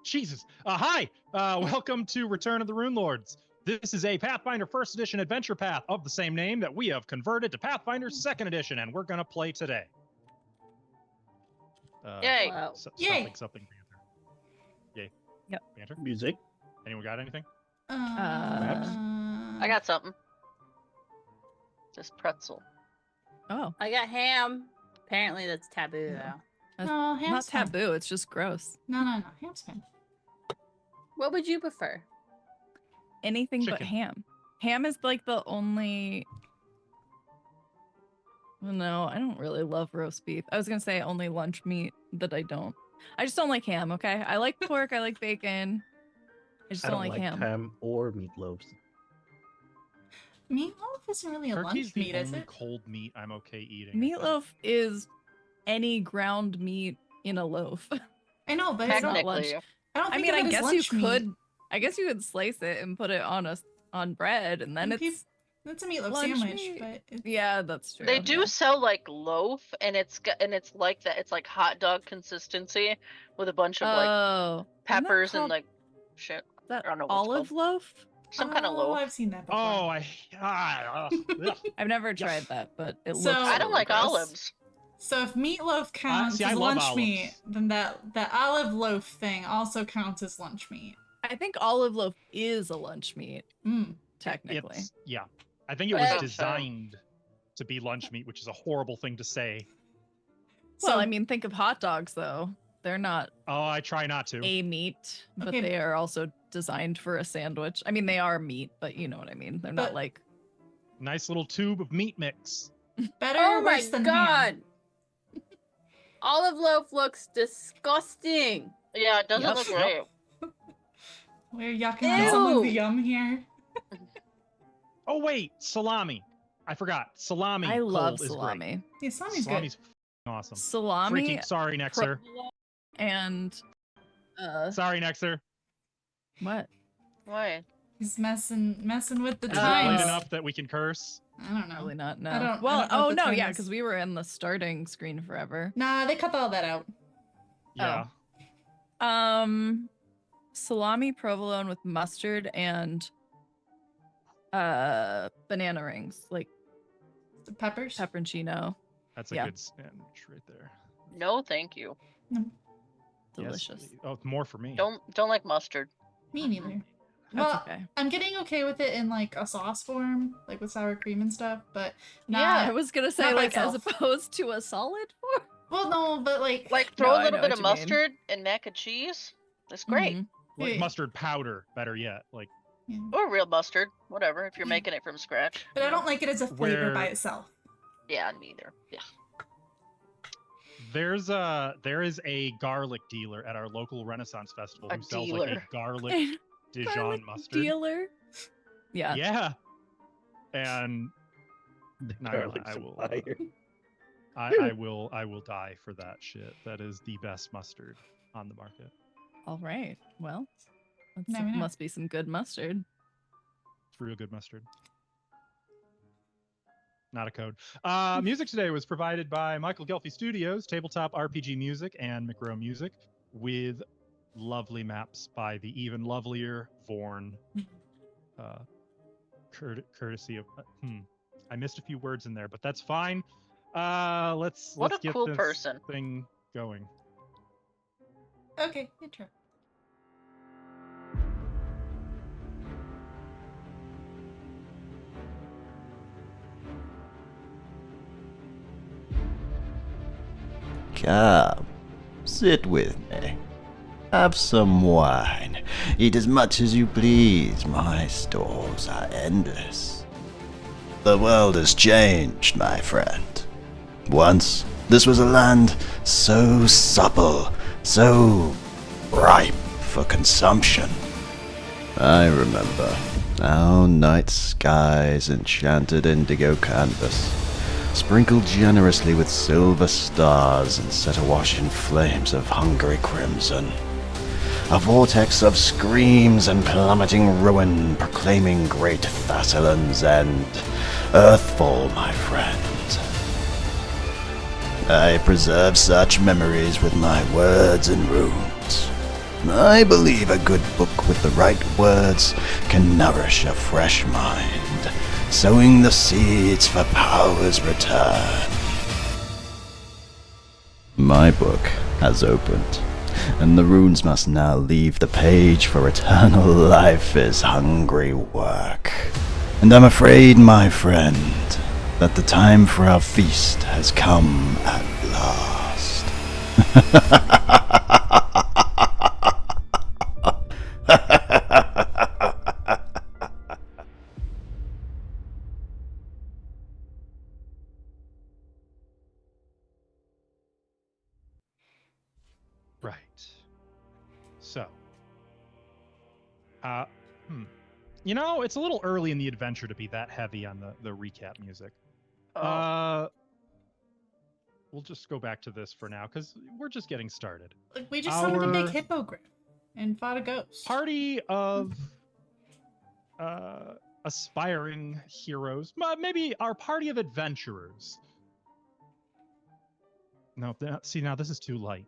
Jesus. Hi. Welcome to Return of the Runelords. This is a Pathfinder 1st Edition adventure path of the same name that we have converted to Pathfinder 2nd Edition, and we're going to play today. Yay. Wow. Something banter. Yay. Yep. Banter? Music. Anyone got anything? I got something. Just pretzel. Oh. I got ham. Apparently that's taboo No. though. That's No, not ham's fine. taboo, it's just gross. No. Ham's fine. What would you prefer? Anything but Chicken. ham. Ham is like the only... No, I don't really love roast beef. I was gonna say only lunch meat that I don't. I just don't like ham, okay? I like pork, I like bacon. I just I don't don't like ham. ham or meatloaves. Meatloaf isn't really a Turkey's lunch the meat, is only it? cold meat I'm okay eating. I think. Meatloaf is any ground meat in a loaf. I know, but it's not Technically. lunch. I don't I think mean, of I it as guess you lunch meat. could. I guess you could slice it and put it on bread, and then And it's It's a meatloaf lunch sandwich, meat. but it's... yeah, that's true. They do yeah. sell like loaf, and it's like that. It's like hot dog consistency with a bunch of like Oh, peppers and called- like shit. is that I don't know what it's olive called. loaf. Some kind of Oh, loaf. I've seen that before. Oh, ugh. I've never tried that, but it So- looks. I don't really like gross. olives. So if meatloaf counts see, I as love lunch meat, olives. then that olive loaf thing also counts as lunch meat. I think olive loaf is a lunch meat, Mm. technically. Yeah. I think it Well, was designed to be lunch meat, which is a horrible thing to say. Well, So- I mean, think of hot dogs though. They're not Oh, I try not to. a meat, but Okay. they are also designed for a sandwich. I mean, they are meat, but you know what I mean. They're not But- like Nice little tube of meat mix. Better Oh or my worse than god! ham? Olive loaf looks disgusting. Yeah, it doesn't Yep. look Yep. right. We're yucking on someone's Ew. yum here. Oh wait, salami. I forgot. Salami. I love cold is great. salami. Yeah, salami's good. Salami's awesome. Salami, Freaking sorry, Nexer. provolone, and Sorry, Nexer. what? Why? He's messing with the Is it late times. enough that we can curse? I don't know. Probably not. No. I don't well, know oh what the no, time yeah, is. because we were in the starting screen forever. Nah, they cut all that out. Yeah. Salami provolone with mustard and banana rings, like The peppers. pepperoncino. That's a Yeah. good sandwich right there. No, thank you. Delicious. Yes. Oh, more for me. Don't like mustard. Me neither. That's Well, okay. I'm getting okay with it in like a sauce form, like with sour cream and stuff, but I not... was gonna say not by like as itself. opposed to a solid form. Well, no, but like... Like throw No, a I little know bit what of you mean. mustard and mac and cheese. That's great. Mhm. Like Yeah. mustard powder, better yet. Like Yeah. Or real mustard, whatever. If you're Yeah. making it from scratch. But I don't like it as a flavor by Where- itself. Yeah, me either. Yeah. there is a garlic dealer at our local Renaissance festival A who sells like a dealer. garlic Dijon Garlic mustard. dealer. Yeah. Yeah. And The Not gonna garlic's lie, I will, fire. I will die for that shit. That is the best mustard on the market. All right. Well, that Never know. must be some good mustard. It's real good mustard. Not a code. Music today was provided by Michael Gelfie Studios, Tabletop RPG Music, and McRow Music, with lovely maps by the even lovelier Vorn. Courtesy of. I missed a few words in there, but that's fine. Let's What a get cool this person. thing going. Okay, intro. Come, sit with me. Have some wine. Eat as much as you please. My stores are endless. The world has changed, my friend. Once, this was a land so supple, so ripe for consumption. I remember our night skies enchanted indigo canvas, sprinkled generously with silver stars and set awash in flames of hungry crimson. A vortex of screams and plummeting ruin proclaiming great Thassilon's end. Earthfall, my friend. I preserve such memories with my words and runes. I believe a good book with the right words can nourish a fresh mind, sowing the seeds for power's return. My book has opened, and the runes must now leave the page, for eternal life is hungry work. And I'm afraid, my friend, that the time for our feast has come at last. Right. So, uh, you know, it's a little early in the adventure to be that heavy on the recap music. Oh. We'll just go back to this for now because we're just getting started. Like, we just summoned a big Our hippogriff and fought a ghost. party of aspiring heroes, maybe our party of adventurers. No, see, now this is too light.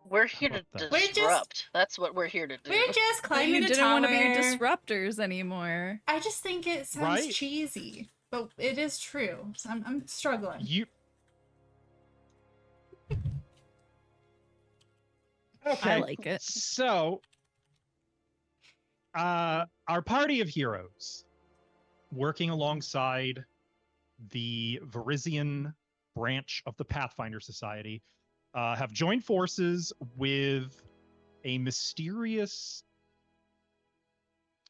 We're here How to about that? We're just- disrupt. That's what we're here to do. We're just But climbing you a didn't tower. want to be disruptors anymore. I just think it sounds Right? cheesy, but it is true. So I'm struggling. You. Okay. I like it. So, our party of heroes, working alongside the Varisian branch of the Pathfinder Society, have joined forces with a mysterious.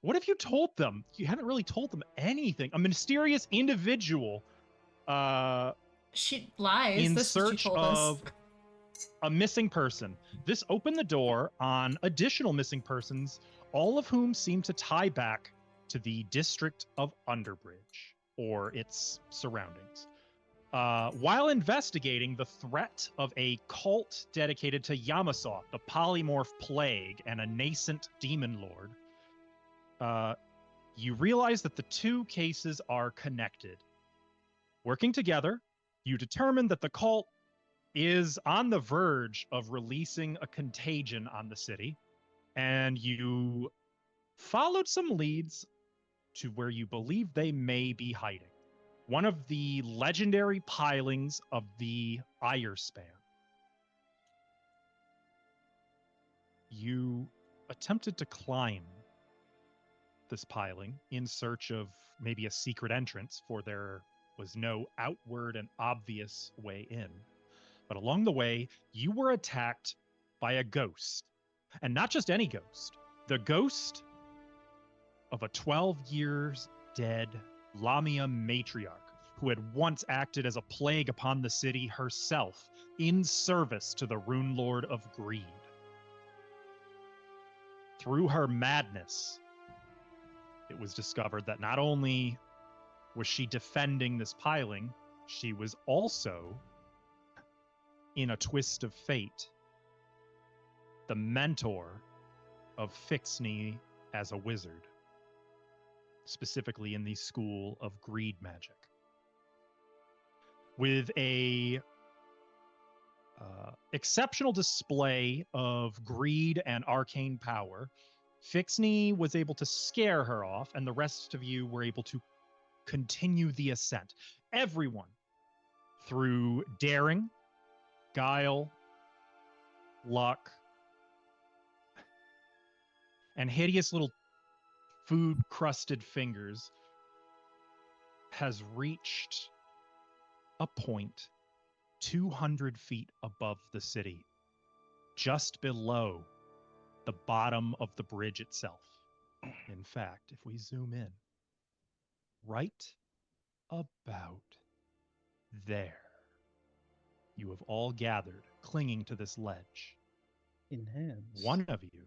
What have you told them? You haven't really told them anything. A mysterious individual She lies. in This is what she search told us. of a missing person. This opened the door on additional missing persons, all of whom seem to tie back to the district of Underbridge or its surroundings. While investigating the threat of a cult dedicated to Yamasoth, the polymorph plague, and a nascent demon lord, you realize that the two cases are connected. Working together, you determine that the cult is on the verge of releasing a contagion on the city, and you followed some leads to where you believe they may be hiding. One of the legendary pilings of the Irespan. You attempted to climb this piling in search of maybe a secret entrance, for there was no outward and obvious way in. But along the way, you were attacked by a ghost. And not just any ghost. The ghost of a 12 years dead Lamia matriarch who had once acted as a plague upon the city herself in service to the Runelord of Greed. Through her madness, it was discovered that not only was she defending this piling, she was also, in a twist of fate, the mentor of Fixney as a wizard, specifically in the school of greed magic. With a exceptional display of greed and arcane power, Fixney was able to scare her off, and the rest of you were able to continue the ascent. Everyone, through daring, guile, luck, and hideous little food-crusted fingers, has reached a point 200 feet above the city, just below the bottom of the bridge itself. In fact, if we zoom in, right about there, you have all gathered, clinging to this ledge. Enhance. One of you,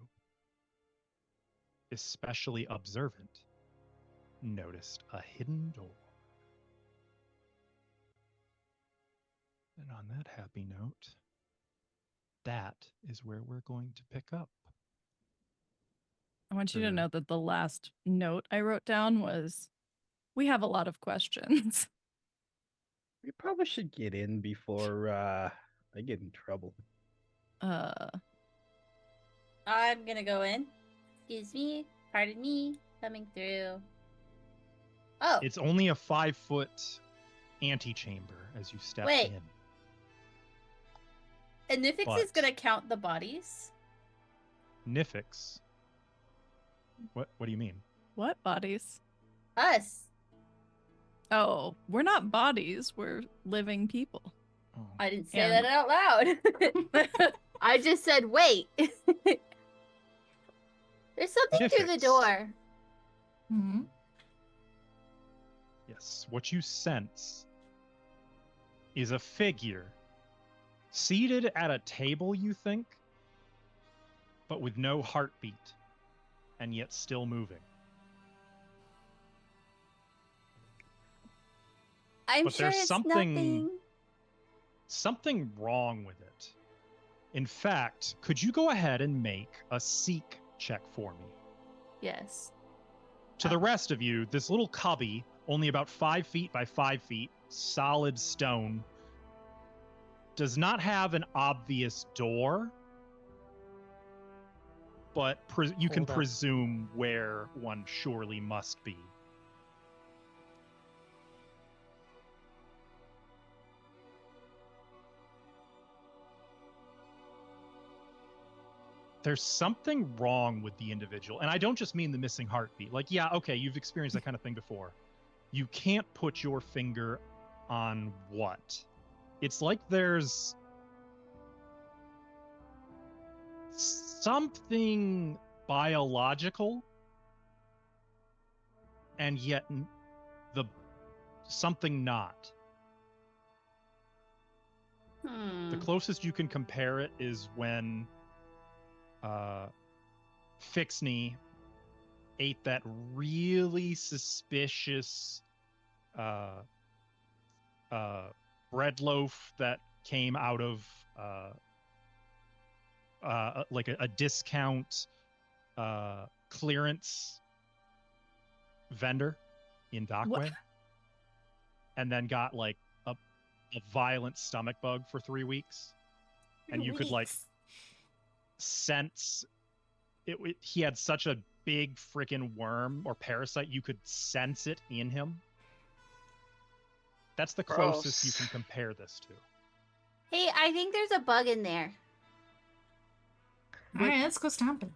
especially observant, noticed a hidden door. And on that happy note, that is where we're going to pick up. I want you to Sure. know that the last note I wrote down was, we have a lot of questions. We probably should get in before I get in trouble. I'm gonna go in. Excuse me. Pardon me. Coming through. Oh, It's only a 5-foot antechamber as you step Wait. in. and Nifix is but- gonna count the bodies. Nifix. What do you mean? What bodies? Us. Oh, we're not bodies. We're living people. Oh. I didn't say And- that out loud. I just said, wait. There's something through the Nifix. door. Hmm. Yes, what you sense is a figure seated at a table, you think, but with no heartbeat, and yet still moving. I'm But sure there's it's something- nothing. Something wrong with it. In fact, could you go ahead and make a seek check for me? Yes. To the rest of you, this little cubby, only about 5 feet by 5 feet, solid stone, does not have an obvious door, but you can Hold up. presume where one surely must be. There's something wrong with the individual, and I don't just mean the missing heartbeat. Like, yeah, okay, you've experienced that kind of thing before. You can't put your finger on what. It's like there's something biological, and yet the something not. The closest you can compare it is when Fixney ate that really suspicious bread loaf that came out of like a discount clearance vendor in Dockway, and then got like a violent stomach bug for 3 weeks, and you could like sense it. He had such a big freaking worm or parasite, you could sense it in him. That's the closest you Gross. can compare this to. Hey, I think there's a bug in there. All right, let's go stomp it.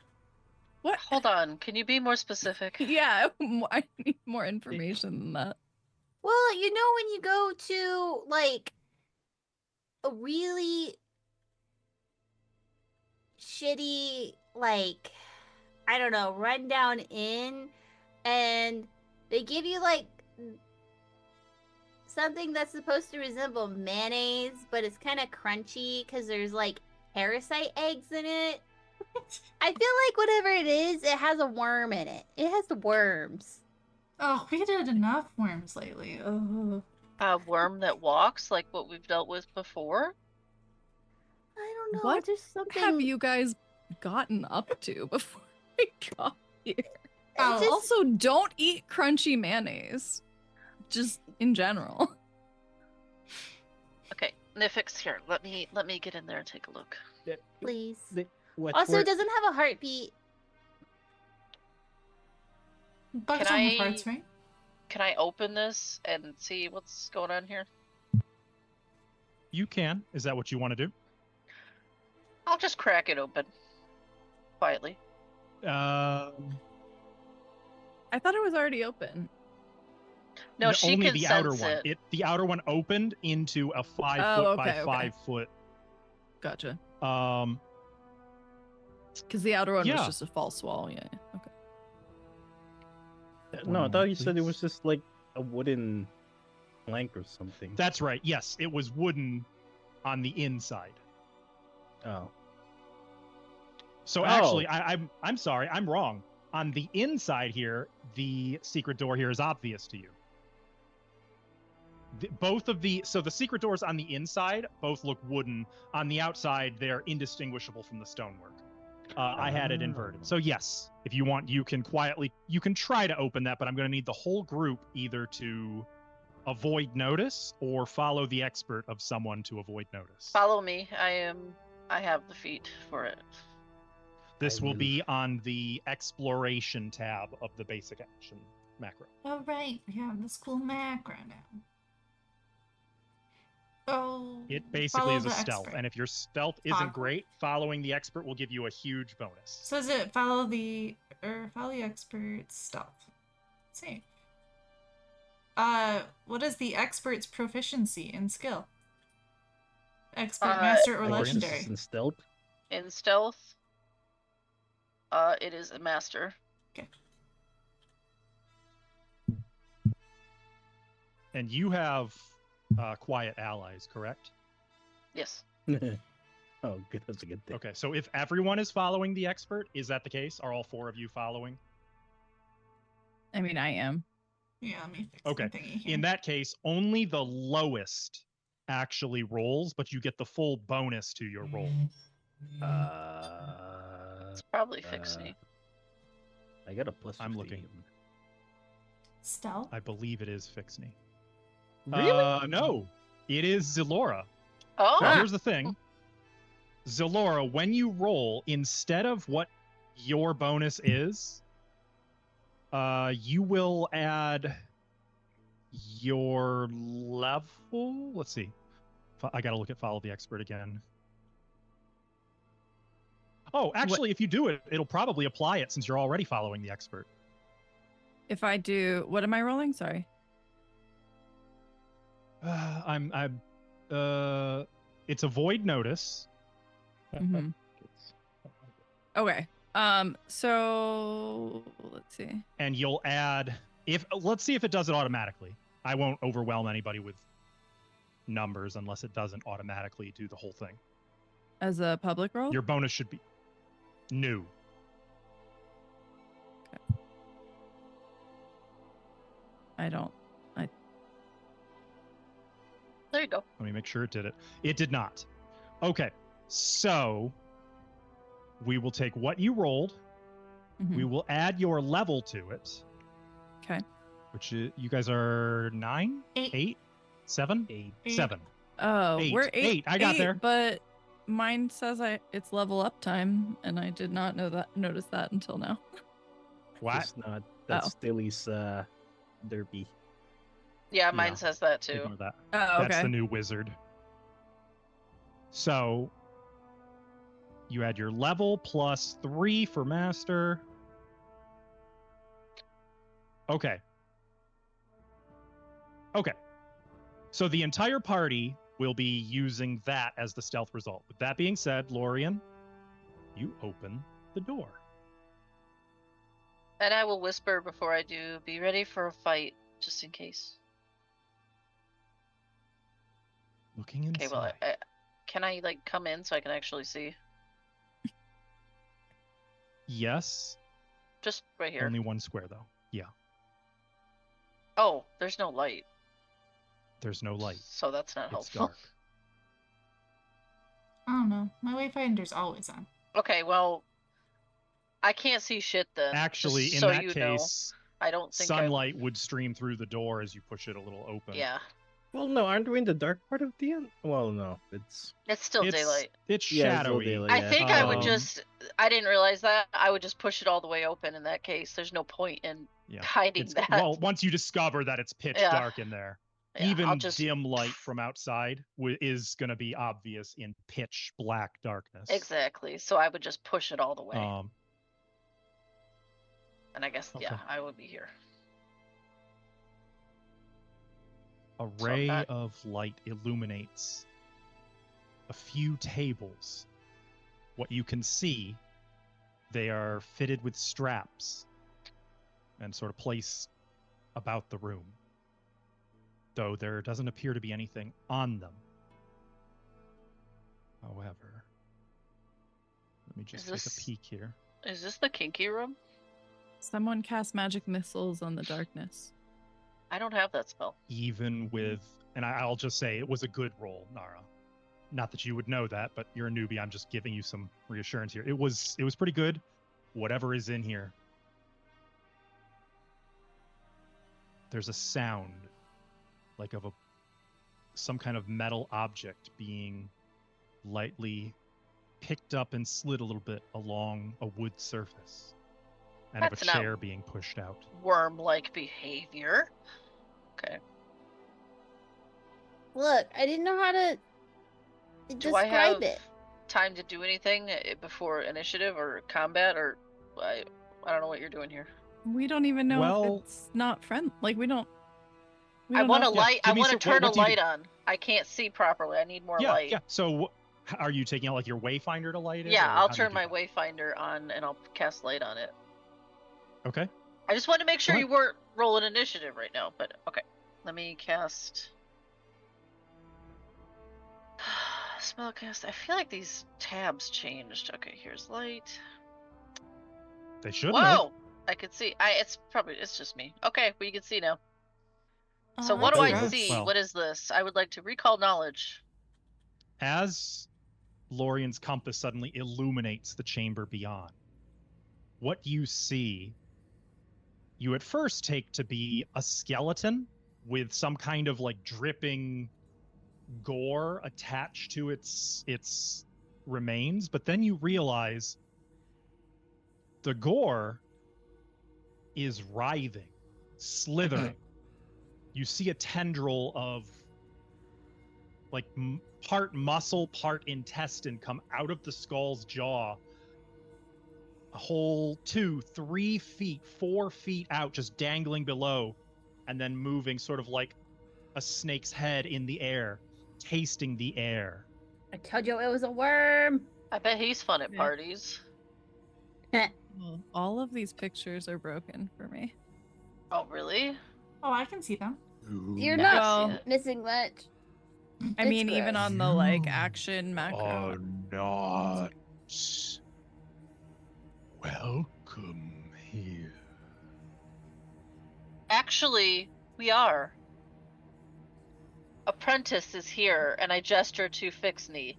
What? Hold on. Can you be more specific? Yeah, I need more information than that. Well, you know when you go to like a really shitty, like, I don't know, rundown inn, and they give you like something that's supposed to resemble mayonnaise, but it's kind of crunchy because there's like parasite eggs in it. I feel like whatever it is, it has a worm in it. It has the worms. Oh, we did enough worms lately. Oh. A worm that walks, like what we've dealt with before? I don't know. What There's something. have you guys gotten up to before we got here? Oh, just- Also, don't eat crunchy mayonnaise. Just in general. Okay, Nifix, here. Let me get in there and take a look. Please. What Also, were- it doesn't have a heartbeat. Bugs Can don't have I- hearts, right? Can I open this and see what's going on here? You can. Is that what you want to do? I'll just crack it open. Quietly. I thought it was already open. No, she only can the sense outer one. it. The outer one opened into a 5 Oh, foot by okay, okay. 5 foot. Gotcha. Because the outer one Yeah. was just a false wall. Yeah. Okay. No, I One thought you moment, said it was please. just like a wooden plank or something. That's right. Yes, it was wooden on the inside. Oh. So actually, I'm sorry, I'm wrong. On the inside here, the secret door here is obvious to you. The secret doors on the inside both look wooden. On the outside, they're indistinguishable from the stonework. I had it inverted. So yes, if you want, you can try to open that, but I'm going to need the whole group either to avoid notice or follow the expert of someone to avoid notice. Follow me. I have the feet for it. This will be on the exploration tab of the basic action macro. All right, we have this cool macro now. Oh, It basically follow is a the stealth, expert. and if your stealth isn't Follow. great, following the expert will give you a huge bonus. So is it follow the expert's stealth? Same. What is the expert's proficiency in skill? Expert, master, or I guess legendary? it's in stealth. In stealth, it is a master. Okay. And you have quiet allies, correct? Yes. Oh, good. That's a good thing. Okay, so if everyone is following the expert, is that the case? Are all 4 of you following? I mean, I am. Yeah, let me fix Okay. the thingy here. In that case, only the lowest actually rolls, but you get the full bonus to your roll. It's probably Fixie. I got a plus. I'm 15. looking. Stealth? I believe it is Fixney. Really? No, it is Zilora. Oh, Now, here's the thing. Zilora, when you roll, instead of what your bonus is, you will add your level. Let's see. I gotta look at follow the expert again. Oh, actually, if you do it, it'll probably apply it since you're already following the expert. If I do, what am I rolling? Sorry. It's a void notice. Mhm. Okay. So let's see. And you'll add let's see if it does it automatically. I won't overwhelm anybody with numbers unless it doesn't automatically do the whole thing. As a public roll? Your bonus should be new. there you go. Let me make sure it did it. It did not. Okay. So we will take what you rolled. Mhm. We will add your level to it. Okay. Which you guys are 9, Eight. 8, 7, Eight. 7. Oh, Eight. we're 8. Eight, I got there. But mine says it's level up time, and I did not notice that until now. What? It's not. That's Oh. Stilly's derpy. Yeah, mine Yeah. says that too. Ignore that. Oh, okay. That's the new wizard. So you add your level plus 3 for master. Okay. Okay. So the entire party will be using that as the stealth result. With that being said, Lorian, you open the door. And I will whisper before I do, be ready for a fight, just in case. Looking inside. Okay, well, can I, like, come in so I can actually see? Yes. Just right here. Only one square, though. Yeah. Oh, there's no light. There's no light. So that's not It's helpful. dark. I don't know. My wayfinder's always on. Okay, well, I can't see shit then. Actually, just in so that you case, know. I don't think sunlight would stream through the door as you push it a little open. Yeah, Well, no, aren't we in the dark part of the end? Well, no, it's it's still daylight. It's Yeah, it's still shadowy. daylight. I yeah. think I would Um, just. I didn't realize that. I would just push it all the way open in that case. There's no point in Yeah. hiding It's, that. well, once you discover that it's pitch Yeah. dark in there, Yeah, I'll even just dim light from outside is going to be obvious in pitch black darkness. exactly. So I would just push it all the way, and I guess okay. yeah, I would be here. A So I'm ray not- of light illuminates a few tables. What you can see, they are fitted with straps and sort of placed about the room, though there doesn't appear to be anything on them. However, let me just Is take a this- peek here. Is this the kinky room? Someone cast magic missiles on the darkness. I don't have that spell. Even with, and I'll just say it was a good roll, Nara. Not that you would know that, but you're a newbie. I'm just giving you some reassurance here. It was pretty good. Whatever is in here. There's a sound like of some kind of metal object being lightly picked up and slid a little bit along a wood surface, and of That's a not- chair being pushed out. Worm-like behavior. Okay. Look, I didn't know how to Do I have describe it. time to do anything before initiative or combat, or I don't know what you're doing here. We don't even know Well- if it's not friend. Like we don't. I want to know. Yeah, light. I give me want to some- turn a what do you do? light on. I can't see properly. I need more light. Yeah. So, are you taking out like your wayfinder to light it? Yeah, or I'll how do you turn do my that? wayfinder on and I'll cast light on it. Okay. I just wanted to make sure Go you weren't rolling initiative right now, but okay. Let me cast. Spellcast. I feel like these tabs changed. Okay, here's light. They should. Whoa! I could see. It's just me. Okay, we can see now. So Oh, what do that's I gross. see? Well- What is this? I would like to recall knowledge. As Lorian's compass suddenly illuminates the chamber beyond, what you see, you at first take to be a skeleton with some kind of like dripping gore attached to its remains, but then you realize the gore is writhing, slithering. You see a tendril of like part muscle, part intestine come out of the skull's jaw. A whole 2, 3 feet, 4 feet out, just dangling below, and then moving sort of like a snake's head in the air, tasting the air. I told you it was a worm. I bet he's fun at Yeah. parties. Well, all of these pictures are broken for me. Oh, really? Oh, I can see them. You're Yeah, not I see Well, it. missing much. I It's mean, even gross. on the like action macro. not welcome here. Actually, we are. Apprentice is here, and I gesture to Fixney.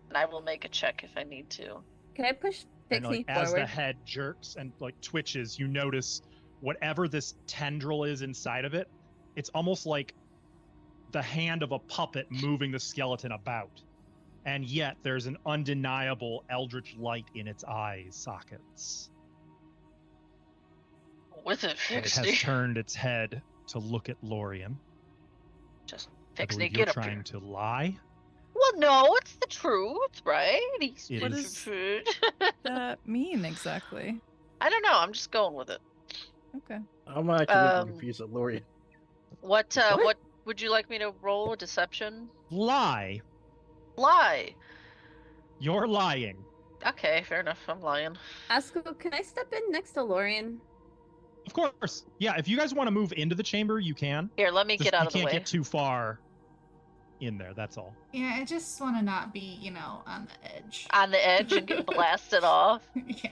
And I will make a check if I need to. Can I push And Fixie like as the forward? head jerks and like twitches, you notice whatever this tendril is inside of it, it's almost like the hand of a puppet moving the skeleton about. And yet there's an undeniable eldritch light in its eye sockets. With it, It has Fixney. turned its head to look at Lorian. Just I Fixney, believe you're get up trying here. to lie. Well, no, it's the truth, right? He's It What is- is food. that mean exactly? I don't know. I'm just going with it. Okay. I'm actually looking confused at Lorian. What What? would you like me to roll? A deception? Lie. Lie. You're lying. Okay, fair enough. I'm lying. Asko, can I step in next to Lorian? Of course. Yeah, if you guys want to move into the chamber, you can. Here, let me Just- get out you of the can't way. get too far in there, that's all. Yeah, I just want to not be, on the edge. On the edge and get blasted off. Yeah.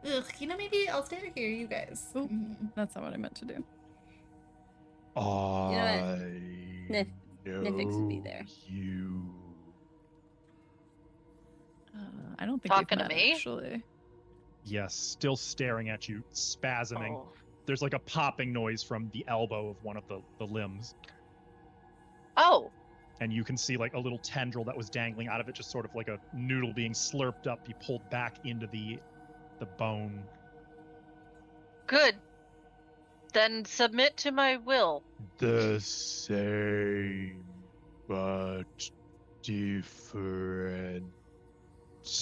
Ugh, maybe I'll stay here, you guys. Oop. Mhm. That's not what I meant to do. I Nif- Nifix would be there. you. I don't think Talking we've to met, me? actually. Yes, still staring at you, spasming. Oh. There's like a popping noise from the elbow of one of the limbs. Oh, And you can see like a little tendril that was dangling out of it, just sort of like a noodle being slurped up, be pulled back into the bone. good. Then submit to my will. The same, but different.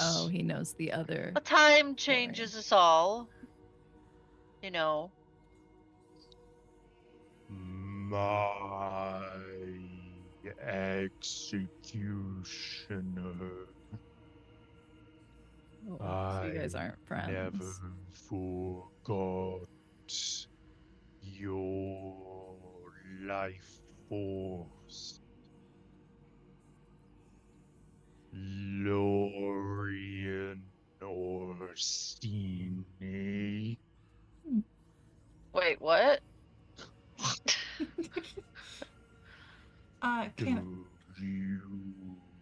Oh, he knows the other. A time changes us all. You know. My executioner. Oh, so you guys aren't friends. Never forgot your life force. Lorian Orsini. Wait, what? Can Do you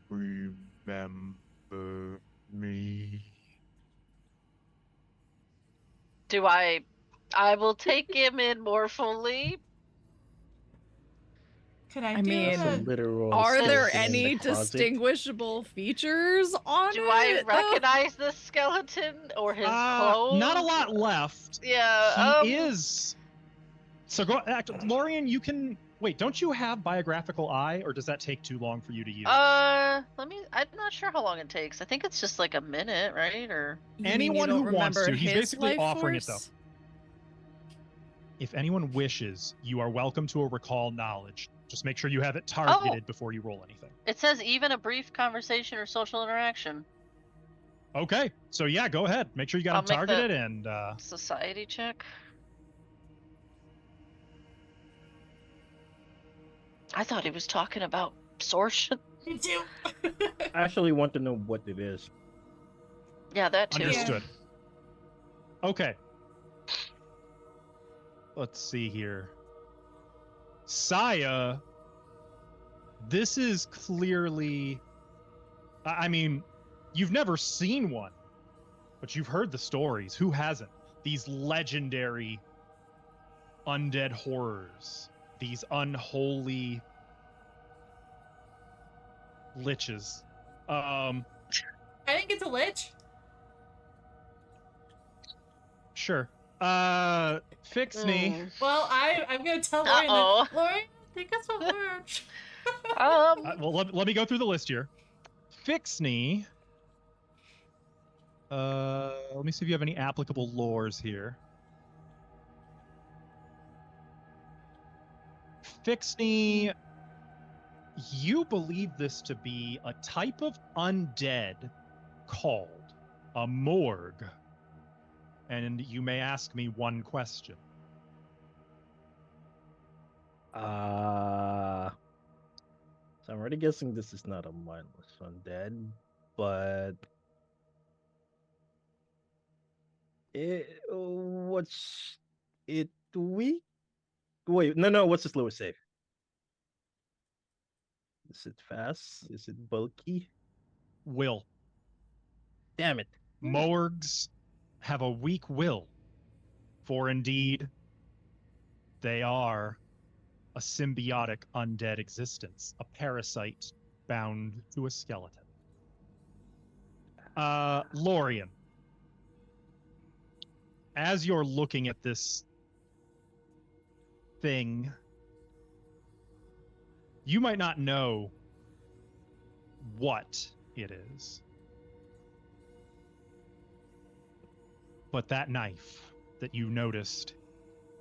remember me? Do I will take him in more fully. Can I, I do mean, Some a... literal Are there skeleton in the any closet. distinguishable features on Do it? I recognize this skeleton or his clothes? Not a lot left. Yeah. He is. So go, Lorian. You can wait. Don't you have biographical eye, or does that take too long for you to use? Let me. I'm not sure how long it takes. I think it's just like a minute, right? Or You mean Anyone you who don't wants remember to. He's his basically life offering it, force? If anyone wishes, you are welcome to a recall knowledge. Just make sure you have it targeted before you roll anything. it says even a brief conversation or social interaction. Okay, so yeah, go ahead. Make sure you got I'll them make that- targeted and. Society check. I thought he was talking about sorcery. Me too. I actually want to know what it is. Yeah, that too. Understood. Okay. Let's see here. Saya, this is clearly. I mean, you've never seen one, but you've heard the stories. Who hasn't? These legendary undead horrors, these unholy liches. I think it's a lich. Sure. Fixney. Well, I'm gonna tell Lauren. Uh-oh. Lauren, I think it's a word. Well, let me go through the list here. Fixney. Let me see if you have any applicable lores here. Fixney, you believe this to be a type of undead called a morgue. And you may ask me one question. So I'm already guessing this is not a mindless undead, but what's it weak? Wait, no. What's its lowest save? Is it fast? Is it bulky? Will. Damn it! Morgues have a weak will, for indeed they are a symbiotic undead existence, a parasite bound to a skeleton. Lorian, as you're looking at this thing, you might not know what it is. But that knife that you noticed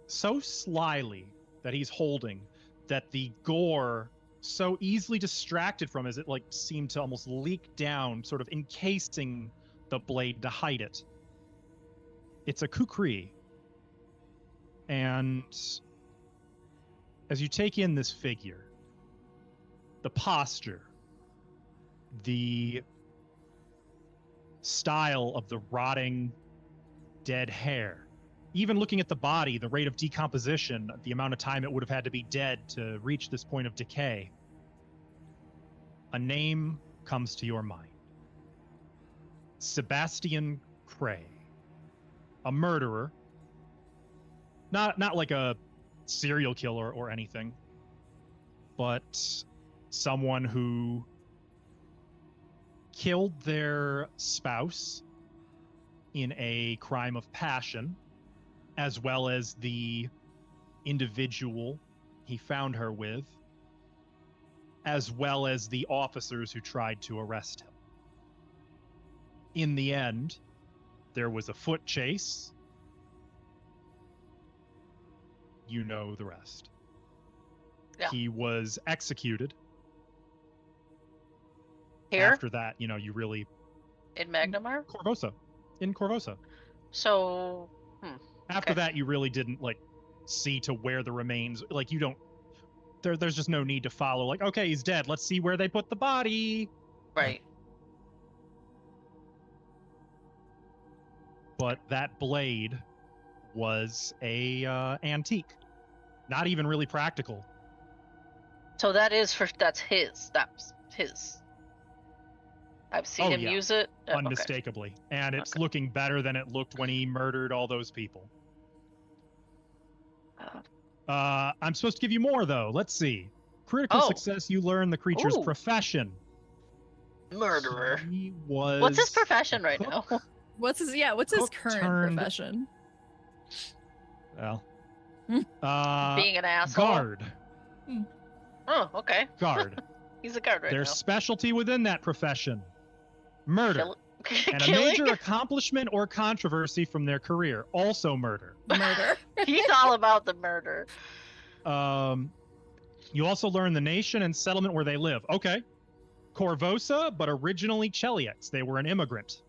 so slyly that he's holding, that the gore so easily distracted from as it like seemed to almost leak down, sort of encasing the blade to hide it. It's a kukri. And as you take in this figure, the posture, the style of the rotting dead hair, even looking at the body, the rate of decomposition, the amount of time it would have had to be dead to reach this point of decay, a name comes to your mind. Sebastian Cray. A murderer. Not like a serial killer or anything, but someone who killed their spouse in a crime of passion, as well as the individual he found her with, as well as the officers who tried to arrest him. In the end, there was a foot chase. You know the rest. Yeah. He was executed. Here After that, you really... in Magnimar. In Corvosa. So. After Okay. that, you really didn't see to where the remains. You don't. There's just no need to follow. Okay, he's dead. Let's see where they put the body. Right. But that blade was a antique, not even really practical. So that's his. That's his. I've seen him yeah. use it. Okay. Unmistakably, and it's Okay. looking better than it looked when he murdered all those people. I'm supposed to give you more though. Let's see. critical Oh. success, you learn the creature's Ooh. profession. Murderer. He was. What's his profession right cook. now? What's his Cook current turned- profession? Well. Hmm. Being an asshole. Guard. Oh, okay. Guard. He's a guard right Their now. specialty within that profession: murder. And a Killing? major accomplishment or controversy from their career, also murder. Murder. He's all about the murder. You also learn the nation and settlement where they live. Okay. Corvosa, but originally Cheliax. They were an immigrant.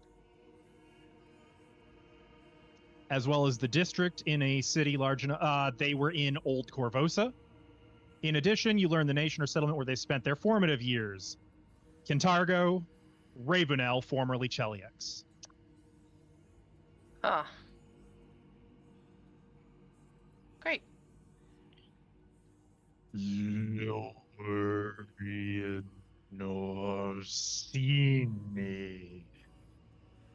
As well as the district in a city large enough. They were in Old Corvosa. In addition, you learn the nation or settlement where they spent their formative years. Kintargo, Ravenel, formerly Cheliax. Huh. Great. Norsini.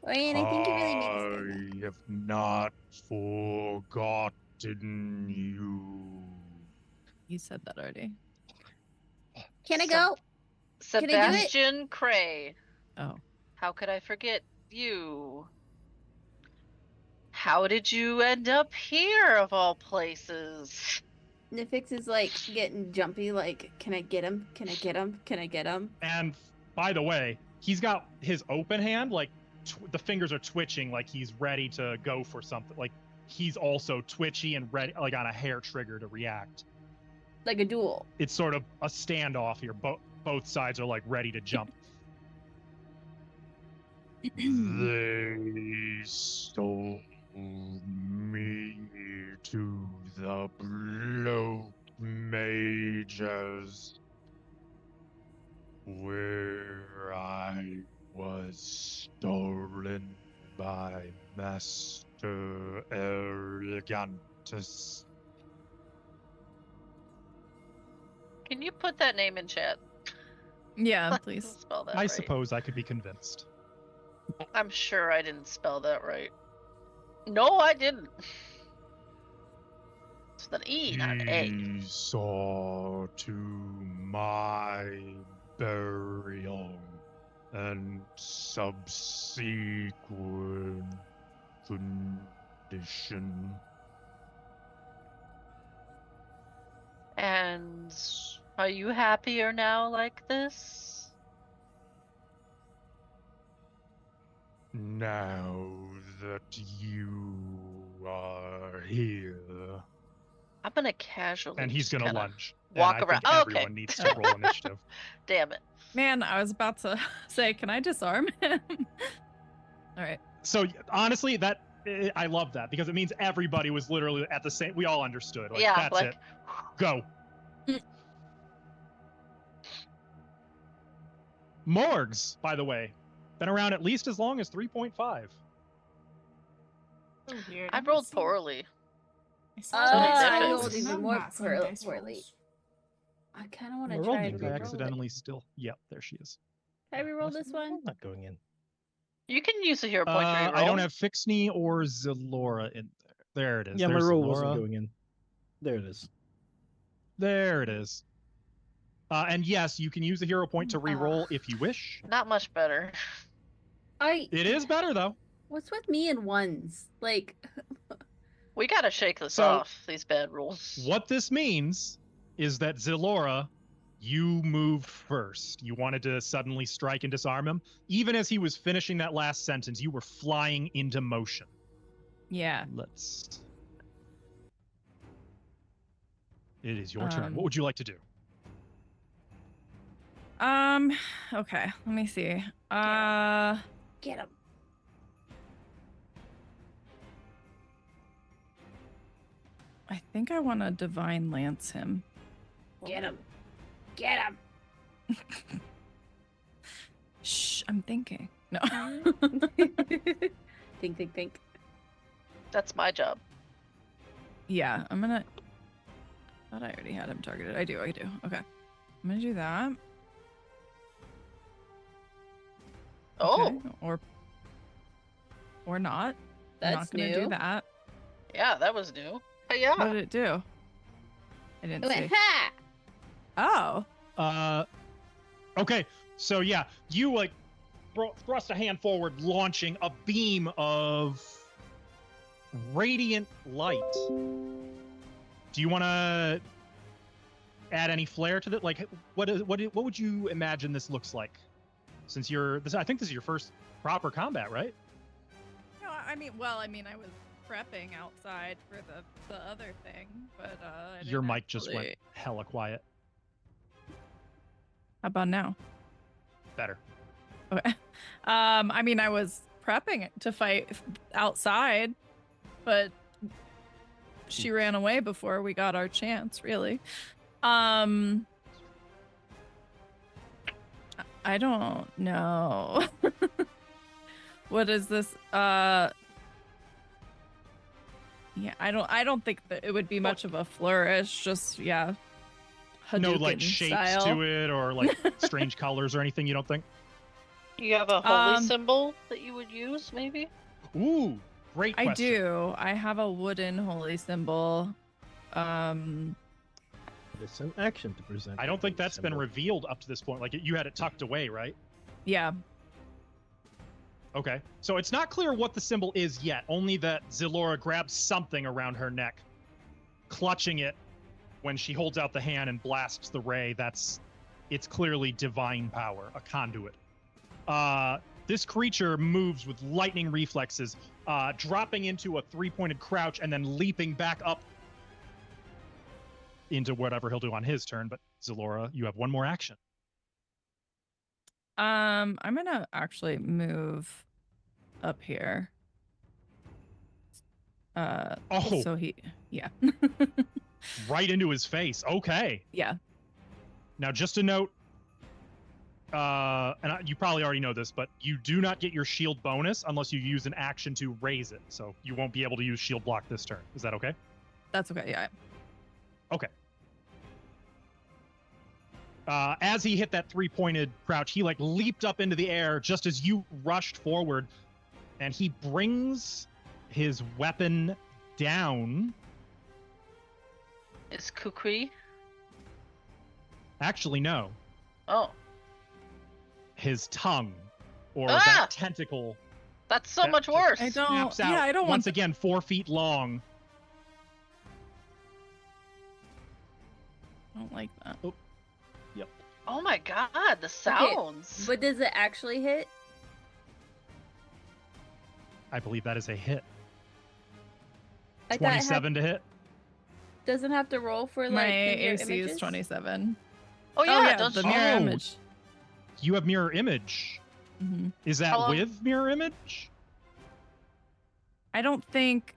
Ryan, I think you really made a statement. I have not forgotten you. You said that already. Can I So- go? Can I do it? Sebastian Cray. Oh. How could I forget you? How did you end up here, of all places? Nifix is like getting jumpy, like, can I get him? Can I get him? Can I get him? And by the way, he's got his open hand, like the fingers are twitching, like he's ready to go for something. Like he's also twitchy and ready, like on a hair trigger to react. Like a duel. It's sort of a standoff here. Both sides are like ready to jump. They stole me to the bloat mages, where I was stolen by Master Elegantus. Can you put that name in chat? Yeah, please. Spell that I right. suppose I could be convinced. I'm sure I didn't spell that right. No, I didn't. It's an E, not an A. He saw to my burial and subsequent condition. And are you happier now like this? Now that you are here, I'm gonna casually. and he's just gonna kinda lunge. walk and I around. think Oh, everyone okay. needs to roll initiative. Damn it. Man, I was about to say, can I disarm him? All right. So honestly, I love that because it means everybody was literally at the same. We all understood. Like, Yeah, that's like- it. Go. Morgs, by the way, been around at least as long as 3.5. So weird. I rolled poorly. I rolled rolled even more poorly. I kind of want to We're try rolling to good. reroll it. Accidentally still. Yep, there she is. Can I reroll this one? I'm not going in. You can use a hero point to reroll. I don't have Fixney or Zalora in there. There it is. Yeah, my There's roll Zalora. wasn't going in. There it is. There it is. And yes, you can use a hero point to re-roll if you wish. Not much better. It is better though. What's with me and ones? Like, We gotta shake this So- off, these bad rules. What this means is that Zalora, you moved first. You wanted to suddenly strike and disarm him. Even as he was finishing that last sentence, you were flying into motion. Yeah. Let's. It is your turn. Um, What would you like to do? Okay, let me see. get him. I think I want to divine lance him. Get him. Get him. Shh, I'm thinking. No. Think. That's my job. Yeah, I'm gonna. I thought I already had him targeted. I do. Okay. I'm gonna do that. Oh, Okay, or not. I'm That's not gonna new. do that. yeah, that was new. Hey, What yeah. did it do? I didn't It see. went, ha! Oh. Okay, so yeah, you like thrust a hand forward, launching a beam of radiant light. Do you want to add any flair to that? Like, what would you imagine this looks like? Since I think this is your first proper combat, right? No, I mean, I was prepping outside for the other thing, but I Your didn't mic just went actually- hella quiet. How about now? Better. Okay. I mean, I was prepping to fight outside, but she ran away before we got our chance, really. I don't know. What is this? Yeah, I don't think that it would be much of a flourish. Just yeah. No Hadouken like shapes style. to it or like strange colors or anything, you don't think? Do you have a holy symbol that you would use, maybe? Ooh, great question. I do. I have a wooden holy symbol. It's an action to present. I don't think a that's been symbol. revealed up to this point. Like you had it tucked away, right? Yeah. Okay. So it's not clear what the symbol is yet, only that Zilora grabs something around her neck, clutching it when she holds out the hand and blasts the ray. It's clearly divine power, a conduit. This creature moves with lightning reflexes, dropping into a three-pointed crouch and then leaping back up into whatever he'll do on his turn. But Zilora, you have one more action. I'm gonna actually move up here. Oh. So yeah. Right into his face. Okay. Yeah. Now, just a note, you probably already know this, but you do not get your shield bonus unless you use an action to raise it. So you won't be able to use shield block this turn. Is that okay? That's okay. Yeah. Okay. As he hit that three-pointed crouch, he like leaped up into the air just as you rushed forward, and he brings his weapon down. Is Kukri? Actually, no. Oh, His tongue, or Ah! that tentacle. that's so That much just worse. I don't. Snaps out. Yeah, I don't want. Once again, 4 feet long. I don't like that. Oh my god, the sounds. But does it actually hit? I believe that is a hit. I thought it 27 to hit. doesn't have to roll for like My the mirror AC images? is 27. Oh yeah, don't the you? mirror Oh. image. You have mirror image. hmm Is that How long- with mirror image? I don't think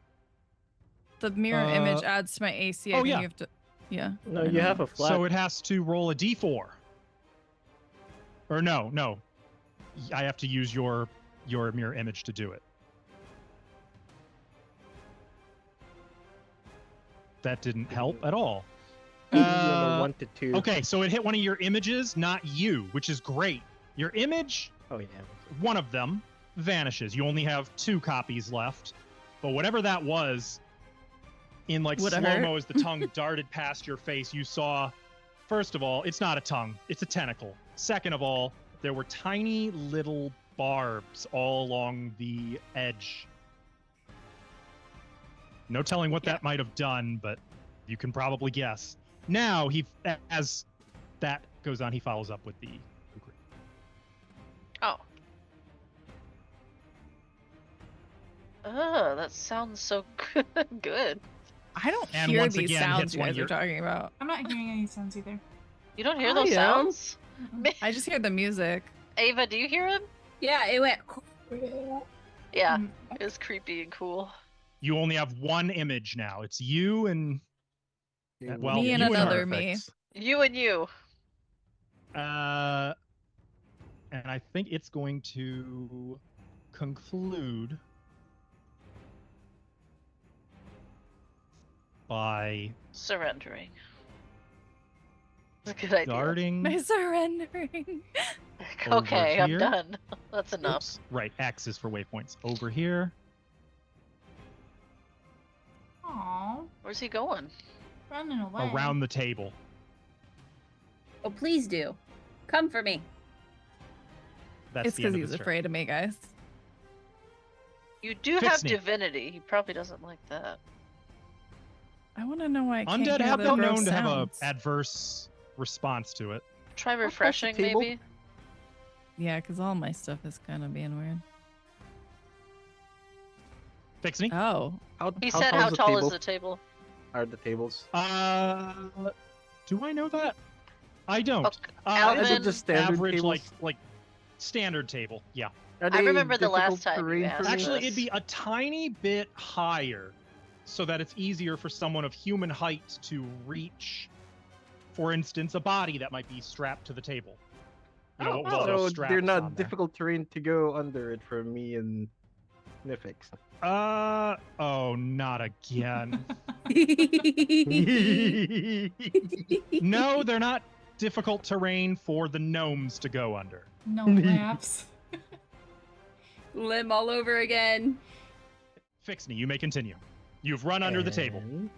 the mirror image adds to my AC. I oh, think yeah. you have to. Yeah. No, I you know. have a flat. So it has to roll a d4. Or no. I have to use your mirror image to do it. That didn't help at all. You have a 1 to 2. Okay, so it hit one of your images, not you, which is great. Your image, Oh yeah. one of them, vanishes. You only have 2 copies left. But whatever that was, in like Would it slow-mo hurt? as the tongue darted past your face, you saw, first of all, it's not a tongue, it's a tentacle. Second of all, there were tiny little barbs all along the edge. No telling what that might have done, but you can probably guess. Now, as that goes on, he follows up with the kukri. Oh. Oh, that sounds so good. I don't And hear once these again, sounds hits you one guys of are your- talking about. I'm not hearing any sounds either. You don't hear I those am. sounds? I just hear the music. Ava, do you hear him? Yeah, it went. Yeah, Mm. it was creepy and cool. You only have one image now. It's you and well, Me and you another her. me. You and you. And I think it's going to conclude by Surrendering. That's a good idea. darting. My surrendering. Okay, over I'm here. done. That's enough. Oops. Right, X is for waypoints. Over here. Aw, Where's he going? running away. Around the table. Oh, please do. Come for me. That's It's the end because of he's his turn. afraid of me, guys. You do Fix have me. divinity. He probably doesn't like that. I want to know why I can't Undead hear have the been gross known to have a sounds. adverse response to it. Try pause the refreshing, table. maybe. Yeah, because all my stuff is kind of being weird. Fix me. Oh, He said, "How tall is the table?" Are the tables? Do I know that? I don't. Okay, Are they Alvin, just standard Average, tables? like standard table. Yeah. Are I they remember the last difficult time you terrain for asked me? Actually, this. it'd be a tiny bit higher, so that it's easier for someone of human height to reach. For instance, a body that might be strapped to the table. You know, with all those So straps they're on not there. difficult terrain to go under it for me and Nifix. Oh, not again. No, they're not difficult terrain for the gnomes to go under. No laps. Limb all over again. Fixney, you may continue. You've run under the table. And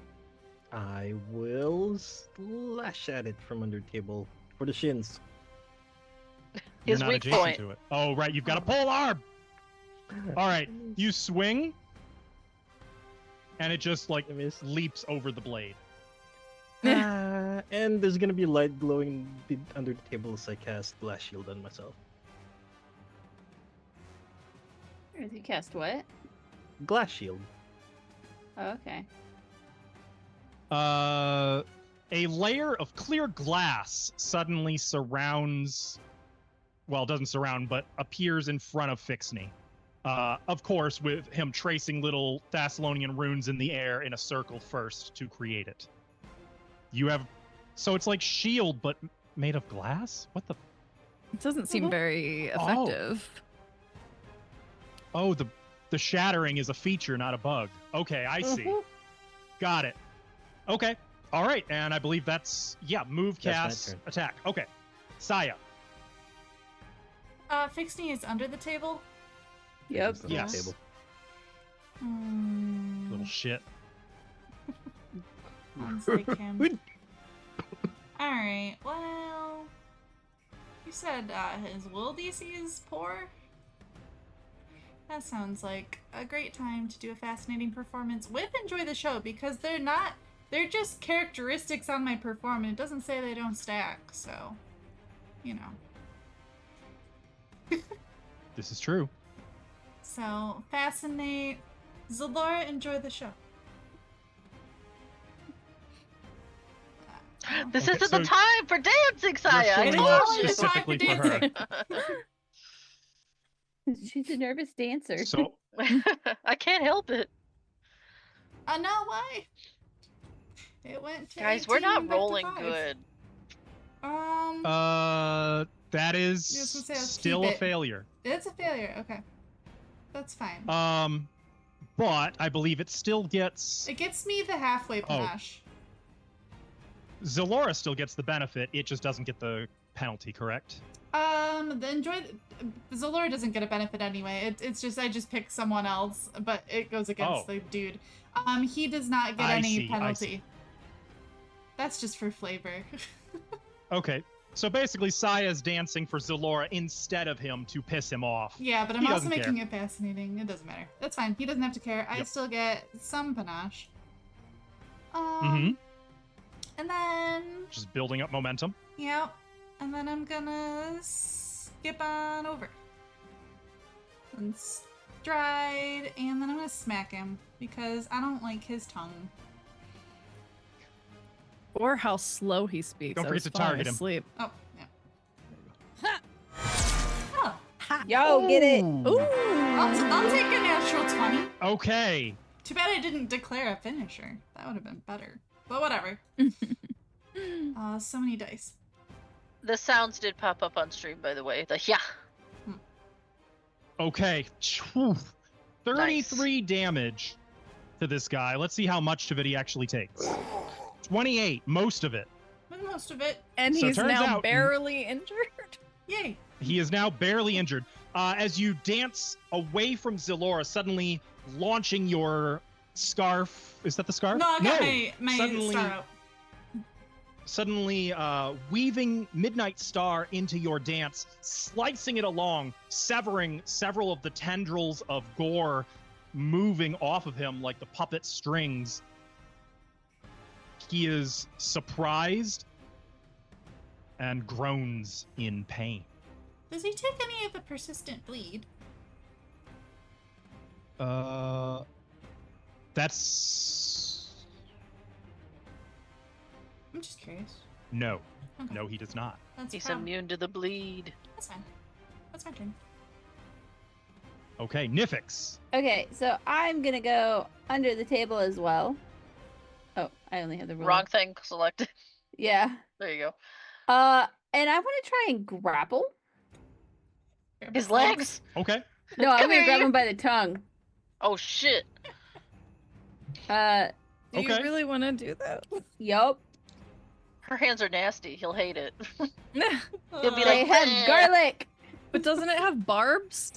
I will slash at it from under the table for the shins. You're His not weak adjacent point. to it. Oh, right, you've got a pole arm. All right, you swing, and it just like I miss. leaps over the blade. And there's gonna be light glowing under the table as I cast Glass Shield on myself. You cast what? Glass Shield. Oh, okay. A layer of clear glass suddenly surrounds. Well, doesn't surround, but appears in front of Fixney. Of course, with him tracing little Thassilonian runes in the air in a circle first to create it. You have, so it's like shield, but made of glass. What the? it doesn't seem very Oh. effective. Oh, the shattering is a feature, not a bug. Okay, I see. Got it. Okay. All right, and I believe that's move, That's my cast, turn. attack. Okay, Saya. Fixney is under the table. Yep. It's on the Yes. table. Little shit. Sounds like him. Alright, well... You said his will DC is poor? That sounds like a great time to do a fascinating performance with Enjoy the Show, because they're just characteristics on my performance. It doesn't say they don't stack, so... You know. This is true. So, fascinate... Zalora, enjoy the show. This Okay, isn't so the time for dancing, Saya. I showing told up you. specifically for her. She's a nervous dancer. So I can't help it. No, why? It went to Guys, we're 18 not and back to rolling 5. good. that is Yeah, I was gonna say, let's still keep a it. failure. It's a failure. Okay, that's fine. But I believe it still gets It gets me the halfway Oh. panache. Zalora still gets the benefit. It just doesn't get the penalty, correct? Zalora doesn't get a benefit anyway. It's just I just pick someone else, but it goes against the dude. He does not get I any see, I penalty. see. That's just for flavor. Okay. So basically, Saya's dancing for Zalora instead of him to piss him off. Yeah, but I'm He also doesn't making it fascinating. It doesn't matter. That's fine. He doesn't have to care. I Yep. still get some panache. Mm-hmm. And then, Just building up momentum. yep. And then I'm gonna skip on over. And stride, and then I'm gonna smack him because I don't like his tongue. Or how slow he speaks. Don't I forget was to falling target him. asleep. Oh, yeah. Oh, Yo, get it. Ooh. I'll take a natural 20. Okay. Too bad I didn't declare a finisher. That would have been better. But whatever. So many dice. The sounds did pop up on stream, by the way. The yeah. Okay. Phew. 33 damage to this guy. Let's see how much of it he actually takes. 28, most of it. But most of it. And So it he's turns now out- barely injured. Yay. He is now barely injured. As you dance away from Zalora, suddenly launching your scarf. Is that the scarf? No, I got my Suddenly, star out. suddenly weaving Midnight Star into your dance, slicing it along, severing several of the tendrils of gore moving off of him like the puppet strings. He is surprised and groans in pain. Does he take any of the persistent bleed? That's... I'm just curious. No. Okay. No, he does not. That's He's a problem. immune to the bleed. That's fine. That's my turn. Okay, Nifix. Okay, so I'm gonna go under the table as well. Oh, I only have the ruler. Wrong thing selected. Yeah. There you go. And I want to try and grapple. Grab His legs. Okay. No, I'm Come gonna here, grab you. him by the tongue. Oh shit. Do you Okay. really want to do that? Yup. Her hands are nasty. He'll hate it. He'll be They like, have "Bleh." garlic. But doesn't it have barbs?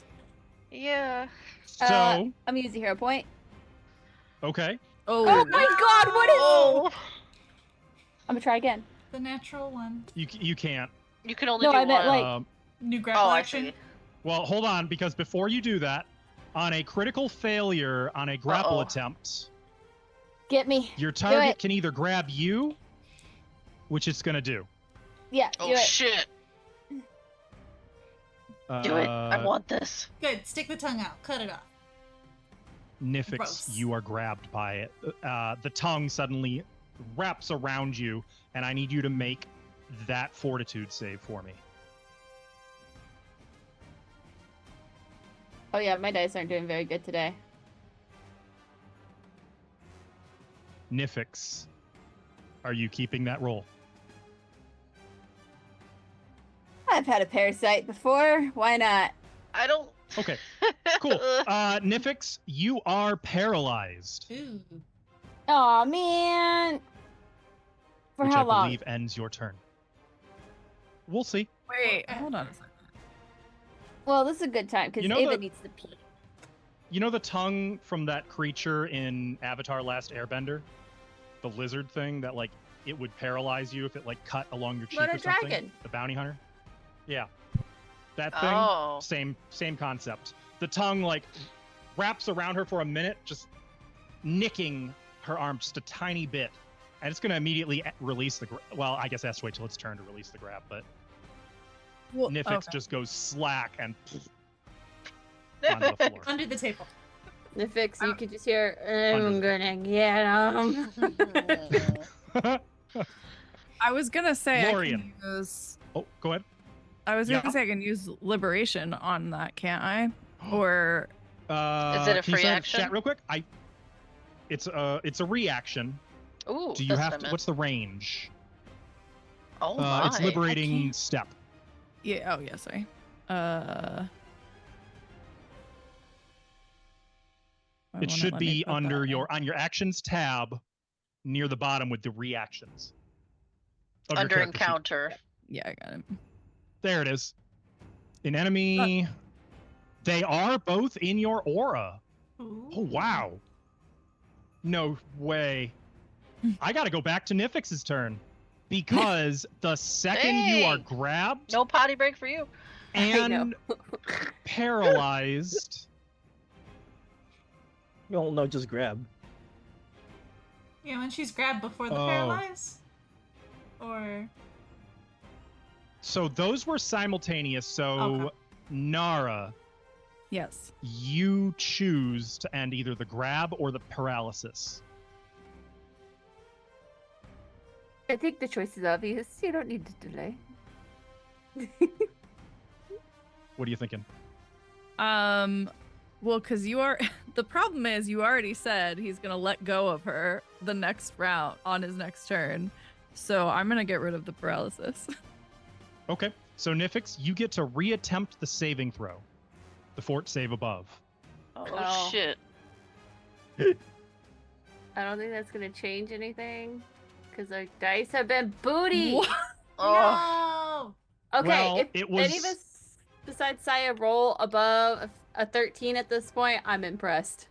Yeah. So, I'm gonna use a hero point. okay. Oh my god, what is? Oh. I'm gonna try again. the natural one. You can't. You can only No, do I meant, one. like- New grapple Oh, I action. see. Well, hold on, because before you do that, on a critical failure on a grapple Uh-oh. attempt, Get me. your it. target can either grab you, which it's gonna do. Yeah, Oh do it. shit. Do it. I want this. Good. Stick the tongue out. Cut it off. Nifix, Gross. you are grabbed by it. The tongue suddenly wraps around you, and I need you to make that fortitude save for me. Oh yeah, my dice aren't doing very good today. Nifix, are you keeping that roll? I've had a parasite before. Why not? I don't. Okay, cool. Nifix, you are paralyzed, Ooh. Oh man. For which how I long? believe ends your turn. We'll see. Wait, hold on a second. Well, this is a good time because You know Ava the- needs to pee. You know the tongue from that creature in Avatar Last Airbender? The lizard thing that, like, it would paralyze you if it, like, cut along your cheek What a or something? dragon. The bounty hunter? Yeah. That thing, Oh. same concept. The tongue, like, wraps around her for a minute, just nicking her arm just a tiny bit. And it's going to immediately release the... Well, I guess it has to wait till its turn to release the grab, but Well, Nifix okay. just goes slack and onto the floor. Under the table. Nifix, you could just hear, Under I'm the- gonna get him. I was gonna say I Lorian. can use. Oh, go ahead. I was Yeah. gonna say I can use liberation on that, can't I? Or Is it a can you free say it in action? Chat real quick. It's a reaction. Ooh. Do you that's have what I to? meant. What's the range? Oh my. It's liberating step. yeah. Oh yeah. Sorry. Why It won't should let me be put that under in? your on your actions tab, near the bottom with the reactions. of your Under character sheet. encounter. Yeah, I got it. There it is. An enemy. They are both in your aura. Ooh. Oh wow. No way. I gotta go back to Nifix's turn. Because the second you are Hey! grabbed No potty break for you. I know. and paralyzed. No, no, just grab. Yeah, when she's grabbed before the Oh. paralyze? Or. So those were simultaneous. So Okay. Nara, Yes. you choose to end either the grab or the paralysis. I think the choice is obvious. You don't need to delay. What are you thinking? Well, because you are. The problem is, you already said he's gonna let go of her the next round on his next turn. So I'm gonna get rid of the paralysis. Okay. So Nifix, you get to reattempt the saving throw. The fort save above. Oh, Oh. shit. I don't think that's gonna change anything. Because our dice have been booty. What? Oh. No! Okay, Well, if it was- any of us besides Saya roll above a 13 at this point, I'm impressed.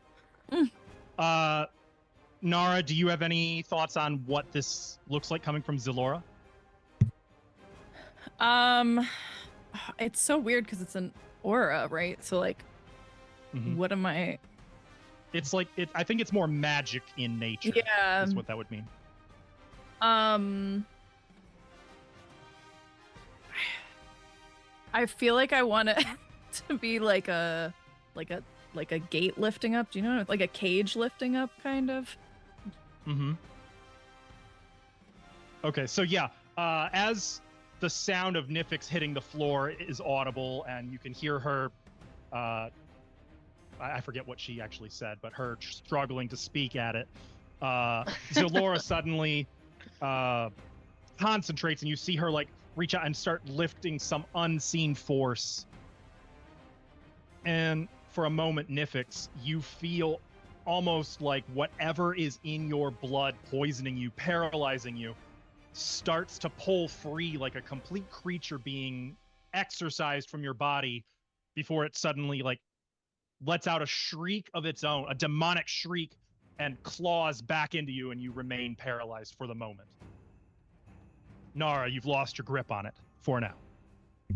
Nara, do you have any thoughts on what this looks like coming from Zilora? It's so weird because it's an aura, right? So like, what am I? It's like I think it's more magic in nature. Yeah, is what that would mean. I feel like I want it to be like a gate lifting up. Do you know, like a cage lifting up, kind of? Okay, so yeah, as the sound of Nifix hitting the floor is audible, and you can hear her. I forget what she actually said, but her struggling to speak at it. Zilora suddenly concentrates, and you see her like reach out and start lifting some unseen force. And for a moment, Nifix, you feel almost like whatever is in your blood poisoning you, paralyzing you, starts to pull free like a complete creature being exorcised from your body before it suddenly like lets out a shriek of its own, a demonic shriek, and claws back into you, and you remain paralyzed for the moment. Nara, you've lost your grip on it for now.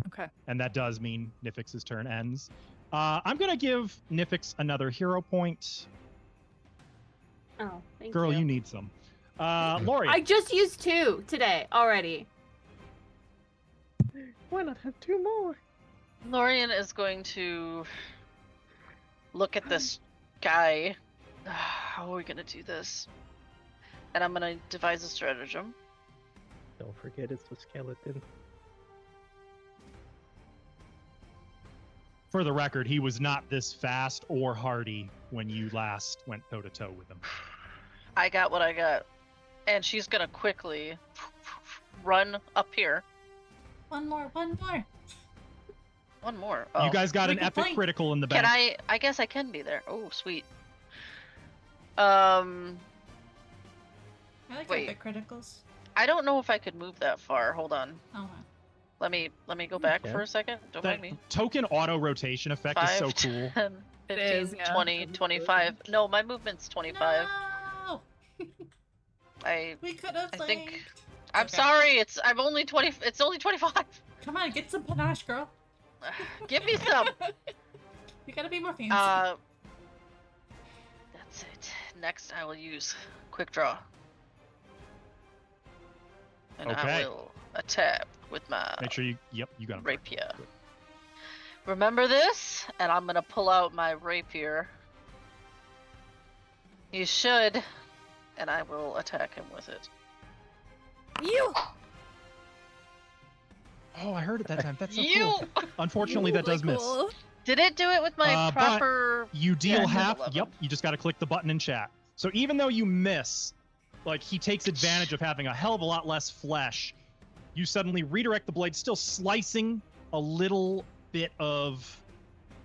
Okay. And that does mean Nifix's turn ends. I'm going to give Nifix another hero point. Oh, thank Girl, you. you need some. Lori. I just used 2 today already. Why not have 2 more? Lorian is going to look at this guy. How are we gonna do this? And I'm gonna devise a stratagem. Don't forget it's a skeleton. For the record, he was not this fast or hardy when you last went toe-to-toe with him. I got what I got. And she's gonna quickly run up here. One more. One more. You Oh. guys got We an can epic flank. critical in the back. Can I guess I can be there. Oh, sweet. I like Wait. epic criticals. I don't know if I could move that far. Hold on. Oh, wow. Let me go back can. for a second. Don't That mind me. token auto rotation effect is 5, so cool. 10, 15, It is, yeah. 20, 25. No, my movement's 25. No! We could have I flanked. think- I'm Okay. sorry. I'm only 20. It's only 25. Come on, get some panache, girl. Give me some. You gotta be more fancy. That's it. Next, I will use quick draw. And Okay. I will attack with my Make sure you got him. rapier. Remember this? And I'm gonna pull out my rapier. You should. And I will attack him with it. You. Oh, I heard it that time. That's so You! cool. Unfortunately, that does miss. Cool. Did it do it with my But proper... You deal Yeah, half. 11. Yep, you just got to click the button in chat. So even though you miss, like he takes advantage of having a hell of a lot less flesh. You suddenly redirect the blade, still slicing a little bit of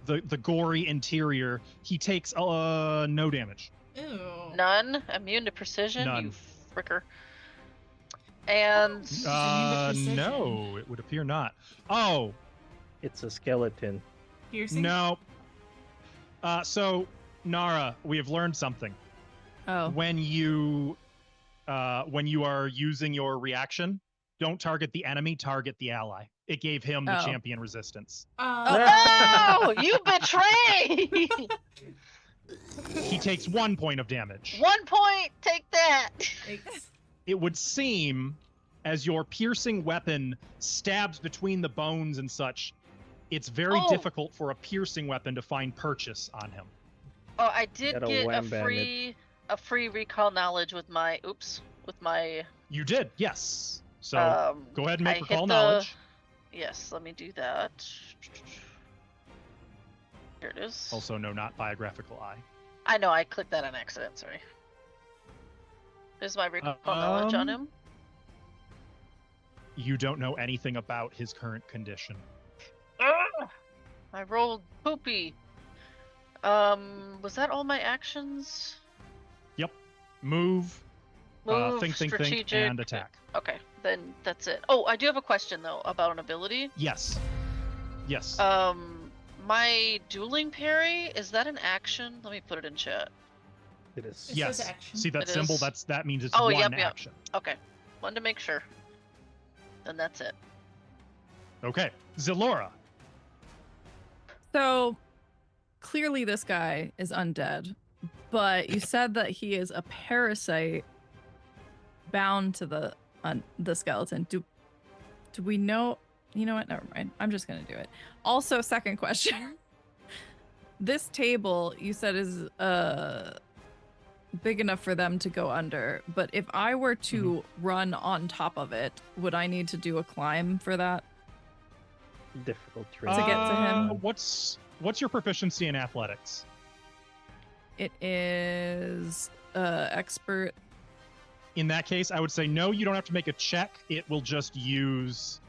the gory interior. He takes no damage. Ew. None? Immune to precision? None. You fricker. And... precision. No, it would appear not. Oh, It's a skeleton. Piercing? no. So Nara, we have learned something. Oh. When you are using your reaction, don't target the enemy, target the ally. It gave him the Oh. champion resistance. Oh, you betray! He takes 1 point of damage. 1 point! Take that! Thanks. It would seem, as your piercing weapon stabs between the bones and such, it's very Oh. difficult for a piercing weapon to find purchase on him. Oh, I did Got a get wham bandit. a free recall knowledge with my You did, yes. So go ahead and I make hit recall the- knowledge. Yes, let me do that. Here it is. Also, no, not biographical eye. I know, I clicked that on accident, sorry. Is my recall knowledge on him? You don't know anything about his current condition. Ugh! I rolled poopy. Was that all my actions? Move, Move, think, strategic. and attack. Okay, then that's it. Oh, I do have a question though about an ability. Yes. Yes. My dueling parry, is that an action? Let me put it in chat. It is. It Yes. says action. See that It symbol? is. That means it's Oh, one yep, yep. action. Okay. Wanted to make sure. Then that's it. Okay. Zalora. So clearly this guy is undead, but you said that he is a parasite bound to the skeleton. Do we know? You know what? Never mind. I'm just gonna do it. Also, second question. This table you said is big enough for them to go under, but if I were to run on top of it, would I need to do a climb for that? Difficult To get to him. What's your proficiency in athletics? It is expert. In that case, I would say no, you don't have to make a check. It will just use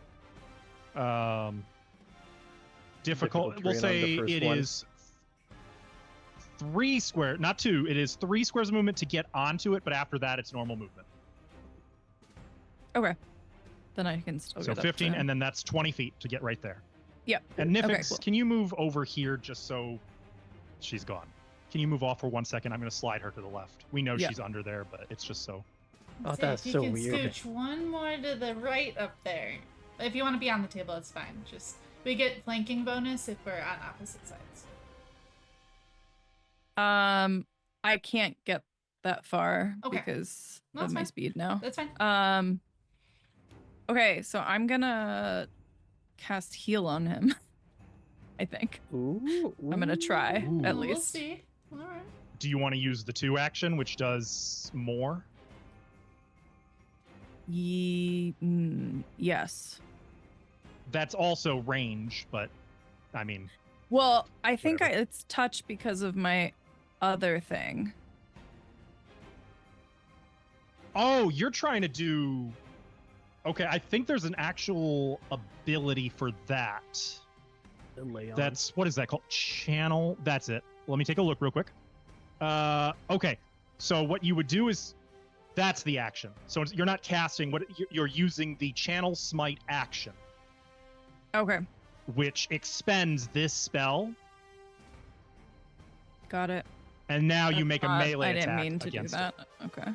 difficult. We'll terrain on say the first it one. is 3 square, not 2. It is 3 squares of movement to get onto it, but after that, it's normal movement. Okay. Then I can still So get up 15, to and then that's 20 feet to get right there. Yep. And Nifix, Okay, cool. can you move over here just so she's gone? Can you move off for 1 second? I'm going to slide her to the left. We know Yeah. she's under there, but it's just so. Oh, See that's if you so can weird. Scooch one more to the right up there. If you want to be on the table, it's fine. Just we get flanking bonus if we're on opposite sides. I can't get that far Okay. because That's of my fine. speed now. That's fine. Okay, so I'm gonna cast heal on him. I think. Ooh, I'm gonna try, Ooh. at We'll least. see. All right. Do you want to use the 2 action, which does more? Yes. That's also range, but I mean, Well, I think Whatever. it's touch because of my other thing. oh, you're trying to do. Okay, I think there's an actual ability for that. the lay on. That's what is that called? Channel. That's it. Let me take a look real quick. Okay. So what you would do is that's the action. So you're not casting. You're using the channel smite action, Okay, which expends this spell, got it. and now you That's make a not- melee I attack didn't mean to do against that. it. Okay.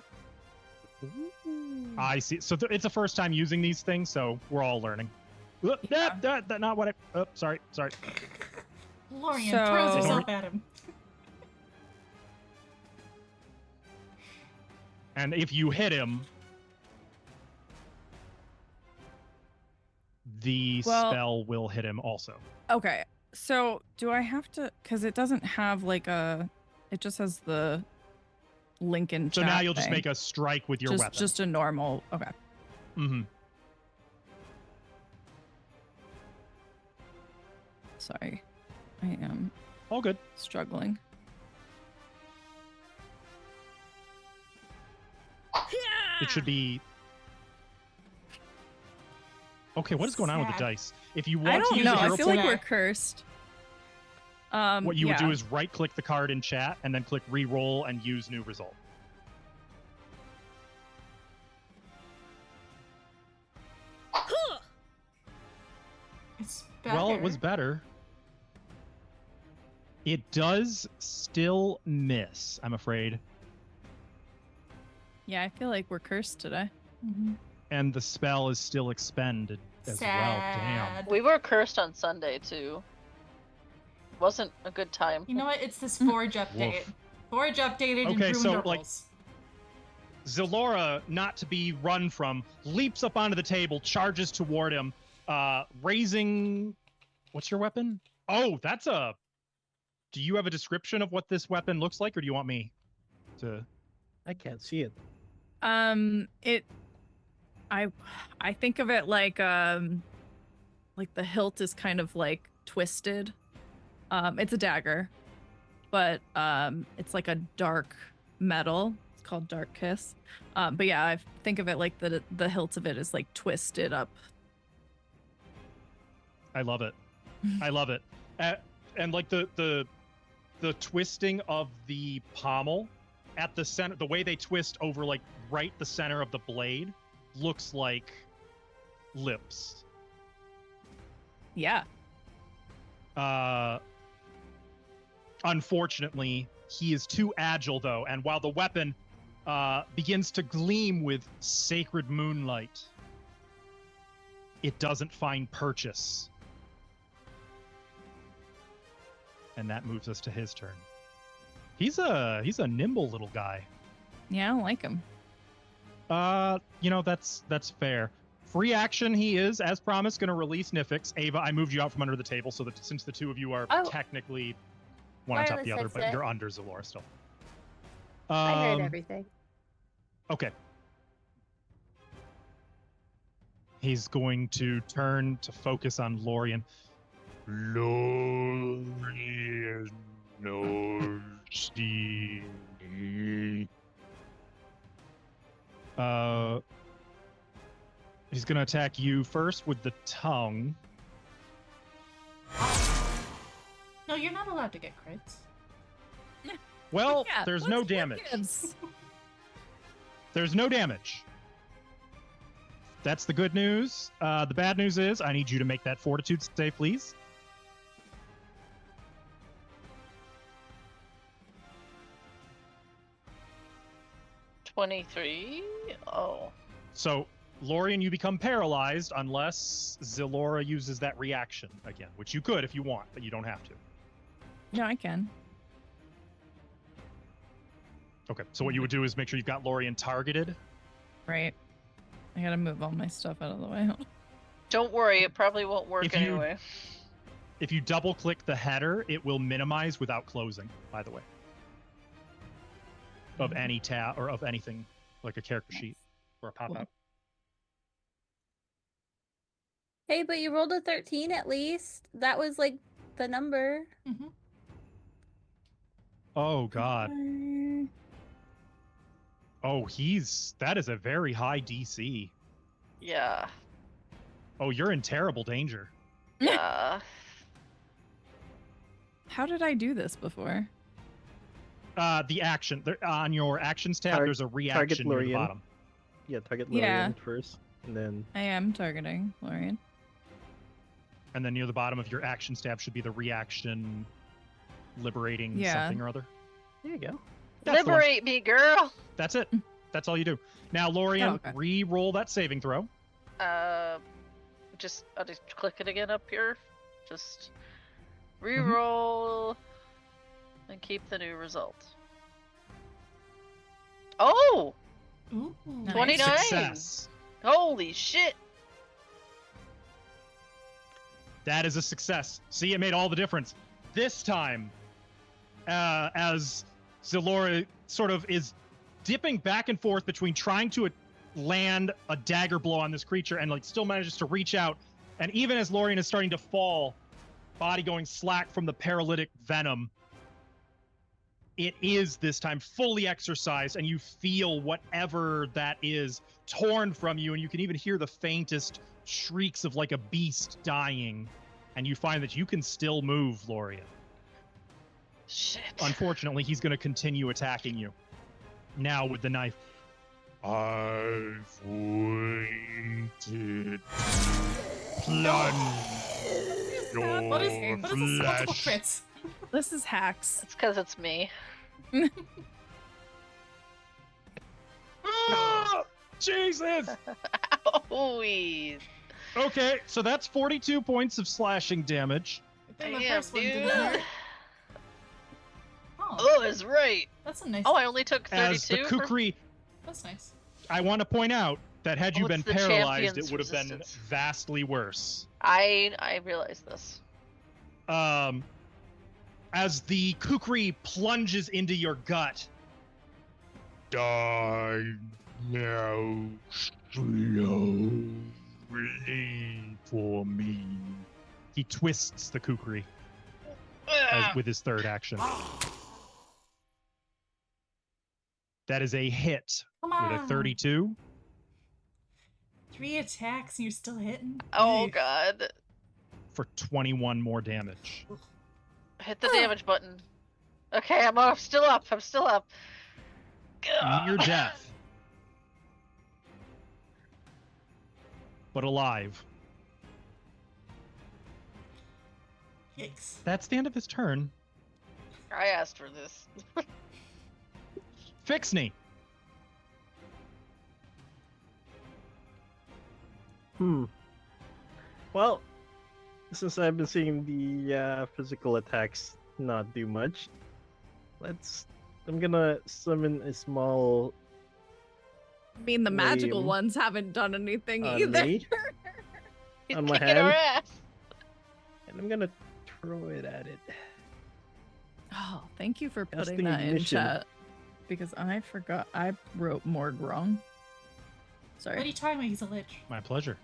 I see. So it's the first time using these things, so we're all learning. Yeah. That not what I. Oh, sorry. Lorian So- throws herself at him. And if you hit him, the Well- spell will hit him also. Okay. So do I have to? Because it doesn't have like a. It just has the Lincoln. So now you'll just make a strike with your weapon. Just a normal. Okay. Mm-hmm. Sorry, I am All good. struggling. It should be. Okay, what is going on with the Sad. dice? If you I want to don't use know. a I hero feel point, like we're cursed. what you would do yeah. is right-click the card in chat and then click re-roll and use new result. It's better. Well, it was better. It does still miss, I'm afraid. Yeah, I feel like we're cursed today. Mhm. And the spell is still expended as well. Damn. Sad. We were cursed on Sunday too. Wasn't a good time. You know what? It's this Forge update. Woof. Forge updated and Okay, ruined so, our like- rolls. Zalora, not to be run from, leaps up onto the table, charges toward him, raising. What's your weapon? Oh, that's a. Do you have a description of what this weapon looks like, or do you want me to? I can't see it. It. I think of it like the hilt is kind of like twisted. It's a dagger, but it's like a dark metal. It's called Dark Kiss. But yeah, I think of it like the hilt of it is like twisted up. I love it. I love it. And like the twisting of the pommel at the center, the way they twist over like right the center of the blade looks like lips. Yeah. Unfortunately, He is too agile, though, and while the weapon begins to gleam with sacred moonlight, it doesn't find purchase. And that moves us to his turn. He's a nimble little guy. Yeah, I don't like him. That's fair. Free action, he is, as promised, going to release Nifix. Ava, I moved you out from under the table so that since the two of you are technically one on top of the other, but you're under Zalora still. I heard everything. Okay. He's going to turn to focus on Lorien. Lorien, no, see. He's going to attack you first with the tongue. No, you're not allowed to get crits. Well, Yeah, there's what no damage. gives? There's no damage. That's the good news. The bad news is I need you to make that fortitude save, please. $23. Oh. So, Lorien, you become paralyzed unless Zalora uses that reaction again, which you could if you want, but you don't have to. No, I can. Okay, so what you would do is make sure you've got Lorien targeted. Right. I gotta move all my stuff out of the way. Don't worry, it probably won't work If you- anyway. If you double click the header, it will minimize without closing, by the way. Of any tab or of anything like a character sheet or a pop up. Hey, but you rolled a 13 at least. That was like the number. Mm-hmm. Oh god. Oh, that is a very high DC. Yeah. Oh, you're in terrible danger. Yeah. How did I do this before? The action on your actions tab, there's a reaction near the Lorien. bottom. Yeah, target Lorien Yeah. first, and then I am targeting Lorien. And then near the bottom of your actions tab should be the reaction liberating Yeah. something or other. there you go. That's the one. Liberate me, girl. That's it. That's all you do. Now, Lorien, Oh, okay. re-roll that saving throw. I'll just click it again up here. Just re-roll and keep the new result. Oh, Ooh. Nice. 29. Success. Holy shit. That is a success. See, it made all the difference. This time, as Zalora sort of is dipping back and forth between trying to land a dagger blow on this creature and like still manages to reach out, and even as Lorien is starting to fall, body going slack from the paralytic venom, it is this time fully exercised, and you feel whatever that is torn from you, and you can even hear the faintest shrieks of like a beast dying, and you find that you can still move, Lorien. Shit. Unfortunately, he's going to continue attacking you. Now with the knife. I've waited to plunge What is your this multiple flesh. crits? This is hacks. It's because it's me. Ah, Jesus! Owie. Okay, so that's 42 points of slashing damage. I think the Damn, first one dude. didn't hurt. Oh, Oh, it's right. that's a nice. Oh, I only took 32. As the kukri, That's nice. I want to point out that had you Oh, been it's the paralyzed, it champion's would have been resistance. vastly worse. I realized this. As the kukri plunges into your gut. Die now slowly for me. He twists the kukri with his third action. That is a hit Come with on. a 32. 3 attacks and you're still hitting. Oh Eek. god. For 21 more damage. Hit the damage button. Okay, I'm still up. I'm still up. Near death. But alive. Yikes. That's the end of his turn. I asked for this. Fixney. Well, since I've been seeing the physical attacks not do much, I'm gonna summon a small I mean, the magical Lame. ones haven't done anything on either. me, He's on my kicking our hand, ass. and I'm gonna throw it at it. Oh, thank you for putting Casting that in ignition. chat. Because I forgot. I wrote Morg wrong. What are Sorry. you talking about? He's a lich. My pleasure.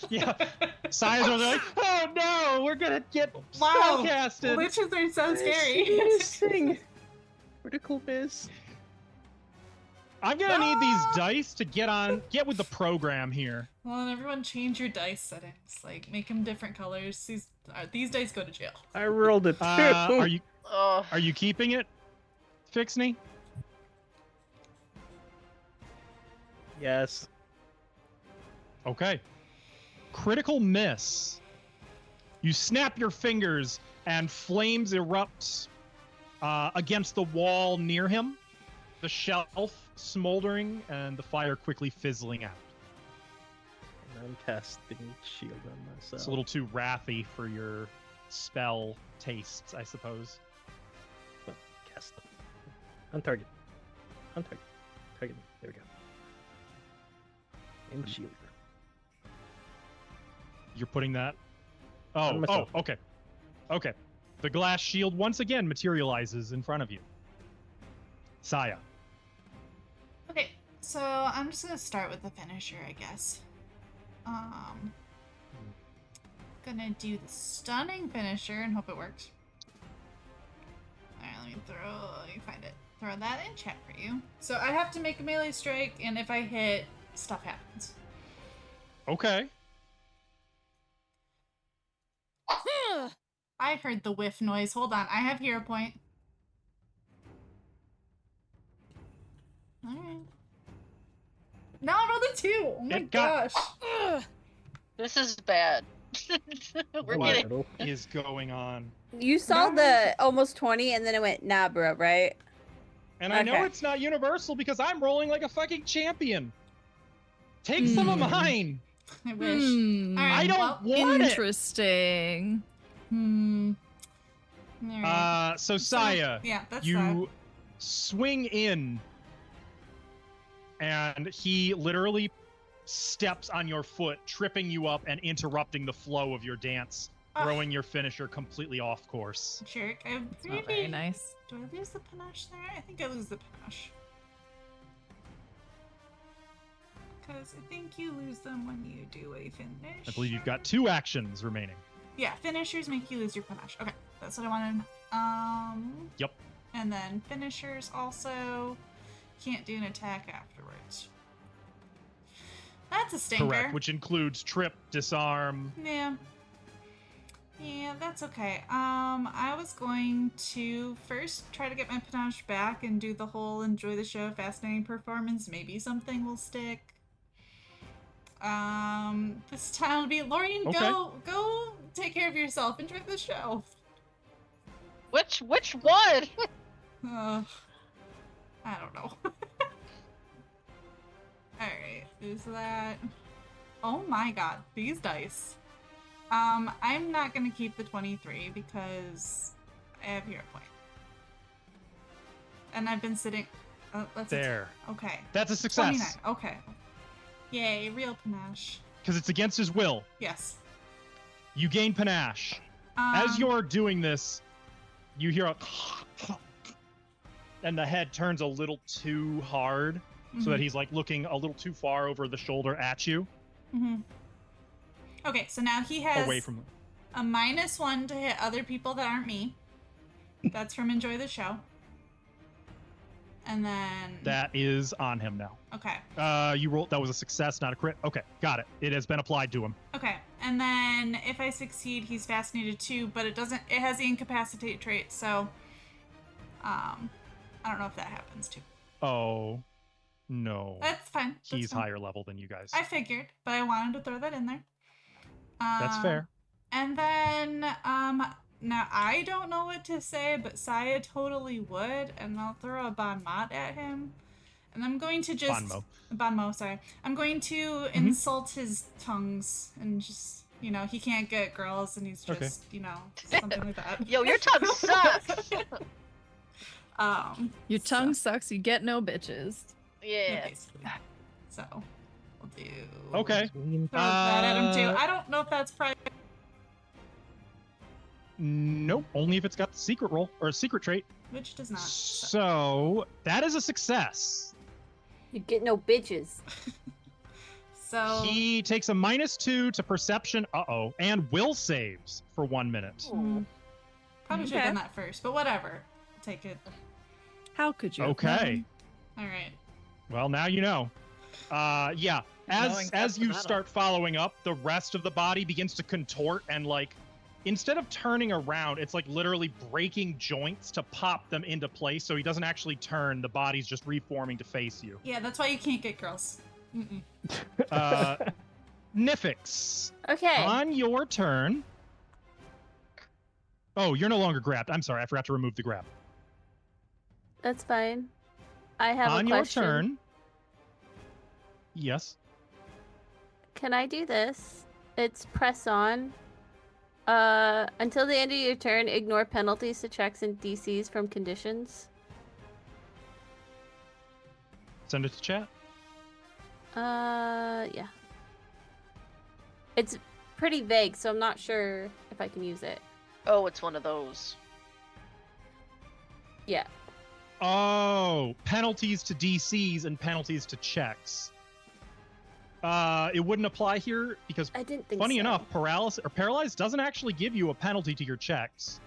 Yeah. Science was like, oh no, we're gonna get Wow. spellcasted. Liches are so scary. Missing. Critical miss. I'm gonna need these dice to get with the program here. Well, and everyone change your dice settings. Like, make them different colors. These dice go to jail. I rolled a 2. Are you Oh, keeping it, Fixney? Yes. Okay. Critical miss. You snap your fingers and flames erupt against the wall near him. The shelf smoldering and the fire quickly fizzling out. And I'm casting shield on myself. It's a little too wrathy for your spell tastes, I suppose. Cast. On target. On target. Target. There we go. And shield. You're putting that. On Oh, myself. okay. Okay. The glass shield once again materializes in front of you. Saya. Okay, so I'm just gonna start with the finisher, I guess. Gonna do the stunning finisher and hope it works. Alright, let me find it. Throw that in chat for you. So I have to make a melee strike, and if I hit, stuff happens. Okay. I heard the whiff noise. Hold on, I have hero point. Alright. No, I rolled a 2! Oh my It got- gosh. this is bad. We're What getting. is going on? You saw No. the almost 20 and then it went nah, bro, right? And I know Okay. it's not universal because I'm rolling like a fucking champion. Take some of mine. I wish. Hmm. Alright, I don't well, want it. Interesting. Alright. So Saya, Yeah, that's you swing in, and he literally steps on your foot, tripping you up and interrupting the flow of your dance, Ah. throwing your finisher completely off course. Jerk. I'm It's not very nice. Do I lose the panache there? I think I lose the panache. Because I think you lose them when you do a finish. I believe you've got 2 actions remaining. Yeah, finishers make you lose your panache. Okay, that's what I wanted. Yep. And then finishers also can't do an attack afterwards. That's a stinker. Correct, which includes trip, disarm. Yeah. Yeah, that's okay. I was going to first try to get my panache back and do the whole enjoy the show, fascinating performance. Maybe something will stick. This time will be Lorian, Okay. go take care of yourself. Enjoy the show. Which one? I don't know. Alright, is that... Oh my god, these dice. I'm not gonna keep the 23 because I have hero point. And I've been sitting... let's There. Okay. That's a success. 29, okay. Yay, real panache. Because it's against his will. Yes. You gain panache. As you're doing this, you hear a and the head turns a little too hard so that he's like looking a little too far over the shoulder at you. Okay, so now he has Away from a -1 to hit other people that aren't me. That's from Enjoy the Show. And then... that is on him now. Okay. You rolled, that was a success, not a crit. Okay, got it. It has been applied to him. Okay, and then if I succeed, he's fascinated too, but it has the incapacitate trait, so I don't know if that happens too. Oh, no. That's fine. That's He's fine. higher level than you guys. I figured, but I wanted to throw that in there. That's fair. And then Now, I don't know what to say, but Saya totally would, and I'll throw a bon mot at him. And I'm going to just... Bonmo, sorry. I'm going to insult his tongues and just, you know, he can't get girls and he's just, you know, something like that. Yo, your tongue sucks! Your tongue sucks, you get no bitches. Yeah. Basically. So, we'll do... Okay. Throw that at him, too. I don't know if that's private. Nope, only if it's got the secret roll, or a secret trait. Which does not. So, that is a success. You get no bitches. So... He takes a -2 to perception, and will saves for 1 minute. Probably should have done that first, but whatever. I'll take it. How could you? Okay. Alright. Well, now you know. Yeah. As you start following up, the rest of the body begins to contort and, like, instead of turning around, it's like literally breaking joints to pop them into place, so he doesn't actually turn. The body's just reforming to face you. Yeah, that's why you can't get girls. Nifix. Okay. On your turn. Oh, you're no longer grabbed. I'm sorry, I forgot to remove the grab. That's fine. I have on a your question. turn. Yes. Can I do this? It's press on. Until the end of your turn, ignore penalties to checks and DCs from conditions. Send it to chat. Yeah. It's pretty vague, so I'm not sure if I can use it. Oh, it's one of those. Yeah. Oh, penalties to DCs and penalties to checks. It wouldn't apply here because, I didn't think funny so. enough, paralyzed doesn't actually give you a penalty to your checks,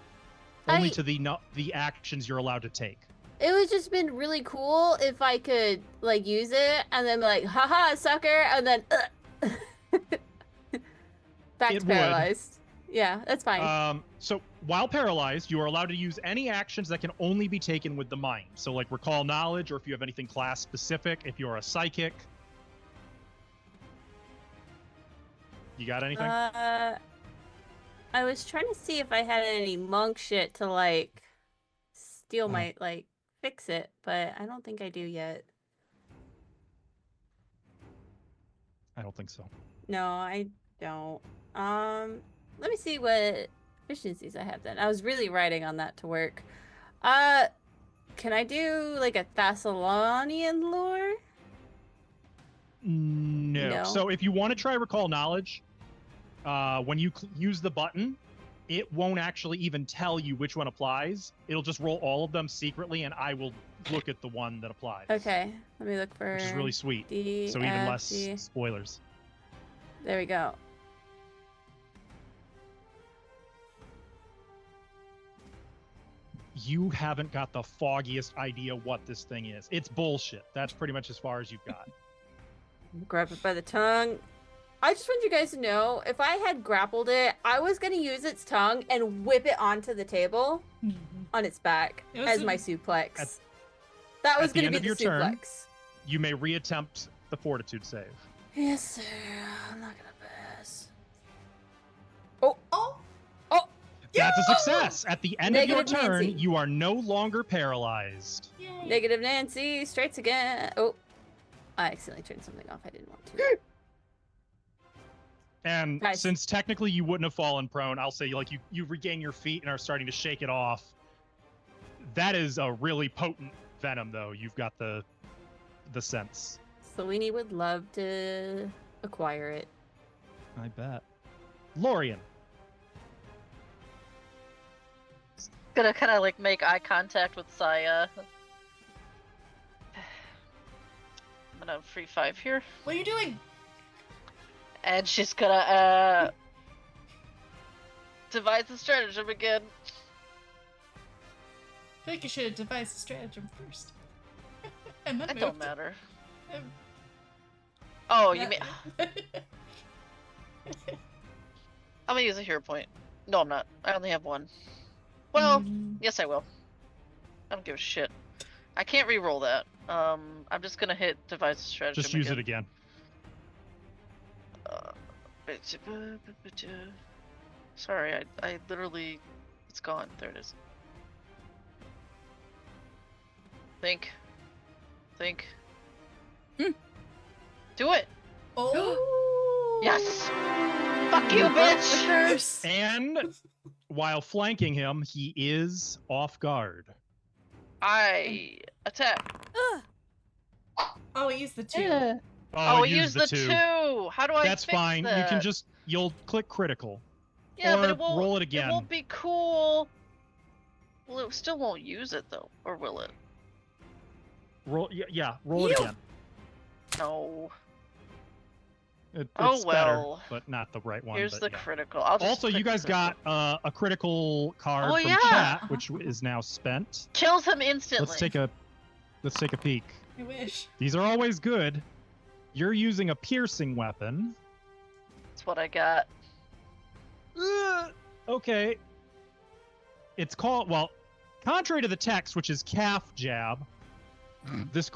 only to the actions you're allowed to take. It would just been really cool if I could like use it and then be like, haha, sucker, and then back It to would. paralyzed. Yeah, that's fine. So while paralyzed, you are allowed to use any actions that can only be taken with the mind. So like recall knowledge, or if you have anything class specific, if you're a psychic. You got anything? I was trying to see if I had any monk shit to like steal my like fix it, but I don't think I do yet. I don't think so. No, I don't. Let me see what efficiencies I have then. I was really writing on that to work. Can I do like a Thassilonian lore? No. So if you want to try recall knowledge, when you use the button, it won't actually even tell you which one applies. It'll just roll all of them secretly, and I will look at the one that applies. Okay, let me look for. Which is really sweet. D, so even F, less G. spoilers. There we go. You haven't got the foggiest idea what this thing is. It's bullshit. That's pretty much as far as you've got. Grab it by the tongue. I just want you guys to know, if I had grappled it, I was going to use its tongue and whip it onto the table on its back as my suplex. That was going to be the suplex. Turn, you may reattempt the fortitude save. Yes, sir. I'm not going to pass. That's a success. At the end of your Negative turn, Nancy. you are no longer paralyzed. Yay. Negative Nancy strikes again. Oh, I accidentally turned something off I didn't want to. And Nice. since technically you wouldn't have fallen prone, I'll say like you regain your feet and are starting to shake it off. That is a really potent venom, though. You've got the sense. Selene would love to acquire it. I bet. Lorian. Gonna kind of like make eye contact with Saya. I'm gonna free 5 here. What are you doing? And she's gonna devise a stratagem again. I feel like you should have devised a stratagem first. And then It don't moved. matter. Um, Oh, you yeah. mean I'm gonna use a hero point. No, I'm not. I only have one. Well, yes, I will. I don't give a shit. I can't re-roll that. I'm just gonna hit devise a stratagem. Just use it again. Sorry, I literally It's gone. There it is. Think. Do it. Oh. Yes. Fuck you, bitch. And while flanking him, he is off guard. I attack. Oh, he used the 2. Oh, use the two. How do I That's fix fine. that? You can you'll click critical. Yeah, or but it won't roll it again. It won't be cool. Well, it still won't use it though, or will it? Roll it again. No. It's Oh, better, well. but not the right one. Here's but the yeah. critical. I'll just Also, you click guys got critical. a critical card Oh, from yeah. chat, which is now spent. Kills him instantly. Let's take a peek. I wish. These are always good. You're using a piercing weapon. That's what I got. Okay. It's called, well, contrary to the text, which is calf jab.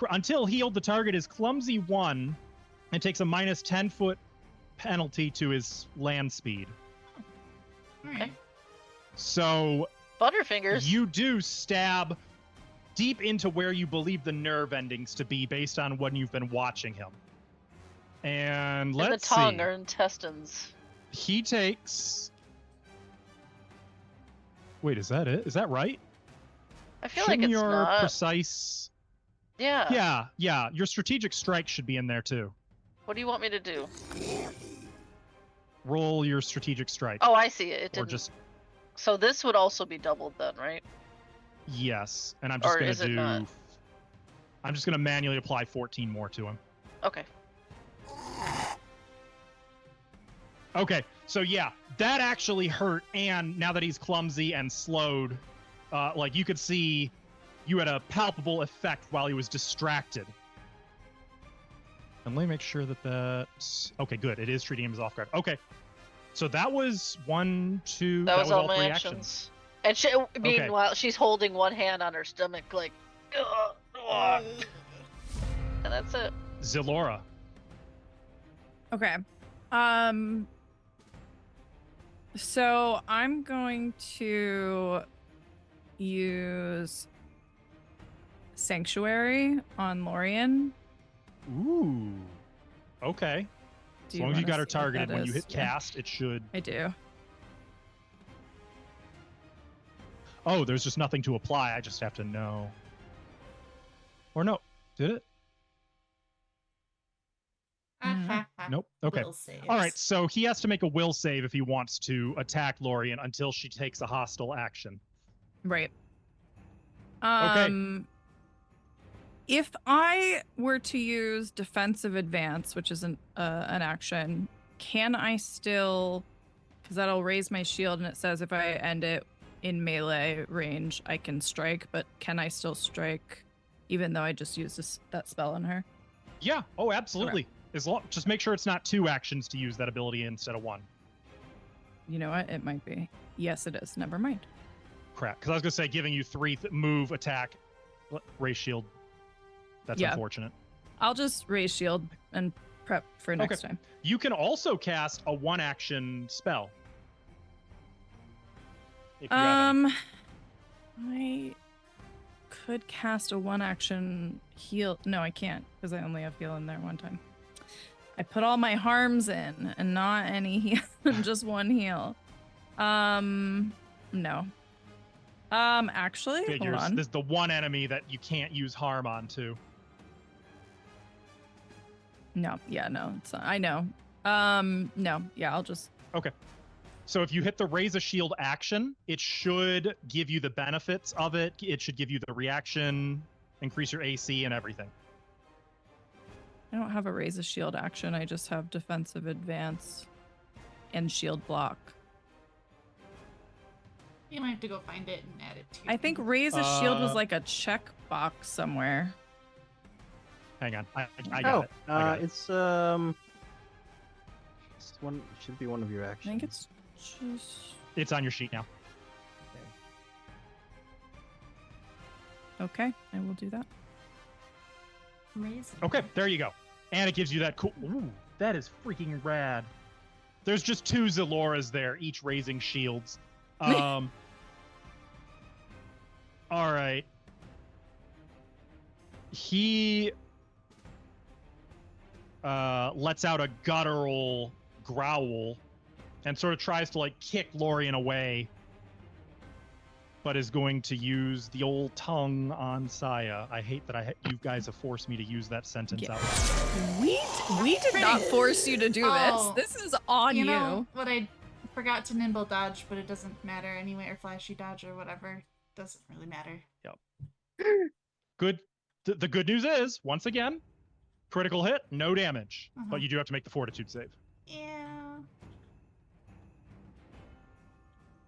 Until healed, the target is clumsy 1 and takes a minus 10-foot penalty to his land speed. Alright. So Butterfingers. you do stab deep into where you believe the nerve endings to be based on when you've been watching him. And let's the tongue see. or intestines. He takes... Wait, is that it? Is that right? I feel Shouldn't like it's your not. precise... Yeah. Yeah. Your strategic strike should be in there too. What do you want me to do? Roll your strategic strike. Oh, I see it. It Or didn't. just So this would also be doubled then, right? yes, and I'm just Or gonna is it do. not? I'm just gonna manually apply 14 more to him. Okay. Okay, so yeah, that actually hurt, and now that he's clumsy and slowed, like you could see, you had a palpable effect while he was distracted. And let me make sure that's okay. Good, it is treating him as off guard. Okay, so that was 1, 2. That was all all my 3 actions. And meanwhile, she's holding one hand on her stomach, like, and that's it. Zilora. Okay. So I'm going to use Sanctuary on Lorien. Ooh. Okay. Do As long as you wanna got her see what targeted, that when you is? hit Yeah, cast, it should. I do. Oh, there's just nothing to apply. I just have to know. Or no. Did it? Nope. Okay. Will saves. All right. So he has to make a will save if he wants to attack Lorien until she takes a hostile action. Right. Okay. If I were to use defensive advance, which is an action, can I still? Because that'll raise my shield, and it says if I end it in melee range, I can strike. But can I still strike, even though I just used that spell on her? Yeah. Oh, absolutely. Just make sure it's not 2 actions to use that ability instead of 1. You know what? It might be. Yes, it is. Never mind. Crap. Because I was gonna say giving you 3 move, attack, raise shield. That's unfortunate. I'll just raise shield and prep for next time. You can also cast a 1-action spell. If you have any. I could cast a 1-action heal. No, I can't because I only have heal in there one time. I put all my harms in and not any heal, just 1 heal. No. Actually, Figures. hold on. There's the one enemy that you can't use harm on to. No, yeah, no, it's not. I know. No, yeah, I'll just. Okay. So if you hit the raise a shield action, it should give you the benefits of it. It should give you the reaction, increase your AC, and everything. I don't have a raise a shield action. I just have defensive advance and shield block. You might have to go find it and add it to. I think raise a shield was like a check box somewhere. Hang on, I got it. I got it. It's one. Should be one of your I actions. think it's just. It's on your sheet now. Okay, I will do that. Amazing. Okay, there you go. And it gives you that cool. Ooh, that is freaking rad. There's just 2 Ziloras there, each raising shields. All right. He lets out a guttural growl and sort of tries to like kick Lorien away, but is going to use the old tongue on Saya. I hate that you guys have forced me to use that sentence out loud. We did not force you to do Oh, this. This is on you. You know what? I forgot to nimble dodge, but it doesn't matter anyway, or flashy dodge or whatever. Doesn't really matter. Yep. Good. The good news is, once again, critical hit, no damage, but you do have to make the fortitude save. Yeah.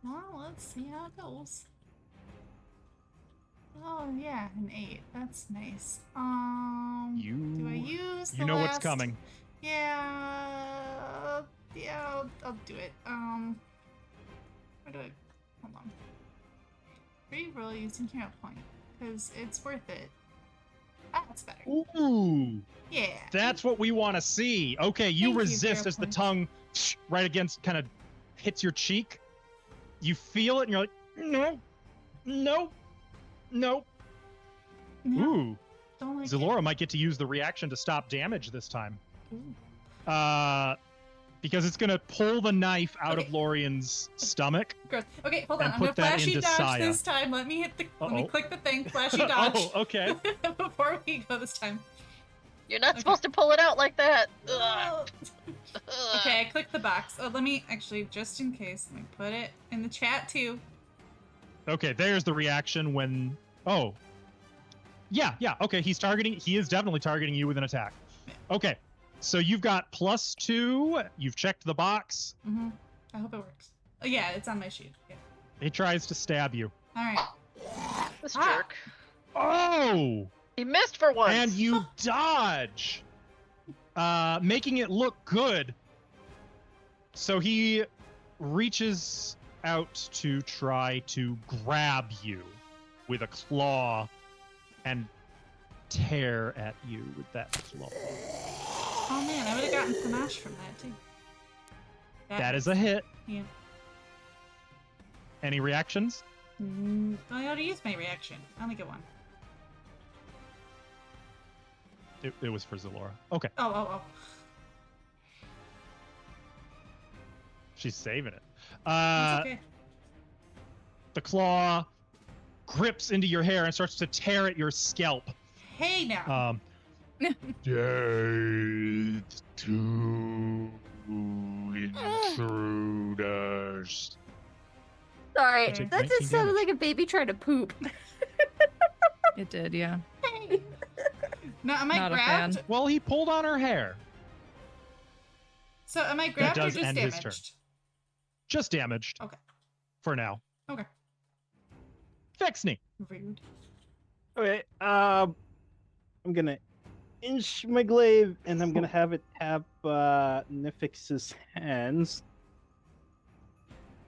Well, let's see how it goes. Oh yeah, an 8. That's nice. Do I use the You know what's last- coming. Yeah. Yeah, I'll do it. Where do I? Hold on. Reroll using hero point, because it's worth it. Ah, that's better. Ooh. Yeah. That's what we want to see. Okay, you Thank you, resist hero as the point. tongue right against kind of hits your cheek. You feel it and you're like, no, no, no. No, Ooh. don't like Zalora might get to use the reaction to stop damage this time. Ooh. Because it's gonna pull the knife out Okay. of Lorien's stomach. Gross. Okay, hold on. And I'm gonna put that flashy into dodge Saya. this time. Let me hit the. Let me Uh-oh. click the thing. Flashy dodge. Oh, okay. Before we go this time. You're not Okay. supposed to pull it out like that. Ugh. Ugh. Okay, I clicked the box. Oh, let me actually, just in case, let me put it in the chat too. Okay, there's the reaction when. Oh. Yeah. Okay. He is definitely targeting you with an attack. Okay. So you've got +2. You've checked the box. Mm-hmm. I hope it works. Oh yeah, it's on my sheet. Yeah. He tries to stab you. All right. This Ah. jerk. Oh! He missed for once. And you dodge, making it look good. So he reaches out to try to grab you with a claw and tear at you with that claw. Oh man, I would have gotten panache from that too. That is a hit. Yeah. Any reactions? I already used my reaction. I only get one. It was for Zalora. Okay. Oh. She's saving it. That's okay. The claw grips into your hair and starts to tear at your scalp. Hey now. Death to intruders. Sorry, Okay. that 19 just sounded damage. like a baby trying to poop. It did, yeah. Now, am I Not a grabbed? fan. Well, he pulled on her hair. So am I grabbed or does just end his damaged? Just damaged. Okay. For now. Okay. Fixney. Rude. Okay, I'm gonna inch my glaive and I'm gonna have it tap Nifix's hands.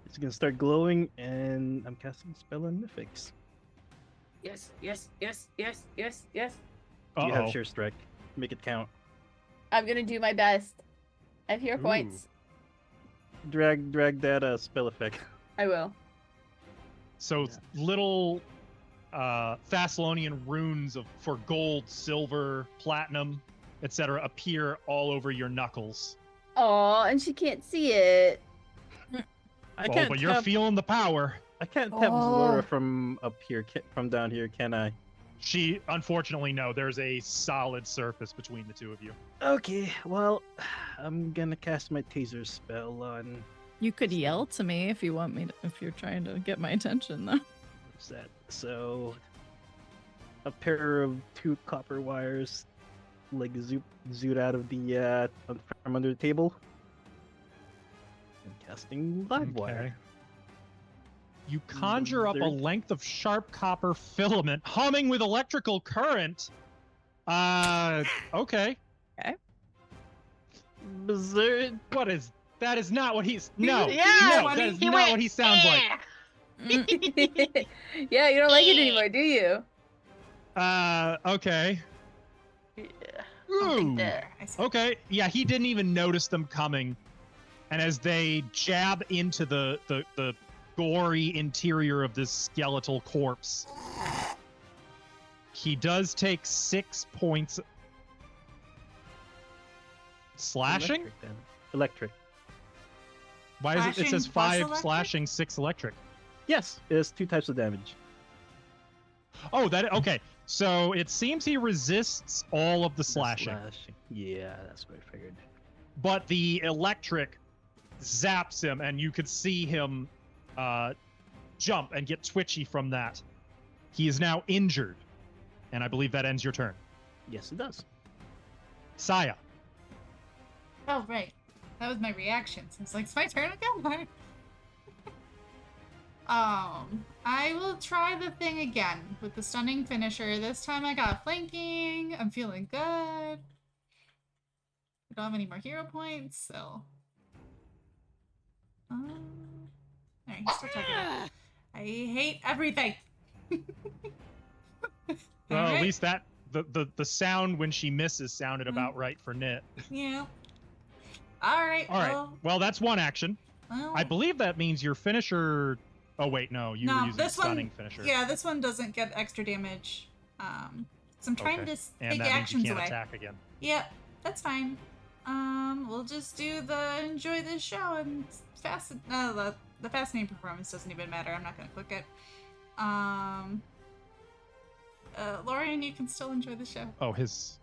It's gonna start glowing and I'm casting a spell on Nifix. Yes. You Uh-oh. have Sure Strike. Make it count. I'm gonna do my best. I have hero points. Drag that spell effect. I will. So little Thassilonian runes for gold, silver, platinum, etc. appear all over your knuckles. Oh, and she can't see it. I Oh, can't but you're tap, feeling the power. I can't tap Zalora from up here, from down here, can I? She, unfortunately, no. There's a solid surface between the two of you. Okay, well, I'm gonna cast my taser spell on. You could yell to me if you want me to, if you're trying to get my attention, though. What's that? So, a pair of 2 copper wires, like zoot out of the from under the table. And casting live wire. You conjure up a length of sharp copper filament humming with electrical current. Okay. Berserk. What is that? Is not what he's no. Yeah, no, that is he not went, what he sounds like. Yeah, you don't like it anymore, do you? Okay. Yeah. Ooh. There. I see. Okay. Yeah, he didn't even notice them coming. And as they jab into the gory interior of this skeletal corpse. He does take 6 points. Slashing? Electric, then. Electric. Why is it? It Slashing says plus 5 electric? slashing, 6 electric. Yes, it's 2 types of damage. Oh, that okay. So it seems he resists all of the slashing, Yeah, that's what I figured. but the electric zaps him, and you could see him jump and get twitchy from that. He is now injured, and I believe that ends your turn. Yes, it does. Saya. Oh, right. That was my reaction. So it's like, it's my turn again. I will try the thing again with the stunning finisher. This time I got flanking. I'm feeling good. I don't have any more hero points, so. Alright, he's still talking about. I hate everything. Well, Alright. at least that the sound when she misses sounded about right for Nit. Yeah. Alright. All right. Well, that's one action. Well, I believe that means your finisher. Oh wait, no, you were No, using this stunning one. finisher. Yeah, this one doesn't get extra damage. So I'm trying Okay. to And take that means you actions can't away. attack again. Yep, that's fine. We'll just do the enjoy this show and fast. The fascinating performance doesn't even matter. I'm not gonna click it. Lorian, you can still enjoy the show. Oh, he's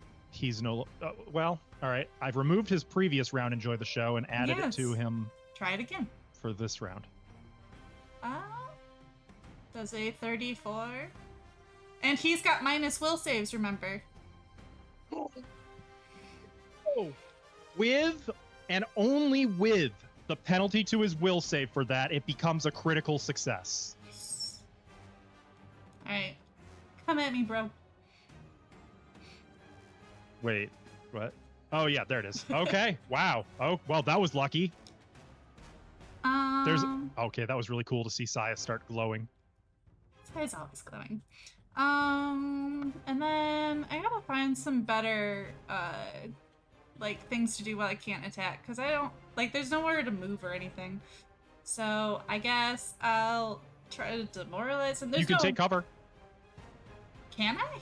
no. Well, all right. I've removed his previous round. Enjoy the show and added it to Yes. him Try it again. for this round. Does a 34. And he's got minus will saves, remember. Oh, with and only with the penalty to his will save for that, it becomes a critical success. Alright. Come at me, bro. Wait, what? Oh yeah, there it is. Okay, wow. Oh well, that was lucky. There's okay. That was really cool to see Saya start glowing. Saya's always glowing. And then I gotta find some better, like, things to do while I can't attack, because I don't, like, there's nowhere to move or anything. So I guess I'll try to demoralize him. You can take cover. Can I?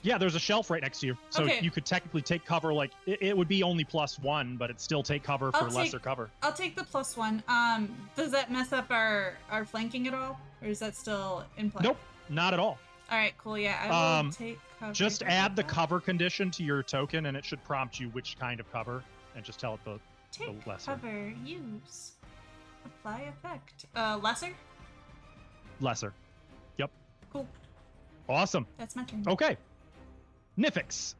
Yeah, there's a shelf right next to you, so Okay. you could technically take cover. Like it would be only +1, but it'd still take cover for lesser cover. I'll take the +1. Does that mess up our flanking at all, or is that still in play? Nope, not at all. All right, cool. Yeah, I will take cover. Just add the cover condition to your token, and it should prompt you which kind of cover, and just tell it the Take lesser. cover. Use. Apply effect. Lesser. Lesser. Yep. Cool. Awesome. That's my turn. Okay. Nifix.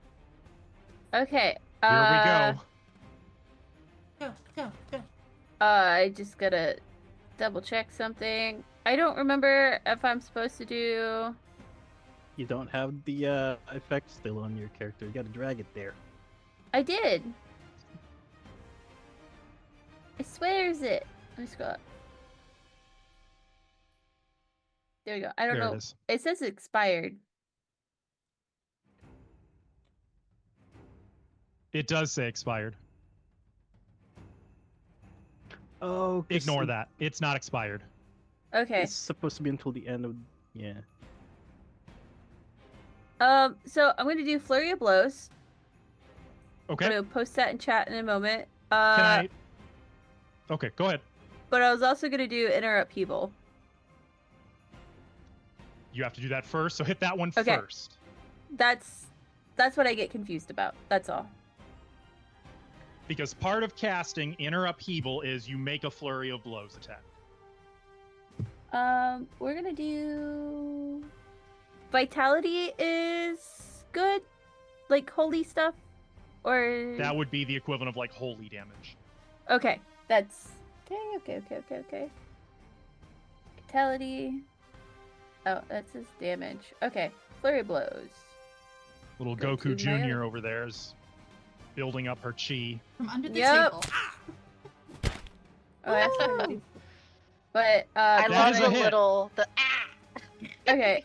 Okay. Here we go. Go. I just gotta double check something. I don't remember if I'm supposed to do. You don't have the effect still on your character. You gotta drag it there. I did. I swears it. Let me scroll up. There we go. I don't There know. it is. It says expired. It does say expired. Oh, Ignore that. It's not expired. Okay. It's supposed to be until the end of. Yeah. So I'm gonna do flurry of blows. Okay. I'm gonna post that in chat in a moment. Can I? Okay, go ahead. But I was also gonna do inner upheaval. You have to do that first, so hit that one Okay. first. That's what I get confused about. That's all. Because part of casting inner upheaval is you make a flurry of blows attack. We're gonna do vitality is good, like holy stuff, or That would be the equivalent of like holy damage. okay. That's okay. Vitality. Oh, that says damage. Okay, flurry blows. Little Go Goku to my Jr. other- over there is building up her chi. From under the Yep. table. Oh, that's Woo! pretty. But I That love is the a hit. little okay.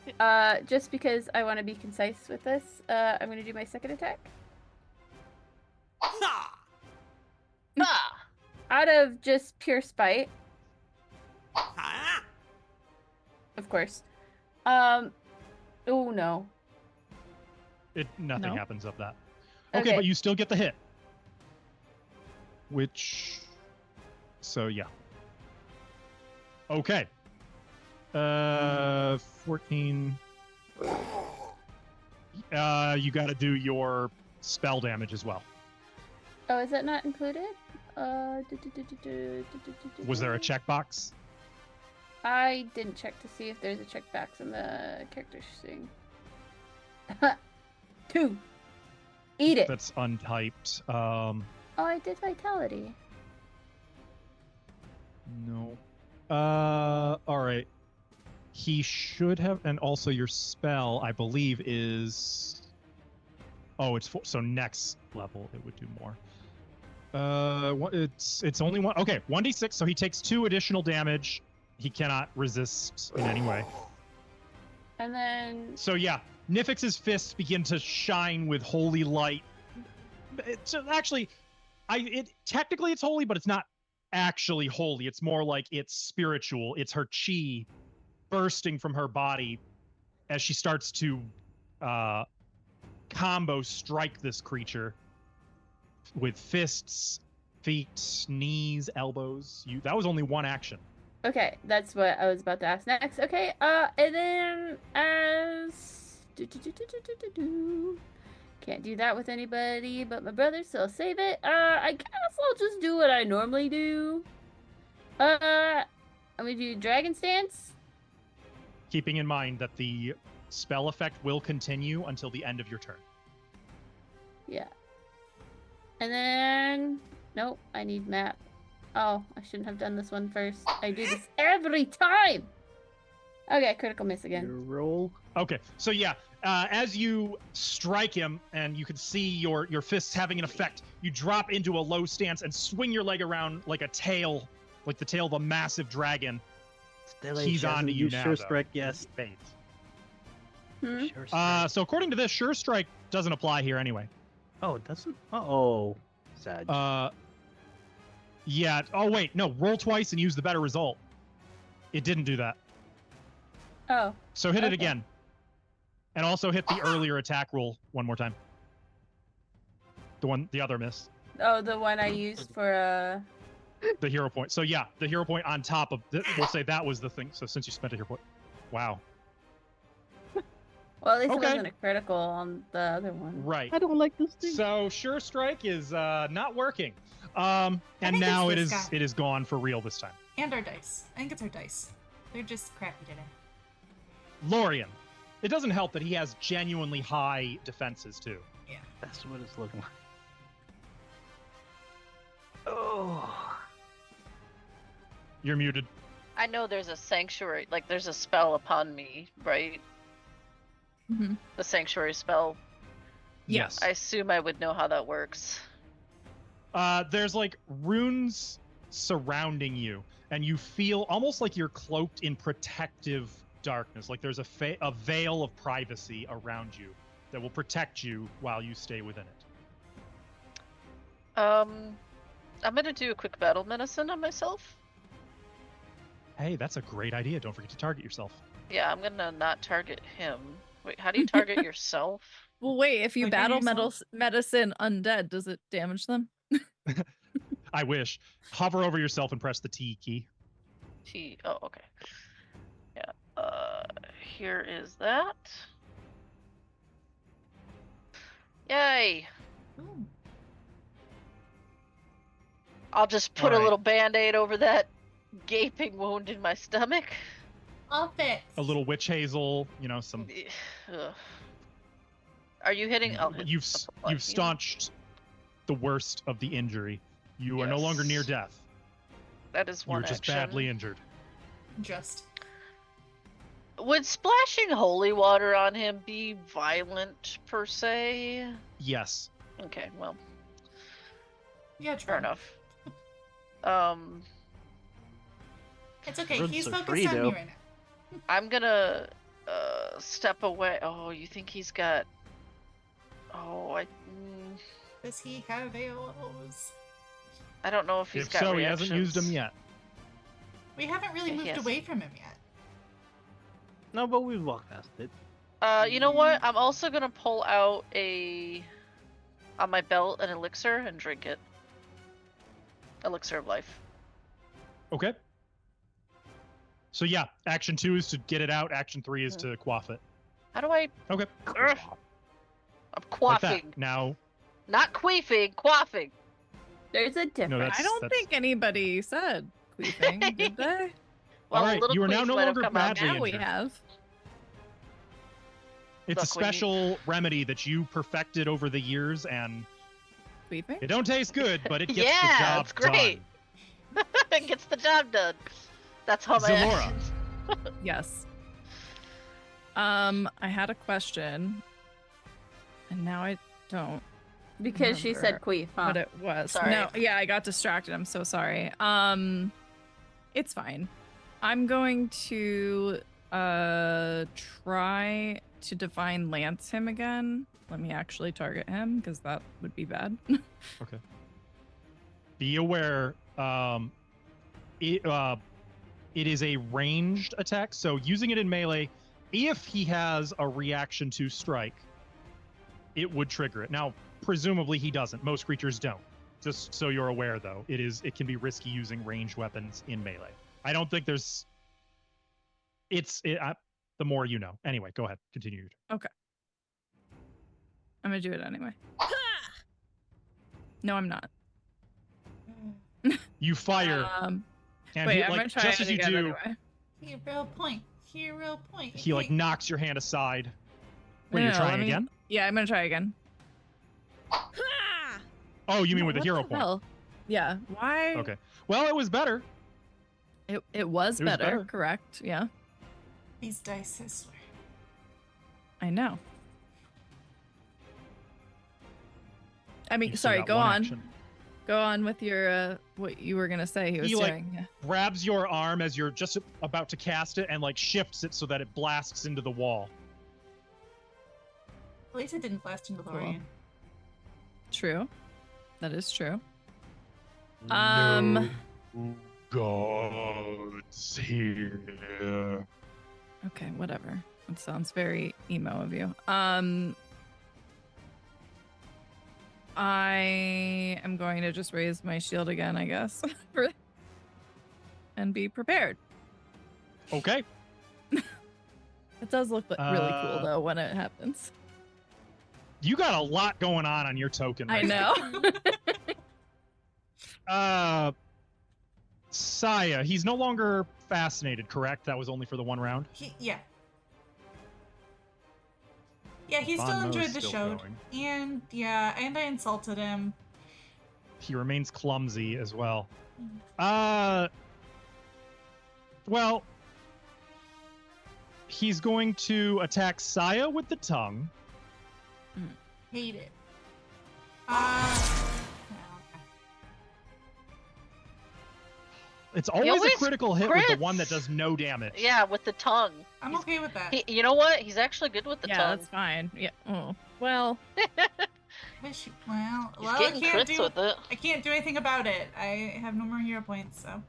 Just because I want to be concise with this, I'm gonna do my second attack. ah. Out of just pure spite. Of course. Oh no. Nothing No? happens of that. Okay, Okay. but you still get the hit. Which, so yeah. Okay. 14. You got to do your spell damage as well. Oh, is that not included? Was there a checkbox? I didn't check to see if there's a checkbox in the character thing. 2. Eat it. That's untyped. Oh, I did vitality. No. All right. He should have, and also your spell, I believe, is. Oh, it's so next level it would do more. It's only one. Okay, 1d6. So he takes 2 additional damage. He cannot resist in any way. And then. So yeah, Nifix's fists begin to shine with holy light. So actually, technically it's holy, but it's not actually holy. It's more like it's spiritual. It's her chi bursting from her body as she starts to combo strike this creature with fists, feet, knees, elbows. That was only one action. Okay, that's what I was about to ask next. Okay, and then as can't do that with anybody but my brother, so I'll save it. I guess I'll just do what I normally do. I'm gonna do Dragon Stance. Keeping in mind that the spell effect will continue until the end of your turn. Yeah. And then nope, I need map. Oh, I shouldn't have done this one first. I do this every time. Okay, critical miss again. Your roll. Okay, so yeah, as you strike him and you can see your fists having an effect, you drop into a low stance and swing your leg around like a tail, like the tail of a massive dragon. He's on to you now. Sure strike, yes. Hmm? Sure strike. So according to this, Sure Strike doesn't apply here anyway. Oh, it doesn't? Uh-oh. Sad. Yeah. Oh, wait. No, roll twice and use the better result. It didn't do that. Oh. So hit it Okay. again. And also hit the earlier attack roll one more time. The other miss. Oh, the one I used for The hero point. So yeah, the hero point on top of, we'll say that was the thing. So since you spent a hero point. Wow. well, at least Okay. it wasn't a critical on the other one. Right. I don't like this thing. So Sure Strike is not working. And think now it's it this is guy. it is gone for real this time. And our dice. I think it's our dice. They're just crappy today. Lorien. It doesn't help that he has genuinely high defenses too. That's what it's looking like. Oh. You're muted. I know there's a sanctuary, like there's a spell upon me, right? Mm-hmm. The sanctuary spell. Yes. I assume I would know how that works. There's like runes surrounding you, and you feel almost like you're cloaked in protective darkness. Like there's a veil of privacy around you that will protect you while you stay within it. I'm gonna do a quick battle medicine on myself. Hey, that's a great idea. Don't forget to target yourself. Yeah, I'm gonna not target him. Wait, how do you target yourself? Well, wait. If you Like battle yourself? medicine undead, does it damage them? I wish. Hover over yourself and press the T key. Oh, okay. Yeah. Here is that. Yay! Ooh. I'll just put a Alright. little band-aid over that gaping wound in my stomach. I'll fix. A little witch hazel, some. Ugh. Are you hitting? I'll hit You've something like, you've staunched the worst of the injury. You are no longer near Yes. death. That is one You're just action. badly injured. Just. Would splashing holy water on him be violent per se? Yes. Okay, well, Yeah, fair true. enough. It's okay. Roots He's are focused free, on though. me right now. I'm gonna step away. Oh, you think he's got? Oh, Does he have AOs? I don't know if he's If got so, he reactions. hasn't used them yet. We haven't really Yeah, he moved has. away from him yet. No, but we walked past it. You know what? I'm also gonna pull out on my belt an elixir and drink it. Elixir of life. Okay. So yeah, action 2 is to get it out. Action 3 is to quaff it. How do I? Okay. Urgh. I'm Like quaffing. that. Now. Not queefing, quaffing. There's a difference. I don't think anybody said queefing, did they? Well, All right, a little you are now queef no might have longer come out. badly Now we injured. have. It's a Look, when you- special remedy that you perfected over the years, and Queefing? it don't taste good, but it gets the Yeah, job it's great. done. It gets the job done. That's how my Zalora. actions. Yes. I had a question, and now I don't. Because she said remember queef, huh? what it was. Sorry. No, yeah, I got distracted. I'm so sorry. It's fine. I'm going to try to divine lance him again. Let me actually target him because that would be bad. Okay. Be aware, it is a ranged attack, so using it in melee, if he has a reaction to strike, it would trigger it. Now, presumably he doesn't. Most creatures don't. Just so you're aware, though, it can be risky using ranged weapons in melee. I don't think there's. The more you know. Anyway, go ahead. Continue. I'm gonna do it anyway. No, I'm not. You fire, Um, and wait, he, I'm like gonna try just it as you again do, anyway. Hero point. Hero point. he like Okay. knocks your hand aside. Wait, No, you're no, trying let me- again? Yeah, I'm gonna try again. Oh, you mean with a What hero the point? hell? Yeah. Why? Okay. Well, it was better. It was better. better. Correct. Yeah. These dice, I swear. I know. I mean, You still sorry. got Go one on. action. Go on with your what you were gonna say. He was He, like, doing. Yeah. Grabs your arm as you're just about to cast it and like shifts it so that it blasts into the wall. At least it didn't blast into the Cool. Lorian. True. That is true. No gods here. Okay. Whatever. That sounds very emo of you. I am going to just raise my shield again, I guess, and be prepared. Okay. It does look really cool Uh, though when it happens. You got a lot going on your token. I right know. Saya, he's no longer fascinated, correct? That was only for the one round? Yeah. Yeah, he still Von Mo's enjoyed the still show. going. And yeah, and I insulted him. He remains clumsy as well. Well, he's going to attack Saya with the tongue. Hate it. It's always a always critical hit with the crits. one that does no damage. Yeah, with the tongue. I'm okay with that. You know what? He's actually good with the Yeah, tongue. that's fine. Yeah. Oh. Well, He's He's getting crits with it. I can't do anything about it. I have no more hero points, so.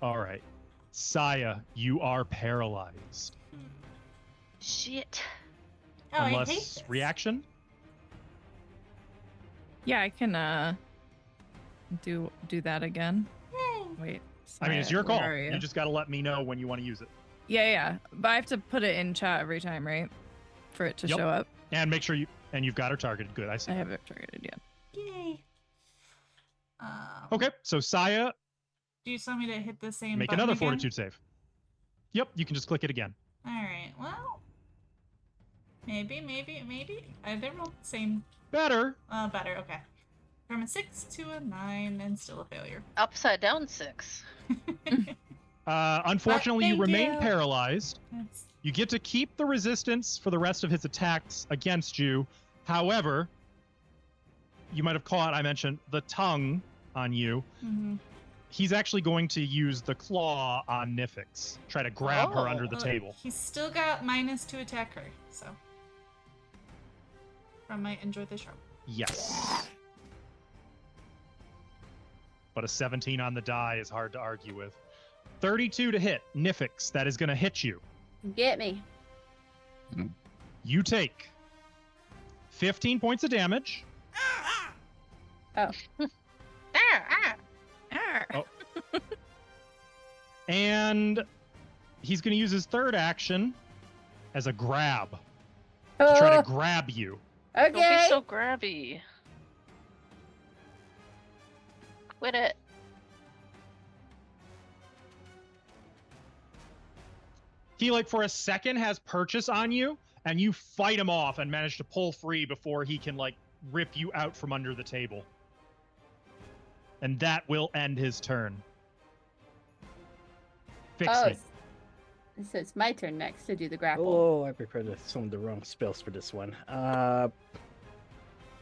All right. Saya, you are paralyzed. Shit. Oh, I hate Unless this. reaction? yeah, I can do that again. Yay. Wait. I mean, it's Saya, your call. where are You just got to let me know when you want to use it. Yeah. But I have to put it in chat every time, right? For it to Yep. show up. And make sure you've got her targeted. Good, I see. I have it targeted, yeah. Yay. Okay, so Saya, Do you just want me to hit the same make button another again? fortitude save. Yep, you can just click it again. Alright, well. Maybe. They rolled the same. Better. Better, okay. From a 6 to a 9 and still a failure. Upside down 6. Unfortunately, you thank remain you. paralyzed. That's You get to keep the resistance for the rest of his attacks against you. However, you might have caught, I mentioned, the tongue on you. mhm. He's actually going to use the claw on Nifix. Try to grab her Oh. under the table. He's still got minus to attack her, so. From my enjoy the show. Yes. But a 17 on the die is hard to argue with. 32 to hit. Nifix, that is going to hit you. Get me. You take 15 points of damage. Oh. Oh. And he's going to use his third action as a grab to try to grab you. Okay. Don't be so grabby. Quit it. He, like, for a second has purchase on you, and you fight him off and manage to pull free before he can, like, rip you out from under the table. And that will end his turn. Fix me. So it's my turn next to do the grapple. Oh, I prepared some of the wrong spells for this one.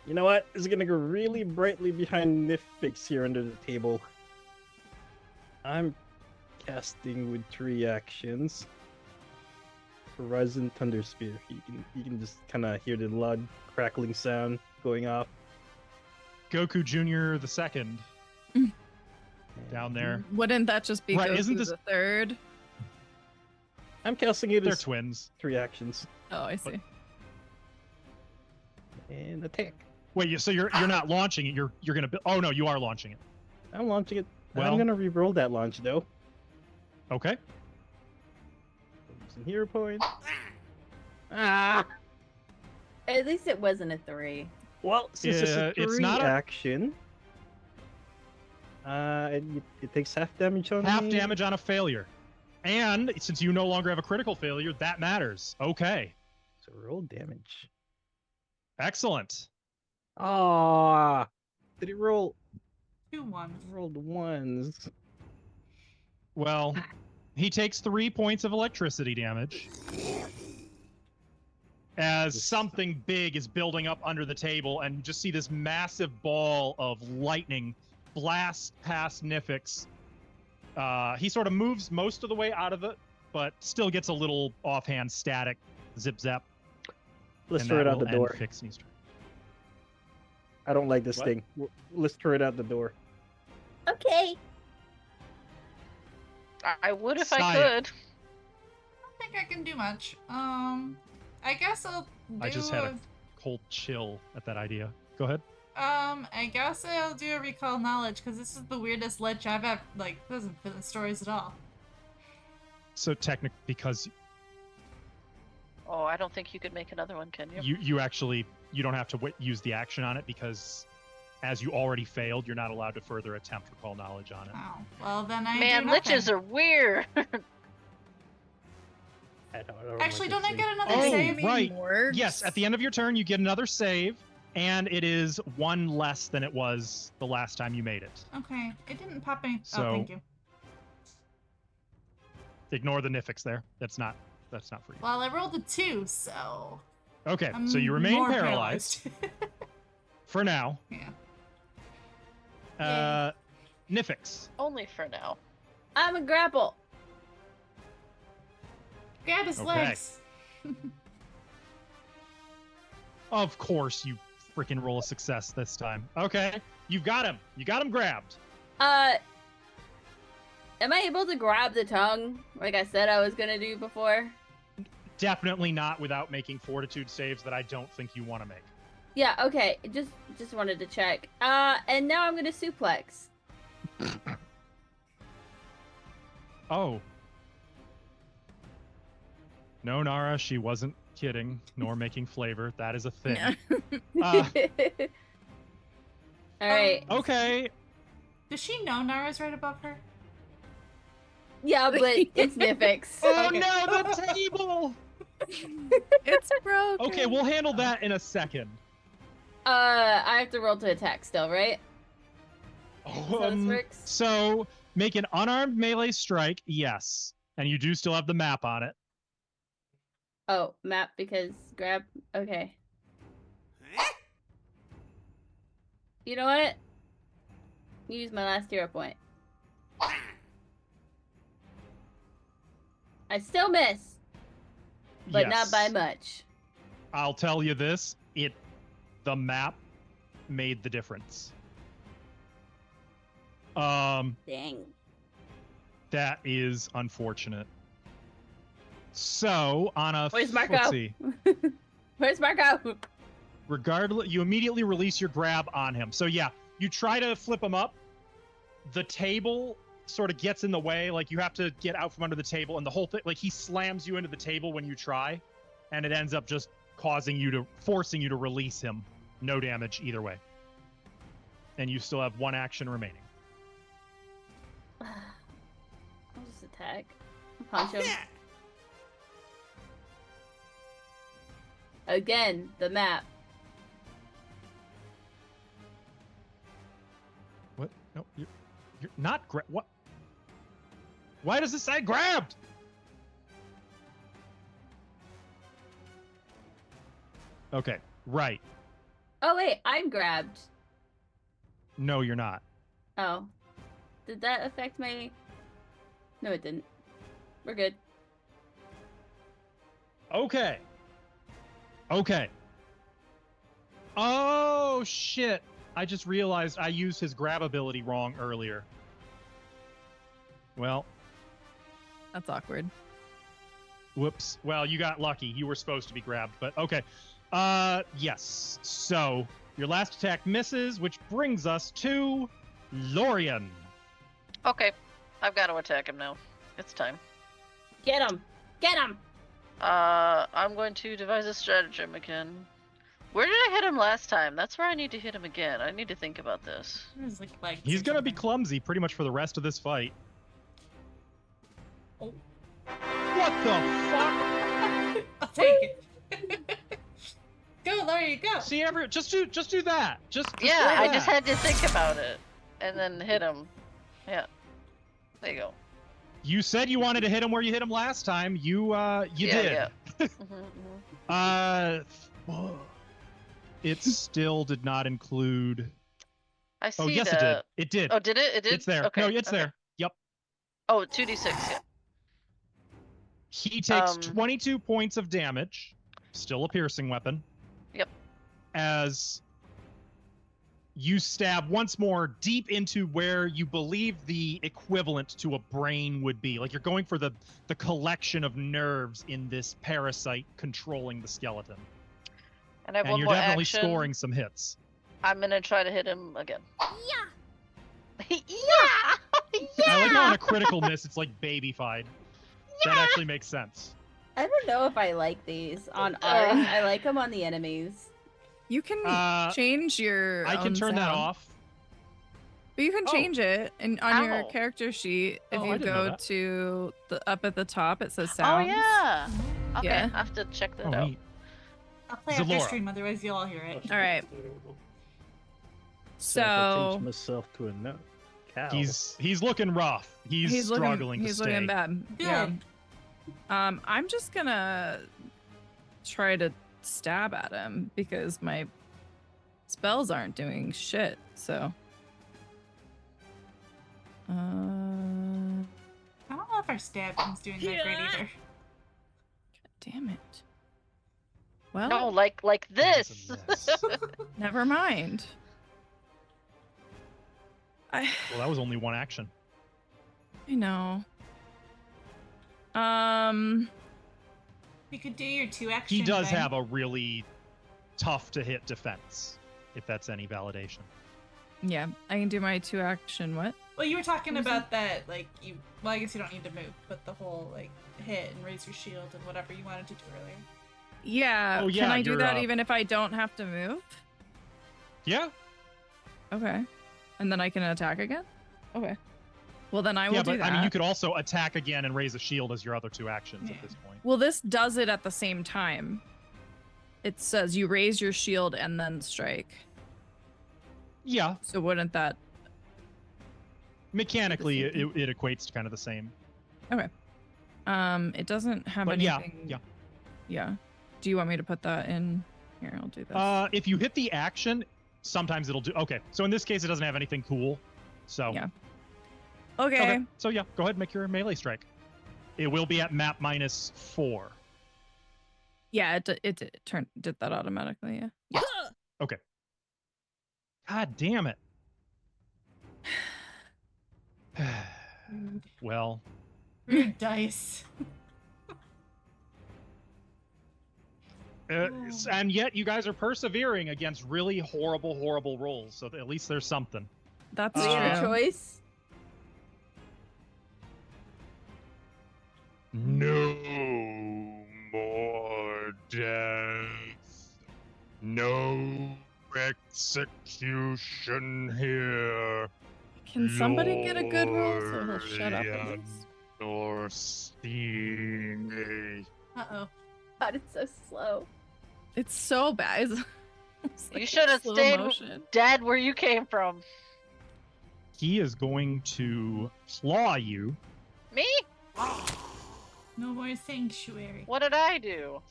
You know what? It's gonna go really brightly behind Nifix here under the table. I'm casting with 3 actions. Horizon Thunder Spear. You can just kind of hear the loud crackling sound going off. Goku Jr. the second. Down there. Wouldn't that just be Right, Goku isn't this- the third? I'm casting it They're as twins. 3 actions Oh, I see. and attack. Wait, so you're not launching it. You're gonna. Oh no, you are launching it. I'm launching it. Well- I'm gonna re-roll that launch though. Okay. Some hero points. Ah. At least it wasn't a 3. Well, since it's a It's 3 not a- action, it takes half damage on Half me. damage on a failure, and since you no longer have a critical failure, that matters. Okay. So roll damage. Excellent. Ah, did he roll? 2 1s. Rolled ones. Well, he takes 3 points of electricity damage as something big is building up under the table, and you just see this massive ball of lightning blast past Nifix. He sort of moves most of the way out of it, but still gets a little offhand static zip zap. Let's and throw that it out will the end door. Fixnie's turn. I don't like this What? thing. Let's throw it out the door. Okay. I would if I Saya. could. I don't think I can do much. I guess I'll do I just had a cold chill at that idea. Go ahead. I guess I'll do a recall knowledge, because this is the weirdest lich I've ever, like, doesn't fit in stories at all. So technically, because Oh, I don't think you could make another one, can you? you actually you don't have to use the action on it, because as you already failed, you're not allowed to further attempt recall knowledge on it. Oh, well then I Man, do nothing. liches are weird. Actually, don't I get another Oh, save? right. Works. Yes, at the end of your turn, you get another save, and it is 1 less than it was the last time you made it. Okay, it didn't pop any. So- Oh, thank you. Ignore the Nifix there. That's not for you. Well, I rolled a 2, so. Okay, I'm so you remain more paralyzed for now. Yeah. Nifix. Only for now. I'm a grapple. Grab his Okay. legs. Of course, you freaking roll a success this time. Okay, you've got him. You got him grabbed. Am I able to grab the tongue like I said I was gonna do before? Definitely not without making fortitude saves that I don't think you want to make. Yeah, okay. Just wanted to check. And now I'm gonna suplex. Oh. No, Nara, she wasn't kidding, nor making flavor. That is a thing. Uh, Alright. okay. Does she know Nara's right above her? Yeah, but it's Nifix. Oh Okay. no, the table! It's broken. Okay, we'll handle that in a second. I have to roll to attack still, right? How this works? So make an unarmed melee strike, yes. And you do still have the map on it. Oh, map because grab. Okay. You know what? Use my last hero point. I still miss, but not by Yes. much. I'll tell you this, the map made the difference. Dang. That is unfortunate. So on a Where's Marco? let's see. Where's Marco? Regardless, you immediately release your grab on him. So yeah, you try to flip him up. The table sort of gets in the way. Like you have to get out from under the table, and the whole thing, like he slams you into the table when you try, and it ends up just forcing you to release him. No damage either way. And you still have one action remaining. I'll just attack. Punch him. Again, the map. What? No, you're not what? Why does it say grabbed? Okay, right. Oh wait, I'm grabbed. No, you're not. Oh. Did that affect my... No, it didn't. We're good. Okay. Oh, shit. I just realized I used his grab ability wrong earlier. Well. That's awkward. Whoops. Well, you got lucky. You were supposed to be grabbed, but okay. Yes. So, your last attack misses, which brings us to Lorian. Okay, I've got to attack him now. It's time. Get him! Get him! I'm going to devise a stratagem again. Where did I hit him last time? That's where I need to hit him again. I need to think about this. He's gonna be clumsy pretty much for the rest of this fight. Oh. What the fuck? I'll take it. Go, Larry, go. See, just do that. Just yeah, I that. just had to think about it and then hit him. Yeah, there you go. You said you wanted to hit him where you hit him last time. You did. Yeah. It still did not include. I see. Oh yes, it did. It did. Oh, did it? It did. It's there. Okay. No, it's there. Yep. Oh, 2d6. Yeah. He takes 22 points of damage. Still a piercing weapon. Yep. As you stab once more deep into where you believe the equivalent to a brain would be. Like you're going for the collection of nerves in this parasite controlling the skeleton. And I have and one you're more definitely action. scoring some hits. I'm gonna try to hit him again. Yeah. I like how on a critical miss it's like babyfied. That actually makes sense. I don't know if I like these on ours. I like them on the enemies. You can change your. I can turn that off. But you can change it, and on your Ow. character sheet, if Oh, I you didn't know go that. to the up at the top, it says Oh sounds. yeah. Okay, Yeah. I have to check that Oh, out. neat. I'll play after Zalora. stream, otherwise you'll all hear it. All right. So if I So change myself to a cow. He's looking rough. He's struggling He's to stay. looking bad. Good. Yeah. I'm just gonna try to stab at him because my spells aren't doing shit. So. I don't know if our stabbing's doing that great either. Damn it. Well, No, like That's this. a mess. never mind. I Well, that was only one action. know. You could do your 2 action. He does then. have a really tough to hit defense, if that's any validation. Yeah, I can do my 2-action. What? Well, you were talking What was about that, like, you. Well, I guess you don't need to move, but the whole, like, hit and raise your shield and whatever you wanted to do earlier. Yeah. Oh, yeah, Can I do you're, that even if I don't have to move? Yeah. Okay. And then I can attack again? Okay. Well, then I will Yeah, do but that. I mean, you could also attack again and raise a shield as your other 2 actions at this point. Well, this does it at the same time. It says you raise your shield and then strike. Yeah, So wouldn't that... mechanically, it equates to kind of the same. It doesn't have But yeah, anything... Yeah. Do you want me to put that in? Here, I'll do this. If you hit the action, sometimes it'll do. Okay, so in this case, it doesn't have anything cool. So Yeah. Okay. So yeah, go ahead and make your melee strike. It will be at map -4. Yeah, it did that automatically, yeah. Okay. God damn it. Rude. Well, Rude dice. and yet you guys are persevering against really horrible, horrible rolls. So at least there's something. That's Do we have a true. choice? No more death. No execution here. Can somebody get a good roll so he'll shut up at Lorien least? Orsini. Uh-oh. God, it's so slow. It's so bad. It's You like should have slow stayed motion. dead where you came from. He is going to claw you. Me? No more sanctuary. What did I do?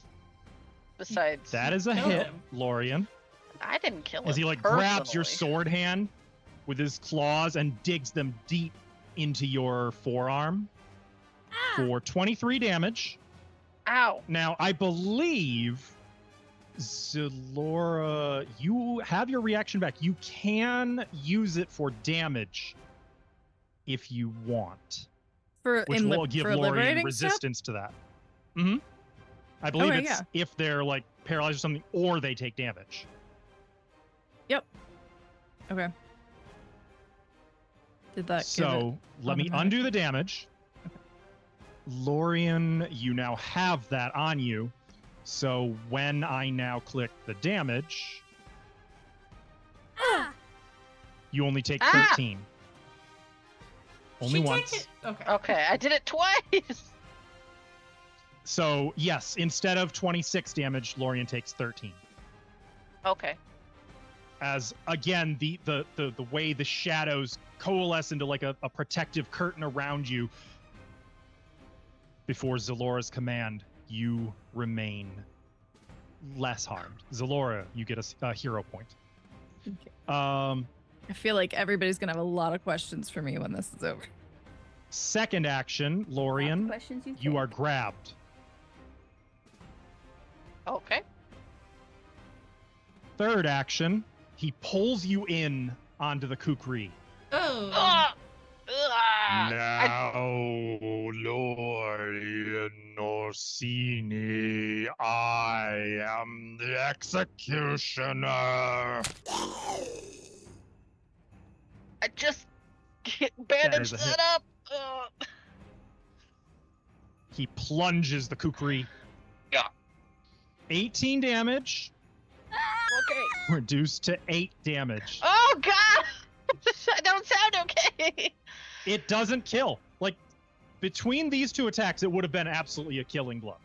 Besides, That is a Kill hit, him. Lorien. I didn't kill him. As he grabs your personally. sword hand with his claws and digs them deep into your forearm for 23 damage. Ow. Now, I believe, Zalora, you have your reaction back. You can use it for damage if you want, For which will give for Lorien liberating resistance to that. Mm-hmm. I believe Okay, it's yeah. if they're like paralyzed or something, or they take damage. Yep. Okay. Did that? So let me automatic? undo the damage. Lorien, you now have that on you. So when I now click the damage, you only take 13. Only She once. take it- Okay. Okay, I did it twice. So yes, instead of 26 damage, Lorien takes 13. Okay. As again, the way the shadows coalesce into like a protective curtain around you. Before Zalora's command, you remain less harmed. Zalora, you get a hero point. Okay. Um, I feel like everybody's gonna have a lot of questions for me when this is over. second action, Lorien, Questions you are think. grabbed. Okay. Third action, he pulls you in onto the kukri. Oh. Ah! Now, Lorien Orsini, I am the executioner. I just bandaged is a that hit. up. He plunges the kukri. Yeah. 18 damage, Okay. reduced to 8 damage. Oh God! I don't sound okay. It doesn't kill. Like, between these two attacks, it would have been absolutely a killing blow.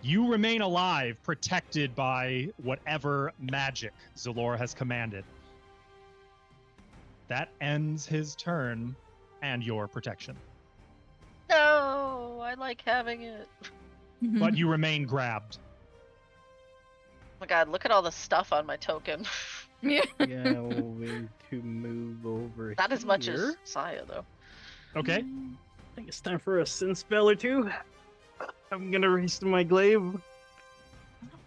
You remain alive, protected by whatever magic Zalora has commanded. That ends his turn and your protection. No, I like having it. But you remain grabbed. Oh my God! Look at all the stuff on my token. Yeah. Going to move over Not as much here. as Saya though. Okay. I think it's time for a sin spell or two. I'm gonna raise my glaive, I don't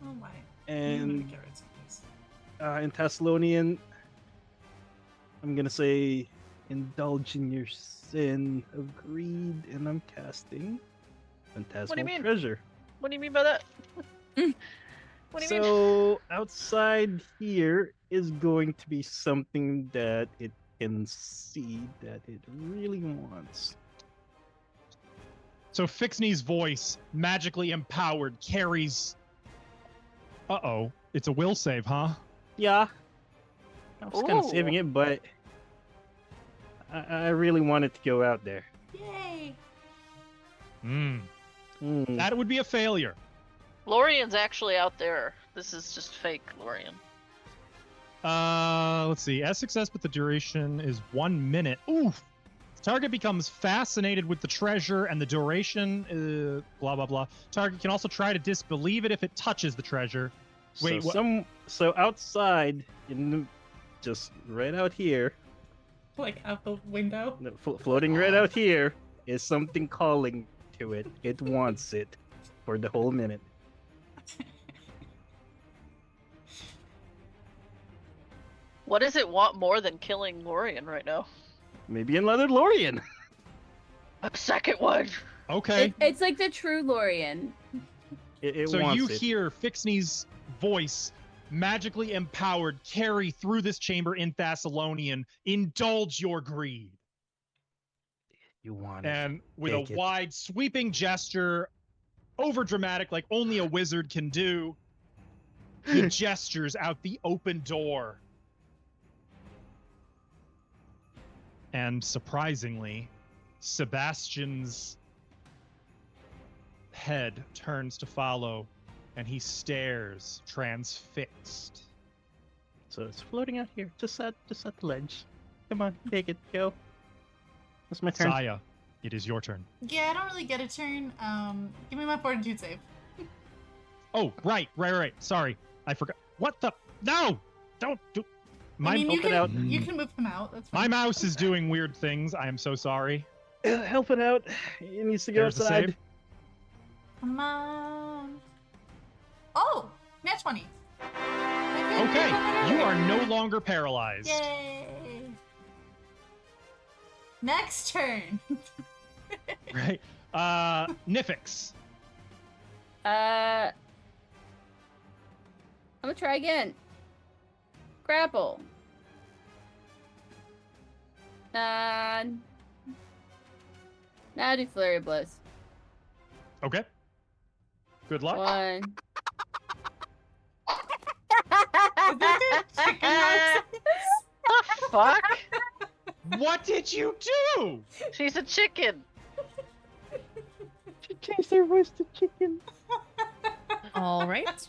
know why. and Get rid of these. in Thassilonian, I'm gonna say, indulge in your sin of greed, and I'm casting Phantasmal mean? Treasure. What do you mean by that? What do you mean? So outside here is going to be something that it can see that it really wants. So Fixney's voice, magically empowered, carries... Uh-oh. It's a will save, huh? Yeah, I was kind of Ooh. saving it, but I really wanted to go out there. Yay! Hmm. Hmm. That would be a failure. Lorien's actually out there. This is just fake Lorien. Let's see. As success, but the duration is 1 minute. Oof! Target becomes fascinated with the treasure, and the duration, blah, blah, blah. Target can also try to disbelieve it if it touches the treasure. Wait, so outside, just right out here, Like out the window. floating right out here, is something calling to it. It wants it for the whole minute. What does it want more than killing Lorien right now? Maybe another Lorien. A second one. Okay. It's like the true Lorian. It So wants you it. hear Fixney's voice, magically empowered, carry through this chamber in Thassilonian. Indulge your greed. You want it. And with Take a it. wide, sweeping gesture, over dramatic, like only a wizard can do, he gestures out the open door. And surprisingly, Sebastian's head turns to follow, and he stares, transfixed. So it's floating out here, just at the ledge. Come on, take it, go. That's my turn. Saya, it is your turn. Yeah, I don't really get a turn. Give me my fortitude save. Oh, right. Sorry, I forgot. What the? No! Don't do. I mean, you help it out. can move them out. That's fine. My mouse is doing weird things. I am so sorry. Help it out. It needs to go There's the outside. save. Come on. Oh, nat 20. Okay, you are no longer paralyzed. Yay. Next turn. Right. Nifix. I'm gonna try again. Grapple. Now do flurry of blows. Okay. Good luck. One. Fuck. What did you do? She's a chicken. She changed her voice to chicken. All right.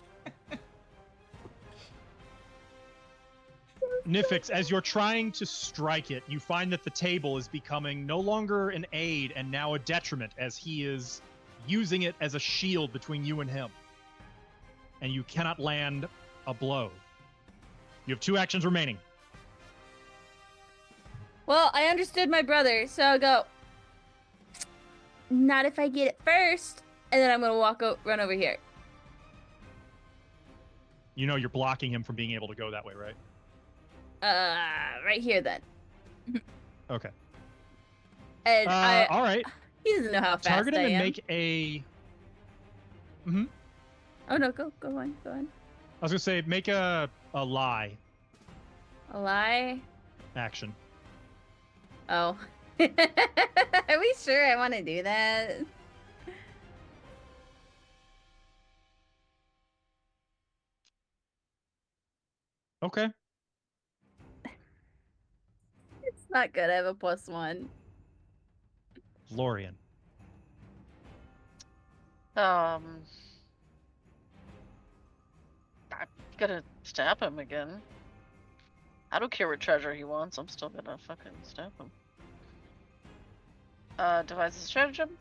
Nifix, as you're trying to strike it, you find that the table is becoming no longer an aid and now a detriment, as he is using it as a shield between you and him. And you cannot land a blow. You have 2 actions remaining. Well, I understood my brother, so I'll go. Not if I get it first, and then I'm gonna run over here. You know you're blocking him from being able to go that way, right? Right here then. Okay. And all right. he doesn't know how fast Target him I and am. make a. Oh no, go on. I was gonna say make a lie A lie? action. Oh. Are we sure I want to do that? Okay. It's not good. I have a +1. Lorian. I'm gonna stab him again. I don't care what treasure he wants. I'm still gonna fucking stab him. Devise a stratagem.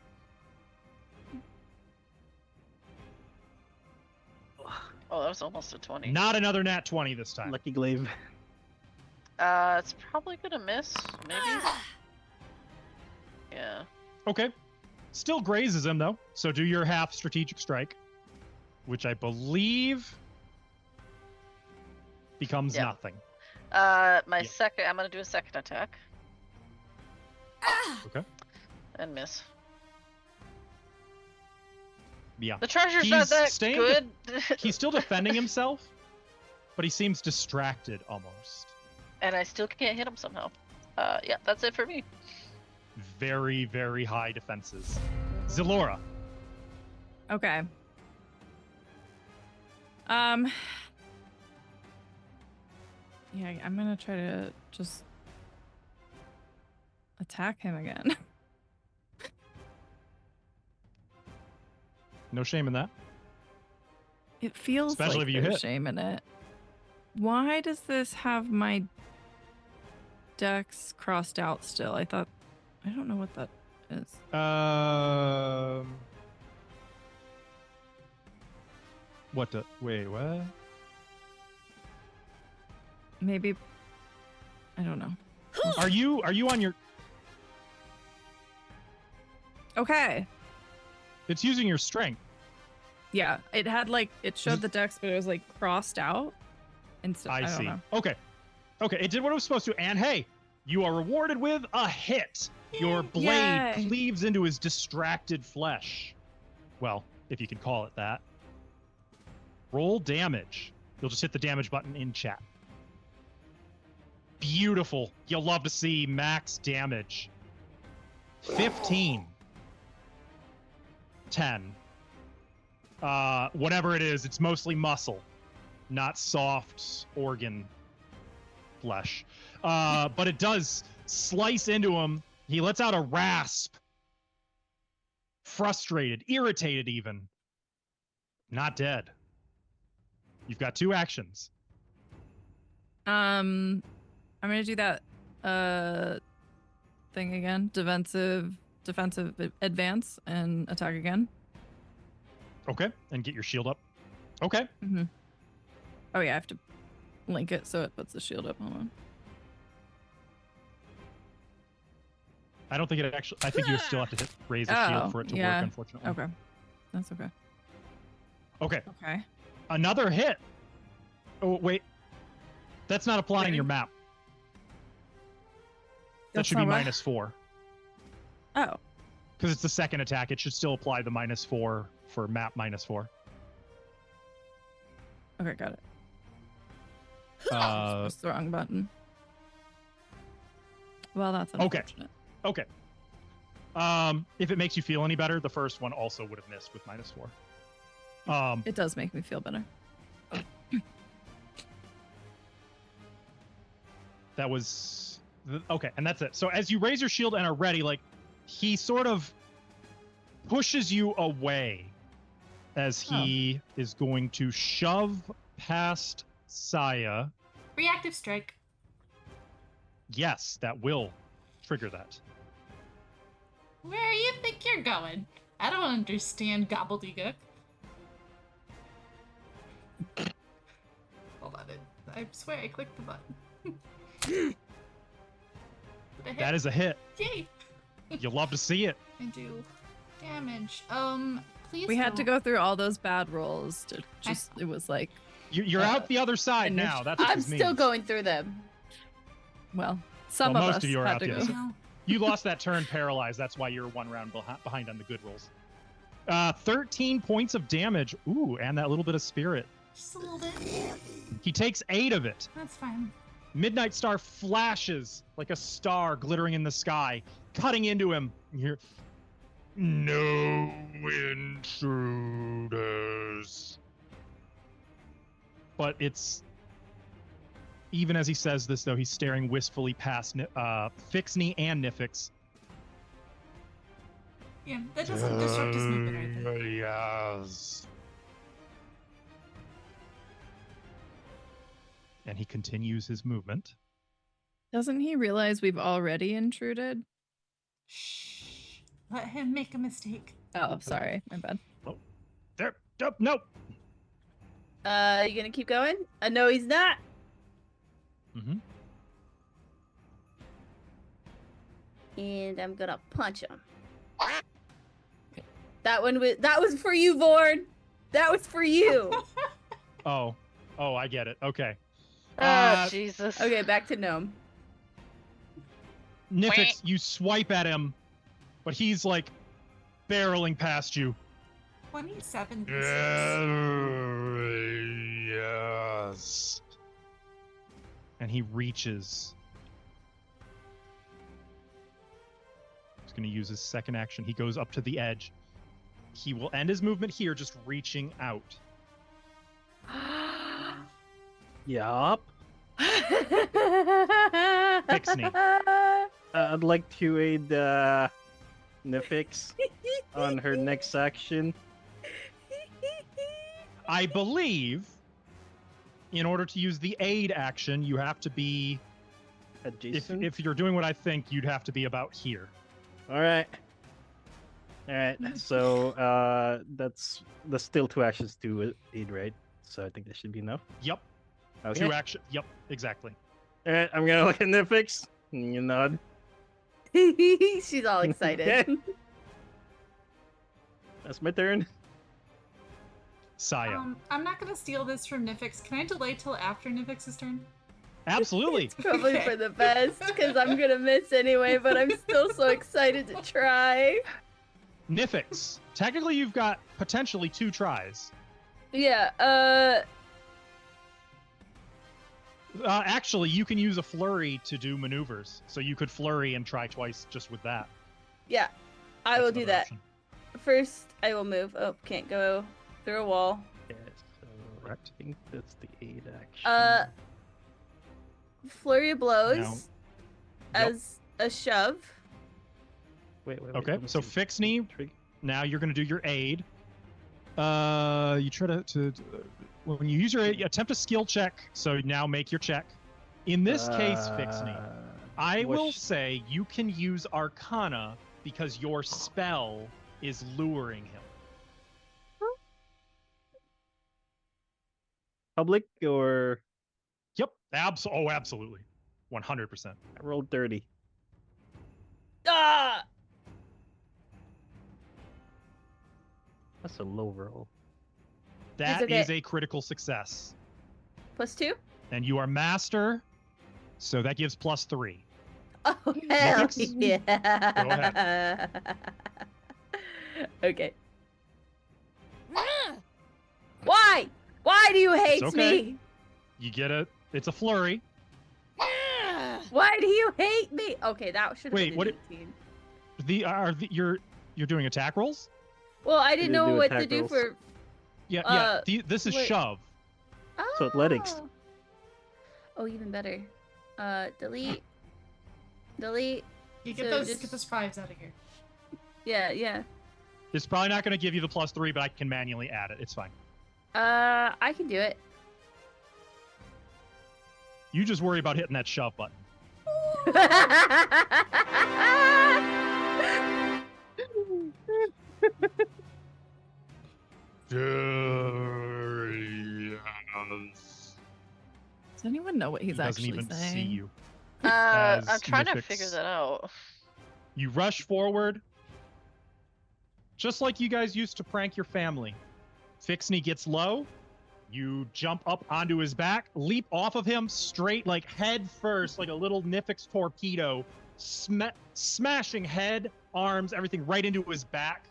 Oh, that was almost a 20. Not another nat 20 this time. Lucky glaive. It's probably gonna miss, maybe. Yeah. Okay. Still grazes him though. So do your half strategic strike, which I believe becomes Yeah. nothing. Second, I'm gonna do a second attack. Okay. And miss. Yeah. The treasure's He's not that staying good. He's still defending himself, but he seems distracted almost. And I still can't hit him somehow. Yeah, that's it for me. Very, very high defenses. Zalora. Okay. Yeah, I'm gonna try to just attack him again. No shame in that. It feels Especially like if you there's hit. shame in it. Why does this have my dex crossed out still? I don't know what that is. Wait, what? Maybe, I don't know. Are you on your? Okay. It's using your strength. Yeah, it had it showed the dex, but it was crossed out. Instead, I don't see. know. Okay. It did what it was supposed to. And hey, You are rewarded with a hit. Your blade Yay. cleaves into his distracted flesh. Well, if you can call it that. Roll damage. You'll just hit the damage button in chat. Beautiful. You'll love to see max damage. 15. 10. Whatever it is, it's mostly muscle, not soft organ flesh. But it does slice into him. He lets out a rasp. Frustrated, irritated even. Not dead. You've got 2 actions. I'm gonna do that thing again. Defensive advance and attack again. Okay, and get your shield up. Okay. Mm-hmm. Oh yeah, I have to link it so it puts the shield up. Hold on. I don't think it actually. I think you still have to raise a shield for it to work, unfortunately. Okay. That's okay. Okay. Okay. Another hit. Oh, wait. That's not applying Wait. your map. That That's should be not what? -4. Oh. Because it's the second attack, it should still apply the -4 for map -4. Okay, got it. Uh, Press the wrong button. Well, that's Okay. unfortunate. okay. If it makes you feel any better, the first one also would have missed with -4. It does make me feel better. That was okay, and that's it. So as you raise your shield and are ready, like he sort of pushes you away as he is going to shove past Saya. Reactive strike. Yes, that will trigger that. Where you think you're going? I don't understand gobbledygook. Hold on, I swear I clicked the button. That is a hit. Yay! You'll love to see it. I do damage. Please. We had to don't- go through all those bad rolls to just. It was like, You're out the other side now. That's what I'm this still means. going through them. well, some Well, of most us of you are had out to the go. other through. No. You lost that turn paralyzed. That's why you're 1 round behind on the good rolls. 13 points of damage. Ooh, and that little bit of spirit. Just a little bit. He takes 8 of it. That's fine. Midnight Star flashes like a star glittering in the sky, cutting into him. You hear, no intruders. But it's... Even as he says this, though, he's staring wistfully past Fixney and Nifix. Yeah, that doesn't disrupt his movement or anything. Yes. And he continues his movement. Doesn't he realize we've already intruded? Shh. Let him make a mistake. Oh, sorry, my bad. There. Nope. You gonna keep going? No, he's not. Mm-hmm. And I'm gonna punch him. That was for you, Vorn. That was for you. Oh, I get it. Okay. Oh, Jesus. Okay, back to Gnome. Nifix, you swipe at him, but he's like barreling past you. 27. Yes. And he reaches. He's going to use his second action. He goes up to the edge. He will end his movement here, just reaching out. Yup. Fixney. I'd like to aid Nifix on her next action. I believe in order to use the aid action, you have to be... Adjacent. If you're doing what I think, you'd have to be about here. All right. So that's still 2 actions to aid, right? So I think that should be enough. Yep. Okay. 2 action. Yep, exactly. All right, I'm gonna look at Nifix. You nod. She's all excited. Okay. That's my turn. Saya. I'm not gonna steal this from Nifix. Can I delay till after Nifix's turn? Absolutely. It's probably for the best, because I'm gonna miss anyway, but I'm still so excited to try. Nifix. Technically, you've got potentially 2 tries. Yeah, Actually, you can use a flurry to do maneuvers. So you could flurry and try twice just with that. yeah, I will That's do another that. option. First, I will move. Oh, can't go through a wall. Yeah, so Correct. I think that's the 8 action. Flurry of blows Now- as a shove. Wait. Okay, let me so see. fix knee. Trig- Now you're going to do your aid. You try to when you use your aid, you attempt a skill check. So now make your check. In this case, fix knee. I will say you can use Arcana because your spell is luring him. Public or Yep. Absolutely. 100%. I rolled 30. Ah! That's a low roll. That okay. is a critical success. +2? And you are master, so that gives +3. Oh, hell Nifix? yeah. Okay. Why? Why do you hate okay. me? You get it's a flurry. Why do you hate me? Okay, that should have Wait, been what an 18. You're doing attack rolls? Well, I didn't know do what to attack do rolls. for. Yeah. This is wait. shove. So athletics. Oh, even better. Delete. Delete. You get So those just- get those 5s out of here. Yeah. It's probably not going to give you the +3, but I can manually add it. It's fine. I can do it. You just worry about hitting that shove button. Does anyone know what he's He doesn't actually even saying? see you. I'm As trying to Nifix- figure that out. You rush forward, just like you guys used to prank your family. Fixney gets low. You jump up onto his back, leap off of him straight, like head first, like a little Nifix torpedo, smashing head, arms, everything right into his back,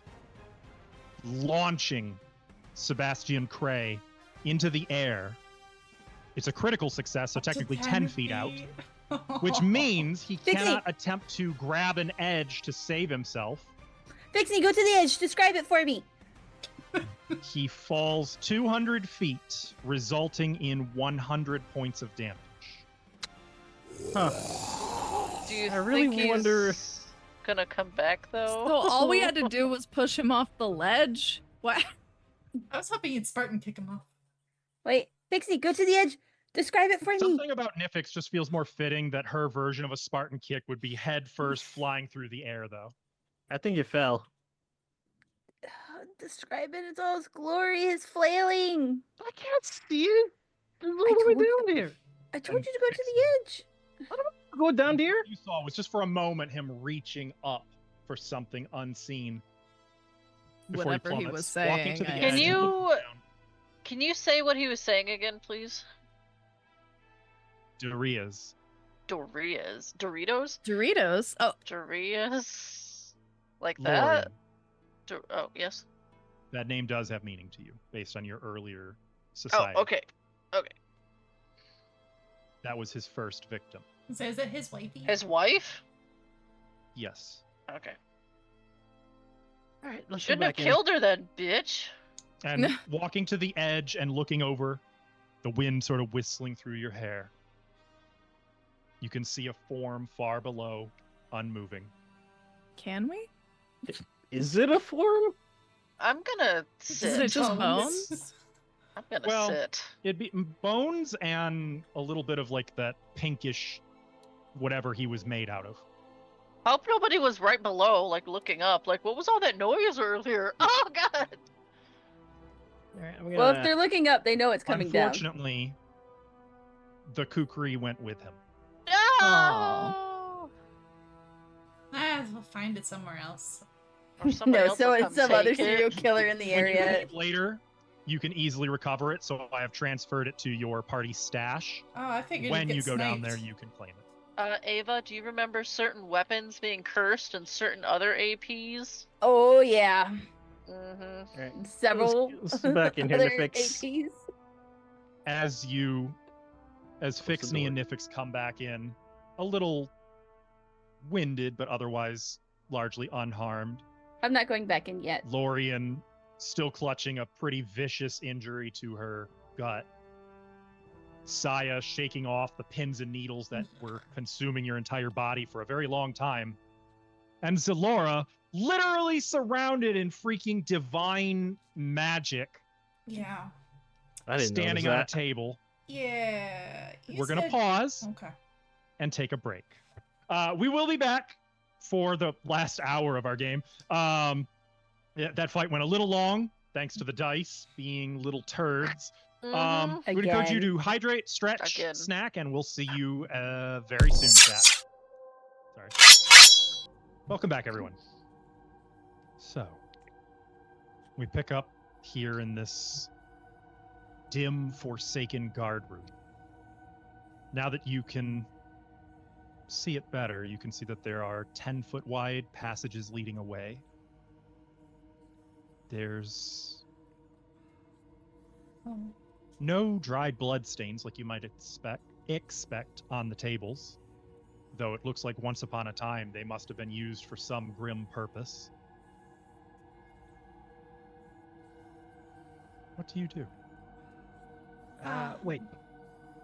launching Sebastian Cray into the air. It's a critical success, so Up to technically 10 feet out, which means he Fixie! cannot attempt to grab an edge to save himself. Fixie, go to the edge. Describe it for me. He falls 200 feet, resulting in 100 points of damage. Huh. Do you I really think wonder- he's gonna come back though? So all we had to do was push him off the ledge. What? I was hoping you'd Spartan kick him off. Wait, Fixie, go to the edge. Describe it for me. Something about Nifix just feels more fitting that her version of a Spartan kick would be head first flying through the air, though. I think it fell. Describe it in all its glory, his flailing. I can't see it. It's all I the way told down there. I told you to go to the edge. Go down there. What you saw was just for a moment him reaching up for something unseen. before Whatever he plummets, was walking to saying, the I edge Can and you- looking down. Can you say what he was saying again, please? Dorias. Doritos? Doritos? Doritos. Oh, Doritos? Like Lori. that? Oh, yes. That name does have meaning to you based on your earlier society. Oh, okay. That was his first victim. So is it his wifey? His wife? Yes. Okay. All right, let's Shouldn't have killed her then, bitch. And walking to the edge and looking over, the wind sort of whistling through your hair. You can see a form far below, unmoving. can we? Is it a form? I'm gonna Isn't sit. it just bones? I'm gonna Well, sit. It'd be bones and a little bit of like that pinkish whatever he was made out of. Hope nobody was right below, like looking up. Like, what was all that noise earlier? Oh god. All right, I'm Well, if gonna- they're looking up, they know it's coming down. Unfortunately, the kukri went with him. No. We'll find it somewhere else. Or somebody No, else so will it's come some other take it. serial killer in the When you area. leave later, you can easily recover it, so I have transferred it to your party stash. Oh, I figured When you'd you get go down sniped. there, you can claim it. Ava, do you remember certain weapons being cursed and certain other APs? Oh yeah, Mm-hmm. Alright. several Let's back in here, other Nifix. APs. As Fixney and Nifix come back in, a little winded, but otherwise largely unharmed. I'm not going back in yet. Lorian still clutching a pretty vicious injury to her gut. Saya shaking off the pins and needles that were consuming your entire body for a very long time. And Zalora literally surrounded in freaking divine magic, Yeah. I didn't standing notice on a that. table. Yeah. We're going to pause Okay. and take a break. We will be back for the last hour of our game. Yeah, that fight went a little long, thanks to the dice being little turds. Mm-hmm. We'd encourage you Again. to hydrate, stretch, Again. snack, and we'll see you very soon, chat. Sorry. Welcome back, everyone. So, we pick up here in this dim, forsaken guard room. Now that you can see it better, you can see that there are 10-foot wide passages leading away. There's no dried blood stains like you might expect on the tables, though it looks like once upon a time they must have been used for some grim purpose. What do you do? Wait.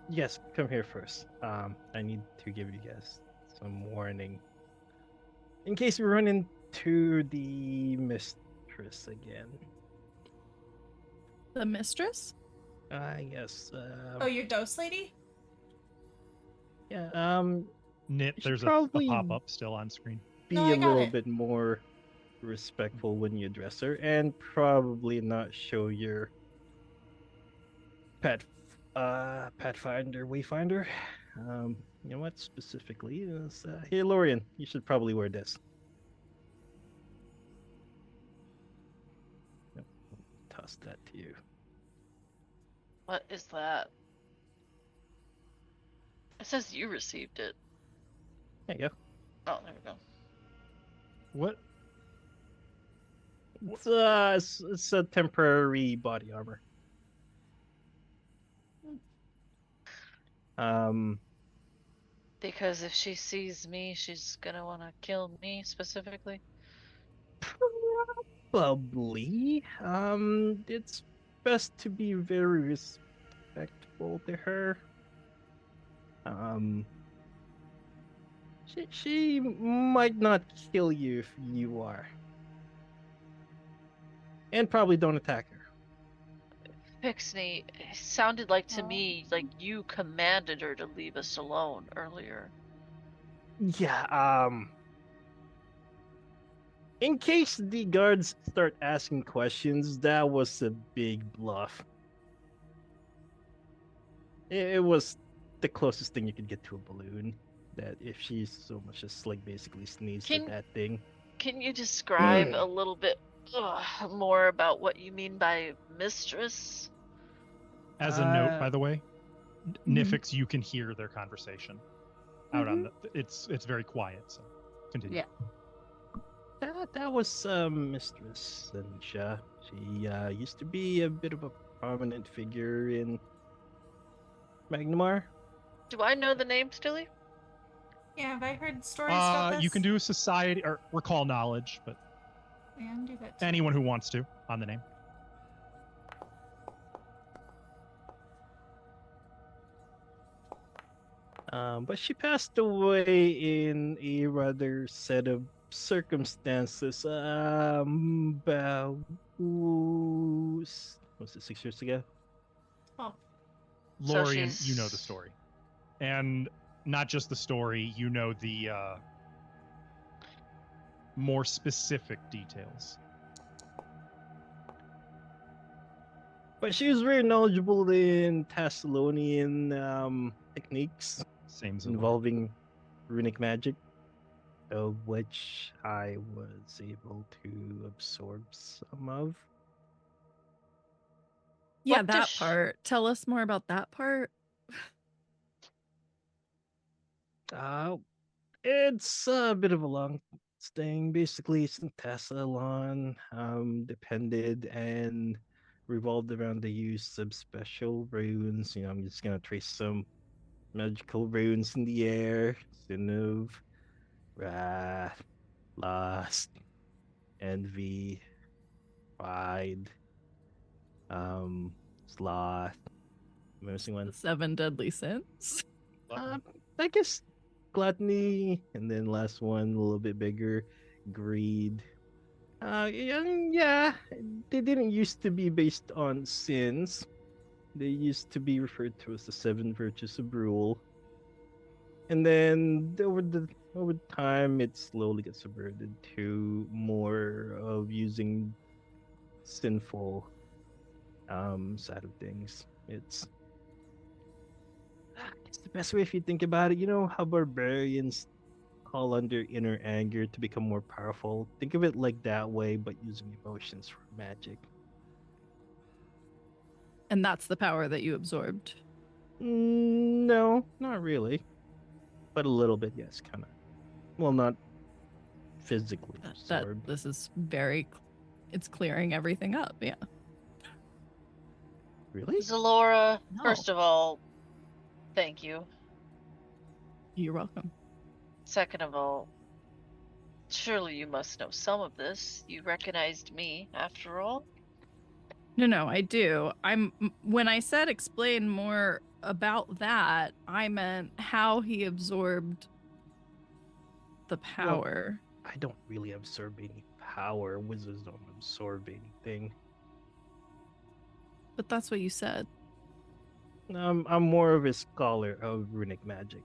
Yes, come here first. I need to give you guys some warning. In case we run into the mistress again. The mistress? Yes. Oh, your dose lady? Yeah, Knit, You should there's a probably- pop-up still on screen. be No, I a got little it. bit more respectful when you address her, and probably not show your Pathfinder Wayfinder. You know what specifically is hey Lorian, you should probably wear this. Yep, toss that to you. What is that? It says you received it. There you go. Oh, there we go. What? It's a temporary body armor. Because if she sees me, she's gonna want to kill me specifically. Probably. It's best to be very respectful to her. She might not kill you if you are. And probably don't attack her. Pixney, it sounded like to me like you commanded her to leave us alone earlier. Yeah, in case the guards start asking questions, that was a big bluff. It was the closest thing you could get to a balloon. That if she so much as like basically sneezed at that thing. Can you describe a little bit more about what you mean by mistress? As a note, by the way, Nifix, you can hear their conversation out on the. It's very quiet. So continue. Yeah. That was Mistress Sanisha. She used to be a bit of a prominent figure in Magnimar. Do I know the name, Stilly? Yeah, have I heard stories about this? You can do a society or recall knowledge, but Yeah, I can do that too. anyone who wants to on the name. But she passed away in a rather set of circumstances. About was it 6 years ago? Oh, So Lorian, she's- you know the story, and not just the story. You know the more specific details. But she was very knowledgeable in Thassilonian techniques Same as involving runic magic, of which I was able to absorb some of. Yeah, What that does- part. Tell us more about that part. It's a bit of a long thing. Basically, it's in Thassilon, depended and revolved around the use of special runes. I'm just gonna trace some magical runes in the air. Sin of wrath, lust, envy, pride, sloth. Am I missing one? The 7 deadly sins. I guess gluttony, and then last one a little bit bigger, greed. Yeah, they didn't used to be based on sins. They used to be referred to as the 7 virtues of rule. And then over time, it slowly gets subverted to more of using sinful side of things. It's the best way if you think about it. You know how barbarians call under inner anger to become more powerful? Think of it like that way, but using emotions for magic. And that's the power that you absorbed. No, not really. But a little bit, yes, kind of. Well, not physically absorbed. This is very, it's clearing everything up. Yeah. Really? Zalora, No. first of all, thank you. You're welcome. Second of all, surely you must know some of this. You recognized me, after all. No, I do. When I said explain more about that, I meant how he absorbed the power. Well, I don't really absorb any power. Wizards don't absorb anything. But that's what you said. I'm more of a scholar of runic magic.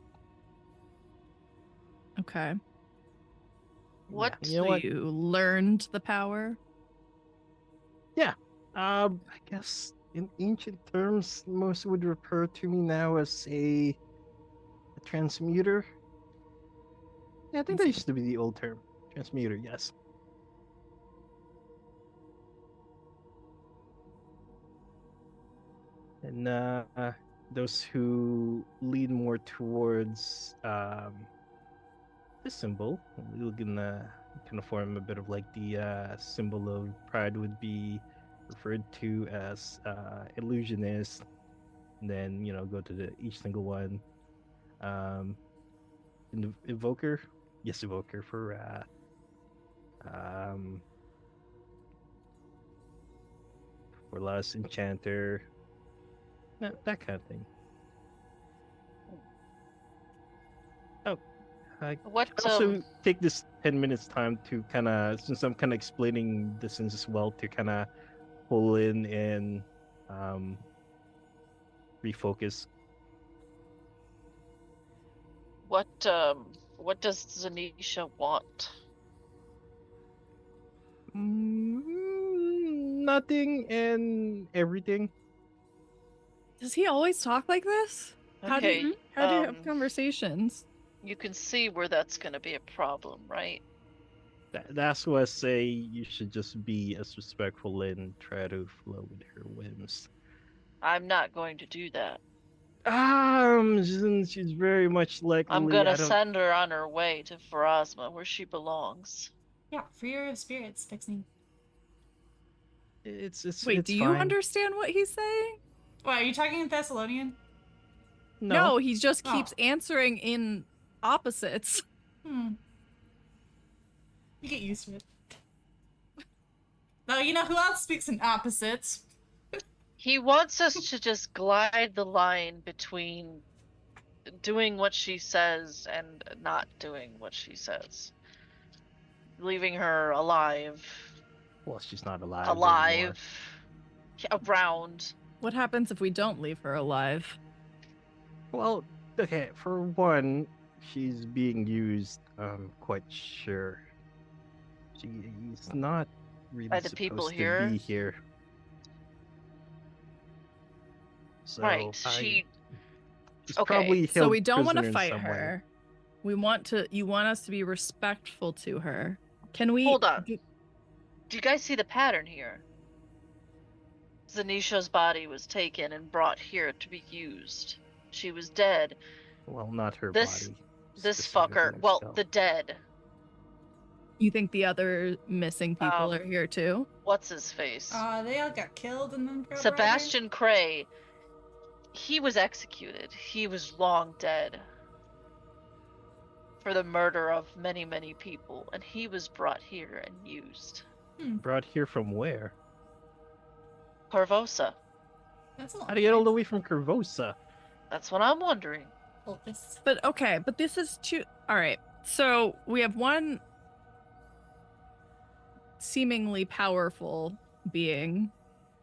Okay. What? Yeah, you know So what? you learned the power? I guess in ancient terms, most would refer to me now as a transmuter. Yeah, I think that used to be the old term. Transmuter, yes. And those who lean more towards this symbol, we're gonna kind of form a bit of like the symbol of pride would be referred to as illusionist. And then go to each single one. Evoker, yes, evoker for wrath. For lust, enchanter, that kind of thing. Oh, I What? also take this 10 minutes time to kind of, since I'm kind of explaining the sins as well, to kind of pull in and refocus. What does Zanisha want? Nothing and everything. Does he always talk like this? How do you have conversations? You can see where that's going to be a problem, right? That's why I say you should just be as respectful and try to flow with her whims. I'm not going to do that. She's very much likely. I'm gonna send her on her way to Pharasma, where she belongs. Yeah, freer of spirits, fixing. It's Wait, do you understand what he's saying? What, are you talking in Thessalonian? No, he just keeps answering in opposites. You get used to it. Now, you know who else speaks in opposites? He wants us to just glide the line between doing what she says and not doing what she says. Leaving her alive. Well, she's not alive. Alive. Around. What happens if we don't leave her alive? Well, okay, for one, she's being used, I'm quite sure. She's not really by the supposed people to here? be here. So Right, she... she's Okay, probably so held we don't want to prisoner in fight some way. her. You want us to be respectful to her. Can we... Hold on. Do you guys see the pattern here? Zanisha's body was taken and brought here to be used. She was dead. Well, not her This- body. This fucker, well, the dead. You think the other missing people Um, are here too? What's his face? They all got killed and then brought right Sebastian Cray. He was executed. He was long dead for the murder of many, many people, and he was brought here and used. Brought here from where? Corvosa. That's a lot. How do you get all the way from Corvosa? That's what I'm wondering. But okay, but this is too. All right, so we have one seemingly powerful being,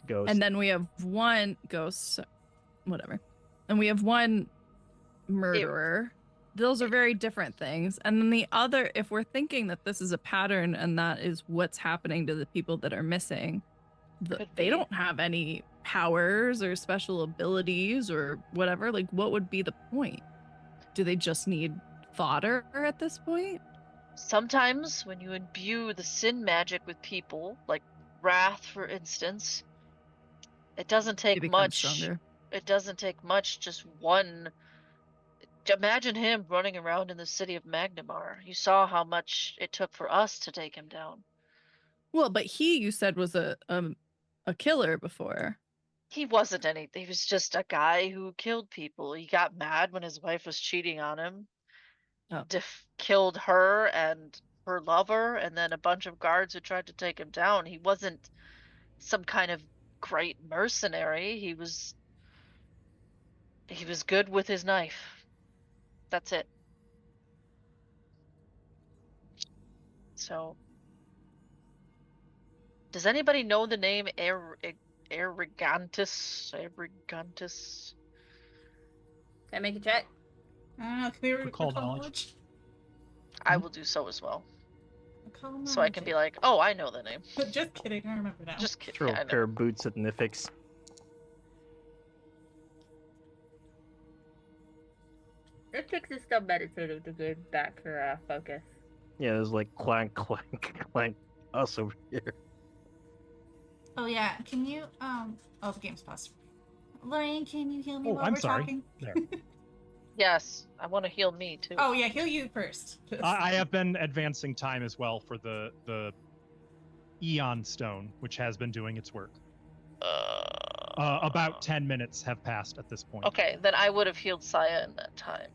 Ghost. and then we have one ghost, whatever, and we have one murderer. Those are very different things. And then the other, if we're thinking that this is a pattern and that is what's happening to the people that are missing, they don't have any powers or special abilities or whatever. Like, what would be the point? Do they just need fodder at this point? Sometimes when you imbue the sin magic with people, like wrath for instance, it doesn't They take become much. stronger. It doesn't take much, just one. Imagine him running around in the city of Magnimar. You saw how much it took for us to take him down. Well, but you said was a killer before. He wasn't anything. He was just a guy who killed people. He got mad when his wife was cheating on him. Oh. Killed her and her lover, and then a bunch of guards who tried to take him down. He wasn't some kind of great mercenary. He was good with his knife. That's it. So, does anybody know the name Erigantus? Erigantus? Can I make a check? I don't know. Can we Recall recall knowledge. knowledge? I will do so as well. Recall So I can be like, oh, I know the name. Just kidding. I remember now. Just kidding. Throw Yeah, a I know. pair of boots at Nifix. Nifix is still meditating to get back her focus. Yeah, there's like clank, clank, clank. Us over here. Oh yeah. Can you Oh, the game's paused. Lorraine, can you heal me Oh, while I'm we're sorry. talking? There. Yes, I want to heal me too. Oh yeah, heal you first. I have been advancing time as well for the Eon Stone, which has been doing its work. About 10 minutes have passed at this point. Okay, then I would have healed Saya in that time.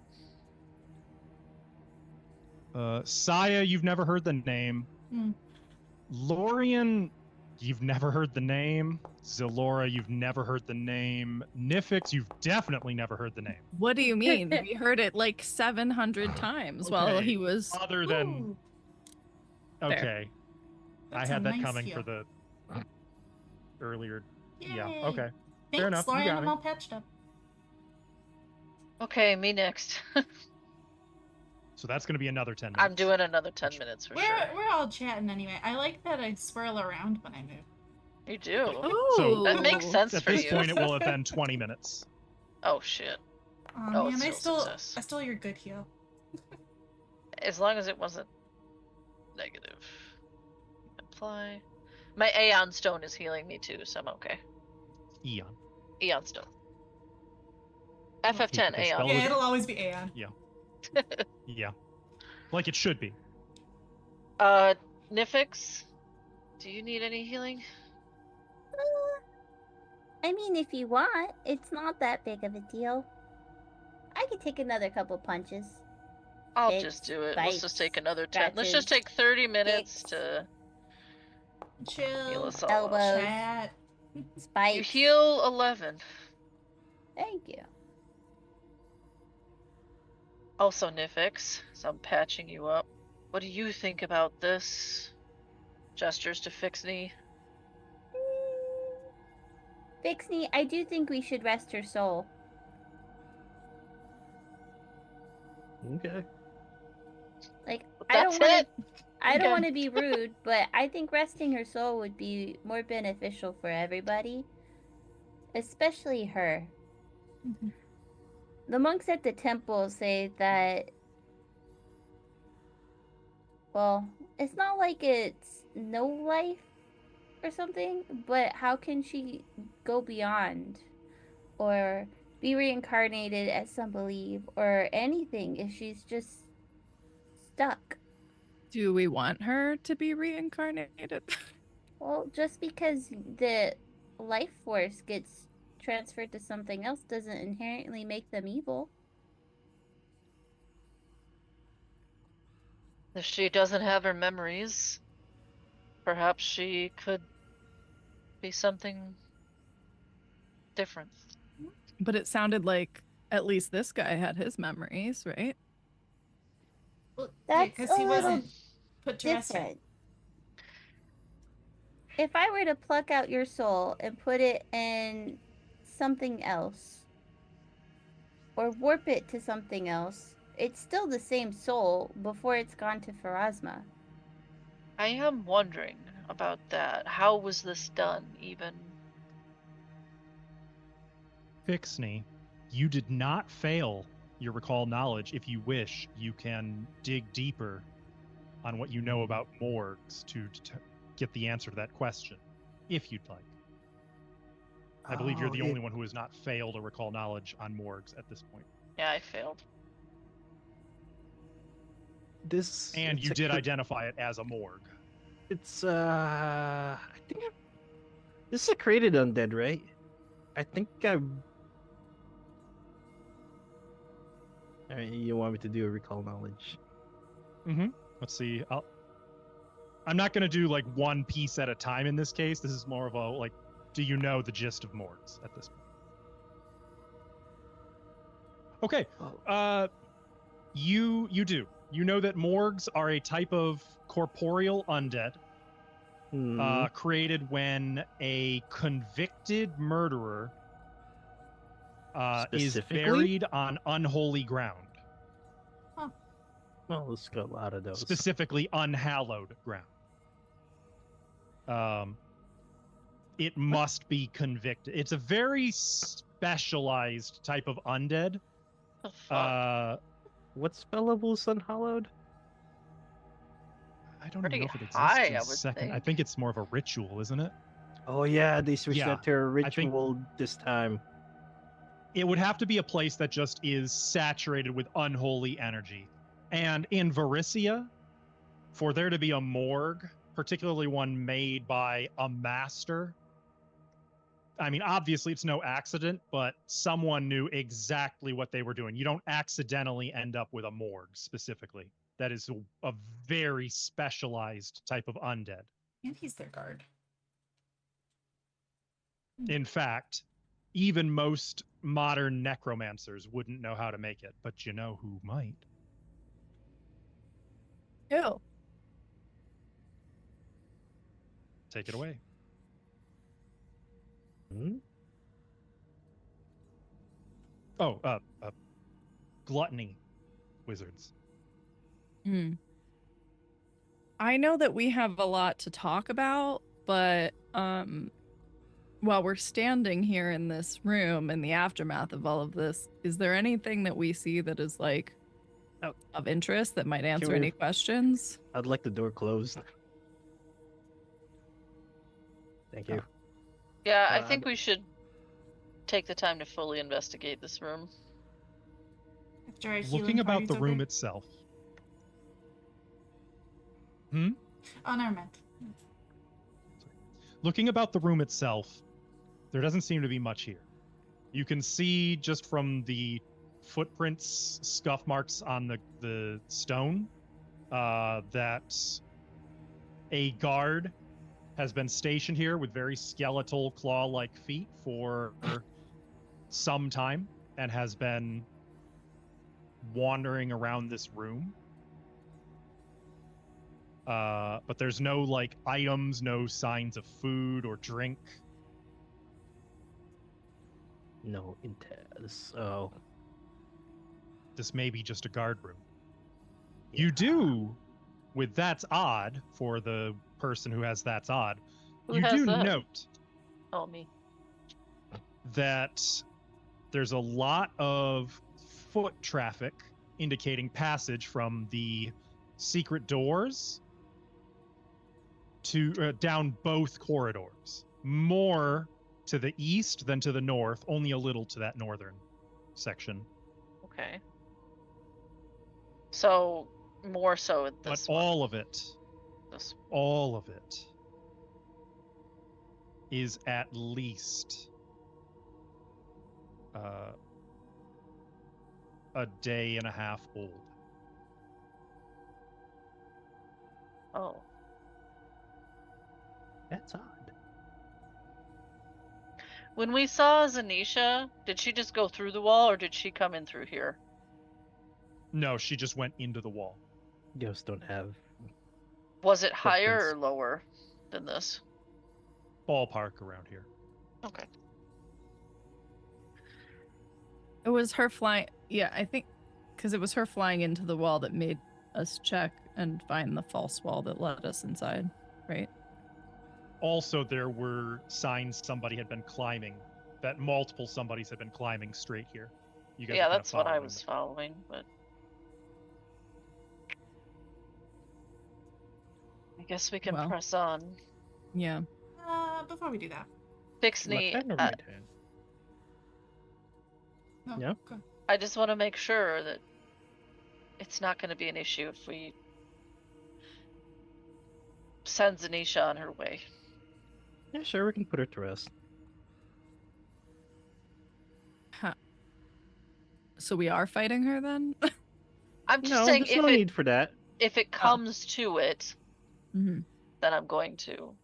Saya, you've never heard the name. Hmm. Lorien, you've never heard the name. Zalora, you've never heard the name. Nifix, you've definitely never heard the name. What do you mean? We heard it like 700 times while Okay. he was. Other than Ooh, okay, that's I had a that nice coming heal. for the earlier. Yeah. Yay. Okay. Thanks, enough, you Lauren. got I'm it. all patched up. Okay, me next. So that's going to be another 10 minutes. I'm doing another 10 minutes for We're sure. we're all chatting anyway. I like that I swirl around when I move. You do. Oh, That makes sense At for this you. point, it will have been 20 minutes. Oh shit. Oh, Oh, man, it's still success. I stole your good heal. As long as it wasn't negative. Apply. My Aeon Stone is healing me too, so I'm okay. Eon. Aeon Stone. think FF10 they Aeon. spell Yeah, it'll always be Aeon. Yeah. Like it should be. Nifix, do you need any healing? I mean, if you want, it's not that big of a deal. I could take another couple punches. I'll Bits, just do it. Let's just bites, take another 10. Let's just scratches, take 30 minutes kicks. to heal Chill. us all. Elbows. Chat. Spikes. You heal 11. Thank you. Also, Nifix, so I'm patching you up. What do you think about this? Gestures to Fixney. Fixney, I do think we should rest her soul. Okay. Like, That's I don't Okay. want to be rude, but I think resting her soul would be more beneficial for everybody, especially her. Mhm. The monks at the temple say that, well, it's not like it's no life or something, but how can she go beyond, or be reincarnated, as some believe, or anything if she's just stuck. Do we want her to be reincarnated? Well, just because the life force gets transferred to something else doesn't inherently make them evil. If she doesn't have her memories, perhaps she could be something different. But it sounded like at least this guy had his memories, right? Well, That's because he a wasn't little put to rest yet. different. If I were to pluck out your soul and put it in something else, or warp it to something else, it's still the same soul before it's gone to Pharasma. I am wondering about that. How was this done, even? Fixney, you did not fail your recall knowledge. If you wish, you can dig deeper on what you know about morgues to get the answer to that question, if you'd like. I believe you're the only one who has not failed a recall knowledge on morgues at this point. Yeah, I failed. And you did identify it as a morgue. It's I think this is a created undead, right? I think Alright, you want me to do a recall knowledge? Mm-hmm. Let's see. I'm not going to do like one piece at a time in this case. This is more of a like, do you know the gist of morgues at this point? Okay. You do. You know that morgues are a type of corporeal undead created when a convicted murderer is buried on unholy ground. Huh. Well, let's got a lot of those. Specifically unhallowed ground. It must be convicted. It's a very specialized type of undead. The fuck? What spellable is unhallowed? I don't Pretty know if it exists high, in I would second. I think. think it's more of a ritual, isn't it? Oh yeah, they switched Yeah, that to a I think- ritual this time. It would have to be a place that just is saturated with unholy energy. And in Varisia, for there to be a morgue, particularly one made by a master, I mean, obviously it's no accident, but someone knew exactly what they were doing. You don't accidentally end up with a morgue specifically. That is a very specialized type of undead. And he's their guard. In fact, even most modern necromancers wouldn't know how to make it, but you know who might? Ew. Take it away. Oh, gluttony wizards. I know that we have a lot to talk about, but while we're standing here in this room in the aftermath of all of this, is there anything that we see that is like of interest that might answer any questions? I'd like the door closed. Thank you. Yeah, I think we should take the time to fully investigate this room. After our Looking healing about party's the room over. itself. Oh, never mind. Looking about the room itself, there doesn't seem to be much here. You can see just from the footprints, scuff marks on the stone, that a guard has been stationed here with very skeletal claw-like feet for some time and has been wandering around this room. But there's no like items, no signs of food or drink. No intel. So This may be just a guard room. You do, with That's Odd, for the person who has That's Odd, Who you has do that? note Oh, me. that there's a lot of foot traffic indicating passage from the secret doors to down both corridors. More to the east, then to the north, only a little to that northern section. Okay. So more so at But this one. all of it, This all of it is at least a day and a half old. Oh. That's odd. When we saw Zanisha, did she just go through the wall or did she come in through here? No, she just went into the wall. Ghosts don't have. Was it higher Footprints. or lower than this? Ballpark around here. Okay. It was her flying. Yeah, I think because it was her flying into the wall that made us check and find the false wall that led us inside, right? Also, there were signs somebody had been climbing, that multiple somebodies had been climbing straight here. You guys Yeah, are kinda that's what I following was them. following, but I guess we can Well. press on. Yeah. Before we do that. Pixney, Left hand or right hand? No. Yeah. Go. I just want to make sure that it's not going to be an issue if we send Zanisha on her way. Yeah, sure, we can put her to rest. Huh. So we are fighting her then? I'm just No, saying there's no need for that. if it comes to it, Mm-hmm. then I'm going to.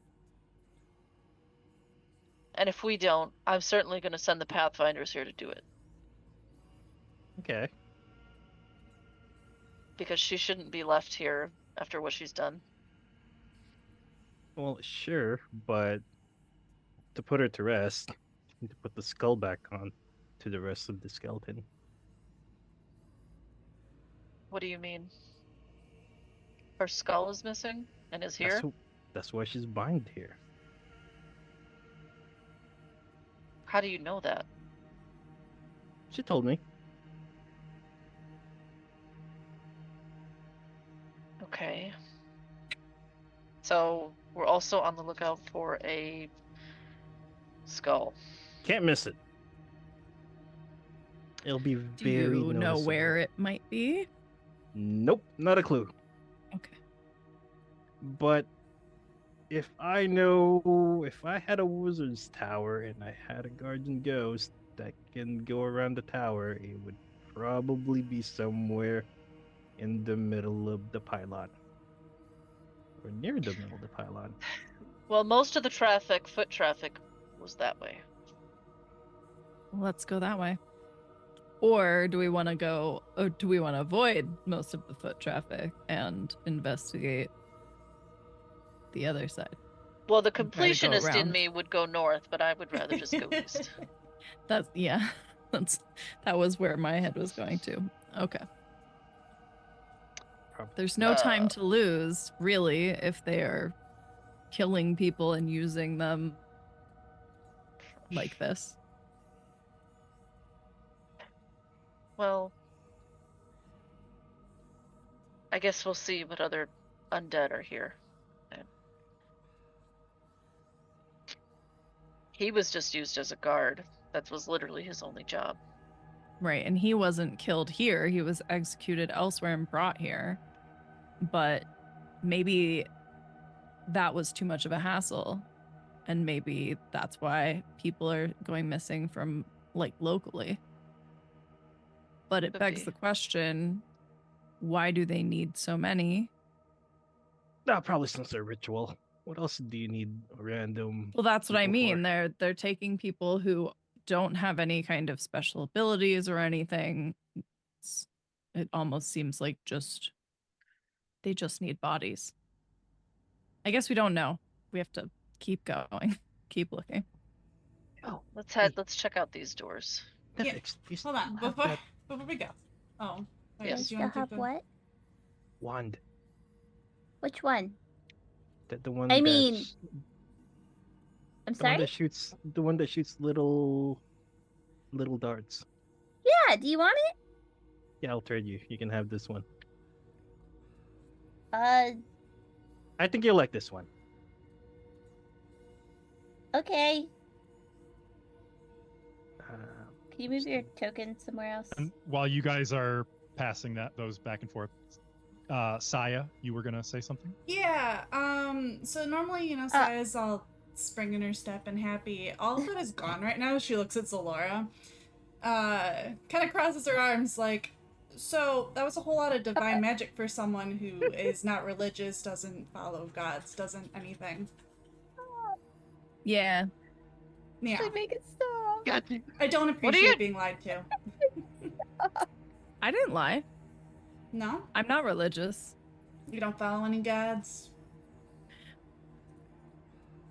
And if we don't, I'm certainly going to send the Pathfinders here to do it. Okay. Because she shouldn't be left here after what she's done. Well, sure, but to put her to rest, you need to put the skull back on to the rest of the skeleton. What do you mean? Her skull is missing and is here? That's why she's bind here. How do you know that? She told me. Okay. So we're also on the lookout for a skull. Can't miss it. It'll be Do very you know noticeable. where it might be? Nope, not a clue. Okay. But if I had a wizard's tower and I had a guardian ghost that can go around the tower, it would probably be somewhere in the middle of the pylon. Or near the middle of the pylon. Well, most of the traffic, foot traffic, was that way. Let's go that way. Or do we want to avoid most of the foot traffic and investigate the other side? Well, the Try to go completionist in around. me would go north, but I would rather just go east. That was where my head was going to. Okay. There's no time to lose, really, if they are killing people and using them like this. Well, I guess we'll see what other undead are here. He was just used as a guard. That was literally his only job. Right, and he wasn't killed here. He was executed elsewhere and brought here. But maybe that was too much of a hassle. And maybe that's why people are going missing from, like, locally. But it Could begs be. the question, why do they need so many? Probably since they're ritual. What else do you need random? Well, that's what I people mean. for? They're taking people who don't have any kind of special abilities or anything. It almost seems like they just need bodies. I guess we don't know. We have to keep going, keep looking. Oh, Let's hey, check out these doors. Yeah. Netflix, Hold on, have before that we go. Oh. Yes. You do still wanna have keep the- what? wand. Which one? The one I that's- mean, I'm the one sorry? that shoots little darts. Yeah, do you want it? Yeah, I'll trade you. You can have this one. Uh, I think you'll like this one. okay. Can you move your token somewhere else? And while you guys are passing those back and forth, Saya, you were gonna say something? Yeah, so normally, Saya's all spring in her step and happy. All of that is gone right now. She looks at Zalora, kind of crosses her arms like, so that was a whole lot of divine magic for someone who is not religious, doesn't follow gods, doesn't anything. Yeah. Yeah. Should make it stop. God. I don't appreciate being lied to. I didn't lie. No? I'm not religious. You don't follow any gods?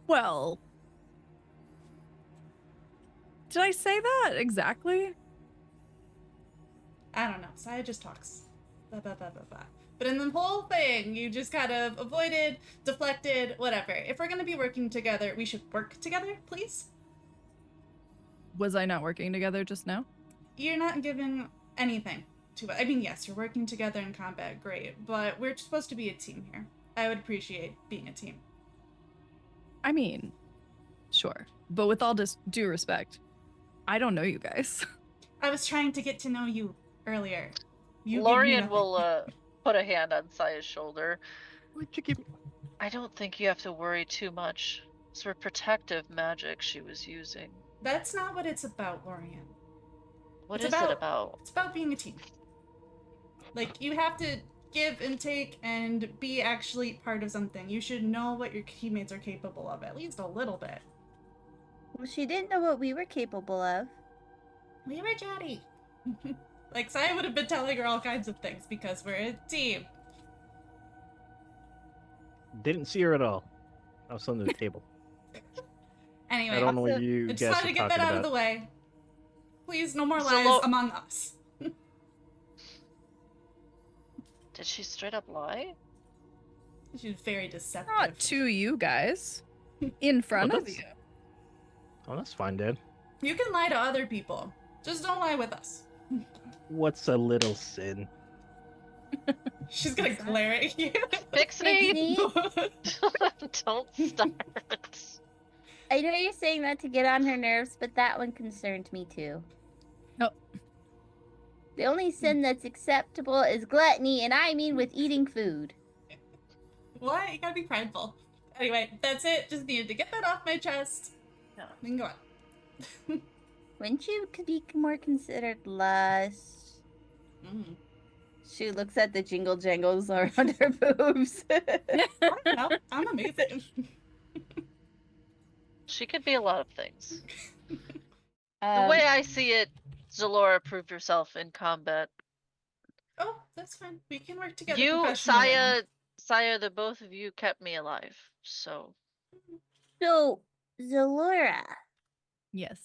Well, did I say that exactly? I don't know. Saya just talks. Blah, blah, blah, blah, blah. But in the whole thing, you just kind of avoided, deflected, whatever. If we're going to be working together, we should work together, please? Was I not working together just now? You're not giving anything to it. I mean, yes, you're working together in combat, great. But we're supposed to be a team here. I would appreciate being a team. I mean, sure. But with all due respect, I don't know you guys. I was trying to get to know you earlier. Lorian will put a hand on Saya's shoulder. What'd you give me? I don't think you have to worry too much. It's for protective magic she was using. That's not what it's about, Lorian. What is it about? It's about being a team. Like, you have to give and take and be actually part of something. You should know what your teammates are capable of, at least a little bit. Well, she didn't know what we were capable of. We were chatty. Like, Saya would have been telling her all kinds of things because we're a team. Didn't see her at all. I was under the table. Anyway, I don't know what you I guys just wanted are to get talking that out about. of the way. Please, no more So lies among us. Did she straight up lie? She's very deceptive. Not to you guys. In front of that's- you. Oh, that's fine, Dad. You can lie to other people. Just don't lie with us. What's a little sin? She's gonna glare at you. Pixie! Don't start. I know you're saying that to get on her nerves, but that one concerned me too. Oh. The only sin that's acceptable is gluttony, and I mean with eating food. What? You gotta be prideful. Anyway, that's it. Just needed to get that off my chest. Yeah. We can go on. Wouldn't you be more considered lust? Mm. She looks at the jingle jangles around her boobs. No, I'm amazing. She could be a lot of things. The Um, way I see it, Zalora proved herself in combat. Oh, that's fine. We can work together. You, professionally. Saya, the both of you kept me alive. So So, Zalora, Yes.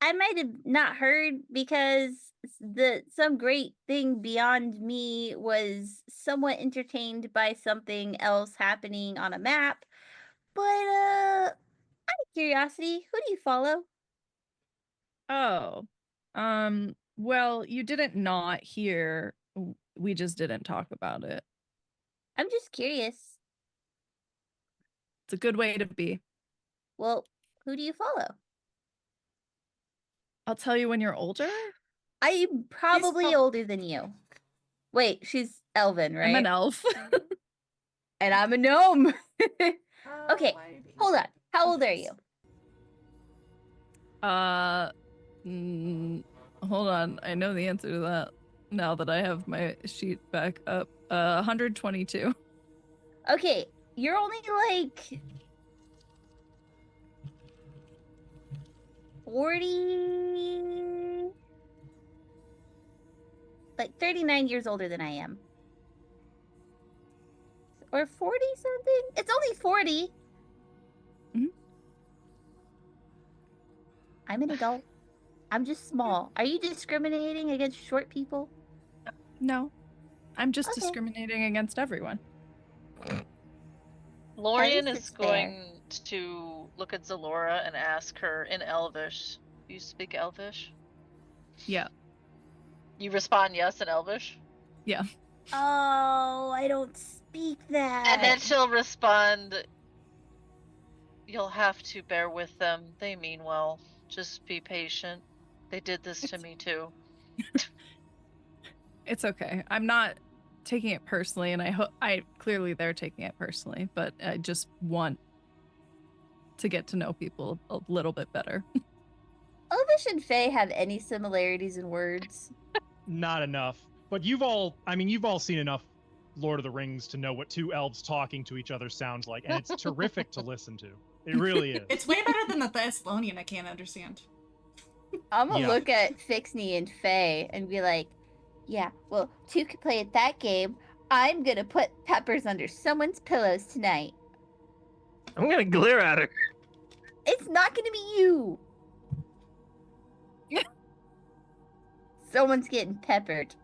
I might have not heard because some great thing beyond me was somewhat entertained by something else happening on a map. But out of curiosity, who do you follow? Oh. Well, you didn't not hear. We just didn't talk about it. I'm just curious. It's a good way to be. Well, who do you follow? I'll tell you when you're older. I'm probably older than you. Wait, she's elven, right? I'm an elf. And I'm a gnome. Okay, why be- hold on. How old are you? Hold on. I know the answer to that now that I have my sheet back up. 122. Okay, you're only like 40, like 39 years older than I am. Or 40 something? It's only 40. Mhm. I'm an adult. I'm just small. Are you discriminating against short people? No. I'm just Okay. discriminating against everyone. Lorian least is it's fair. going to look at Zalora and ask her in Elvish. Do you speak Elvish? Yeah. You respond yes in Elvish? Oh, I don't speak that. And then she'll respond, You'll have to bear with them. They mean well. Just be patient. They did this to me too. It's okay. I'm not taking it personally, and I clearly they're taking it personally, but I just want to get to know people a little bit better. Elvish and Fae have any similarities in words? Not enough. But you've all seen enough Lord of the Rings to know what two elves talking to each other sounds like, and it's terrific to listen to. It really is. It's way better than the Thassilonian I can't understand. I'm gonna Yeah. look at Fixney and Faye and be like, yeah, well, two could play at that game. I'm gonna put peppers under someone's pillows tonight. I'm gonna glare at her. It's not gonna be you. Someone's getting peppered.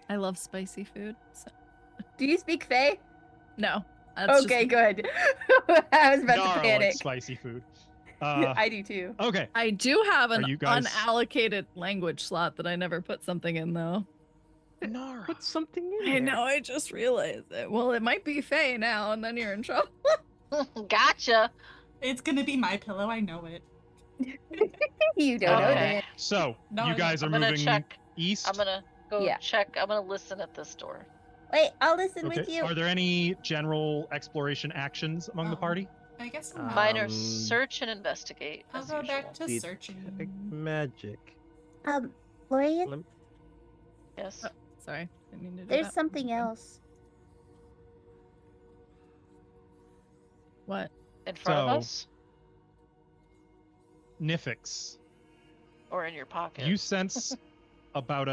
I love spicy food. So. Do you speak Fae? No. That's Okay, just... good. I was about Nara to panic. likes spicy food. I do too. Okay. I do have an you guys- unallocated language slot that I never put something in, though. Nara. Put something in I there. know, I just realized it. Well, it might be Faye now, and then you're in trouble. Gotcha. It's gonna be my pillow, I know it. You don't know Okay. that. So, No, you guys are I'm gonna moving check. east? I'm gonna go Yeah. check. I'm gonna listen at this door. Wait, I'll listen with Okay. you. Are there any general exploration actions among the Oh. party? I guess I'm not. Minor Um, search and investigate. I'll As go usual. back to Detect searching. magic. Lorian, Lem- Yes. Sorry, didn't mean to do there's that. something else. What? In front of So- us Nifix, or in your pocket. you sense about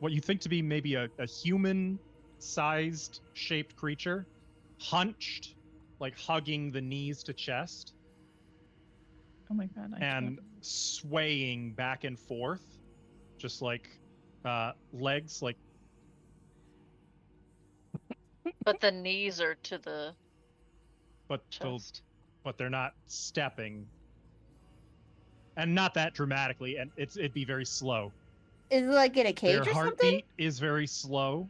what you think to be maybe a human-sized shaped creature, hunched, like hugging the knees to chest, Oh my god. and swaying back and forth, just like legs, like But the knees are to the but chest. but they're not stepping, and not that dramatically, and it'd be very slow. Is it like in a cage Their or something? heartbeat is very slow.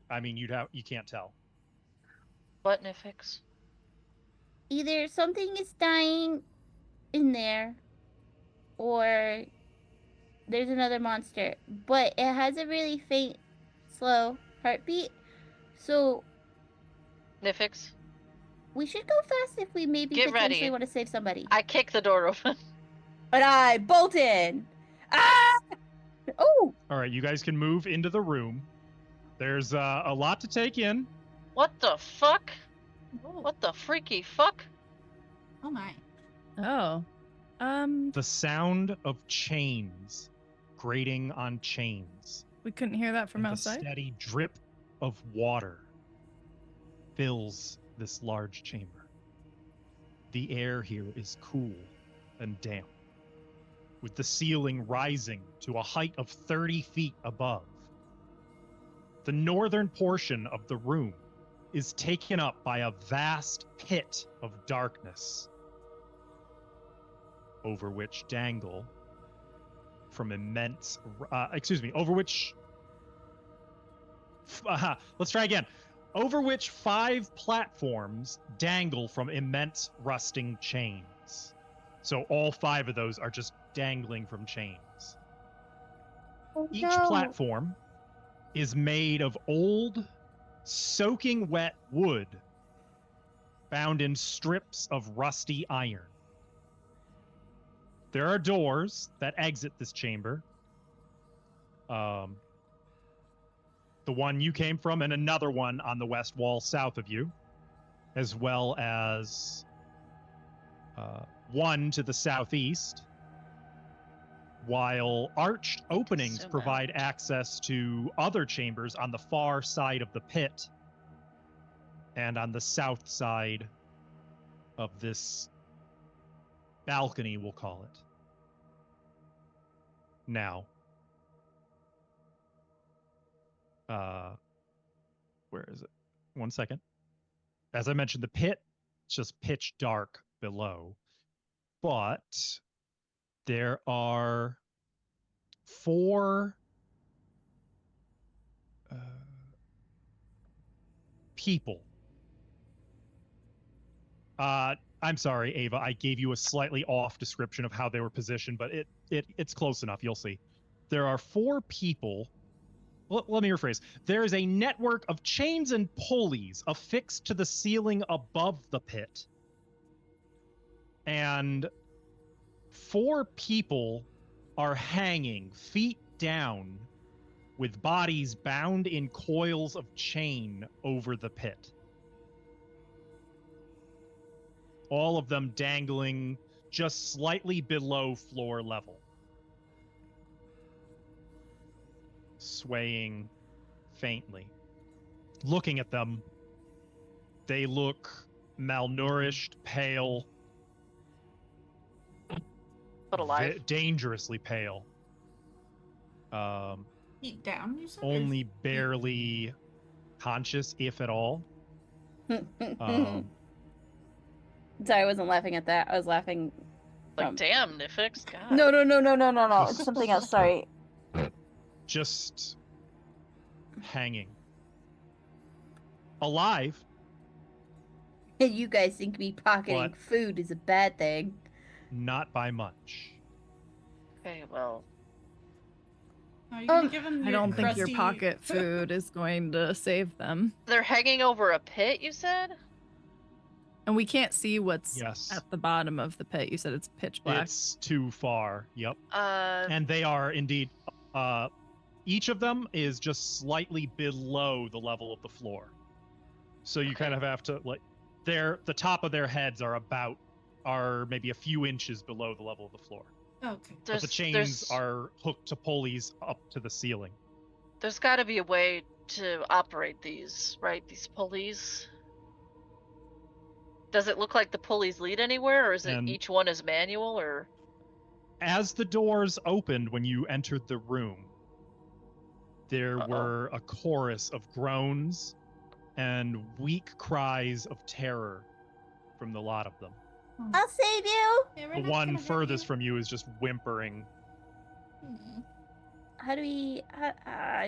I mean, you can't tell. What, Nifix? Either something is dying in there, or there's another monster. But it has a really faint, slow heartbeat. So Nifix? we should go fast if we maybe Get potentially ready. want to save somebody. I kick the door open. But I bolt in. Ah! Oh! All right, you guys can move into the room. There's a lot to take in. What the fuck? What the freaky fuck? Oh my. Oh. The sound of chains grating on chains. We couldn't hear that from and outside? The steady drip of water fills this large chamber. The air here is cool and damp, with the ceiling rising to a height of 30 feet above. The northern portion of the room is taken up by a vast pit of darkness, over which dangle from immense, over which, let's try again. Over which 5 platforms dangle from immense rusting chains. So all 5 of those are just dangling from chains. Oh, Each no. platform is made of old, soaking wet wood bound in strips of rusty iron. There are doors that exit this chamber. The one you came from and another one on the west wall south of you, as well as one to the southeast, while arched openings Zoom provide access to other chambers on the far side of the pit and on the south side of this balcony, we'll call it. Now, where is it? One second. As I mentioned, the pit, it's just pitch dark below, but there are 4 people. I'm sorry, Ava. I gave you a slightly off description of how they were positioned, but it's close enough. You'll see. There are 4 people. Let me rephrase. There is a network of chains and pulleys affixed to the ceiling above the pit. And 4 people are hanging, feet down, with bodies bound in coils of chain over the pit. All of them dangling just slightly below floor level. Swaying faintly. Looking at them, they look malnourished, pale, But alive. dangerously pale. Eat down, you said? Only barely conscious, if at all. Sorry, I wasn't laughing at that. I was laughing. Like, damn, Nifix. God. No. It's something else. Sorry. Just hanging. Alive. And you guys think me pocketing What? food is a bad thing. Not by much. Okay, well. Are you gonna give him I your don't think your crusty- pocket food is going to save them. They're hanging over a pit, you said? And we can't see what's Yes. at the bottom of the pit. You said it's pitch black. It's too far. Yep. Uh, And they are indeed. Each of them is just slightly below the level of the floor. So you kind of have to the top of their heads are maybe a few inches below the level of the floor. Okay. But the chains are hooked to pulleys up to the ceiling. There's got to be a way to operate these, right? These pulleys. Does it look like the pulleys lead anywhere, or is it And- each one is manual, or? As the doors opened when you entered the room, there were a chorus of groans and weak cries of terror from the lot of them. I'll save you. Yeah, we're The not one gonna hurt furthest you. from you is just whimpering. How do we?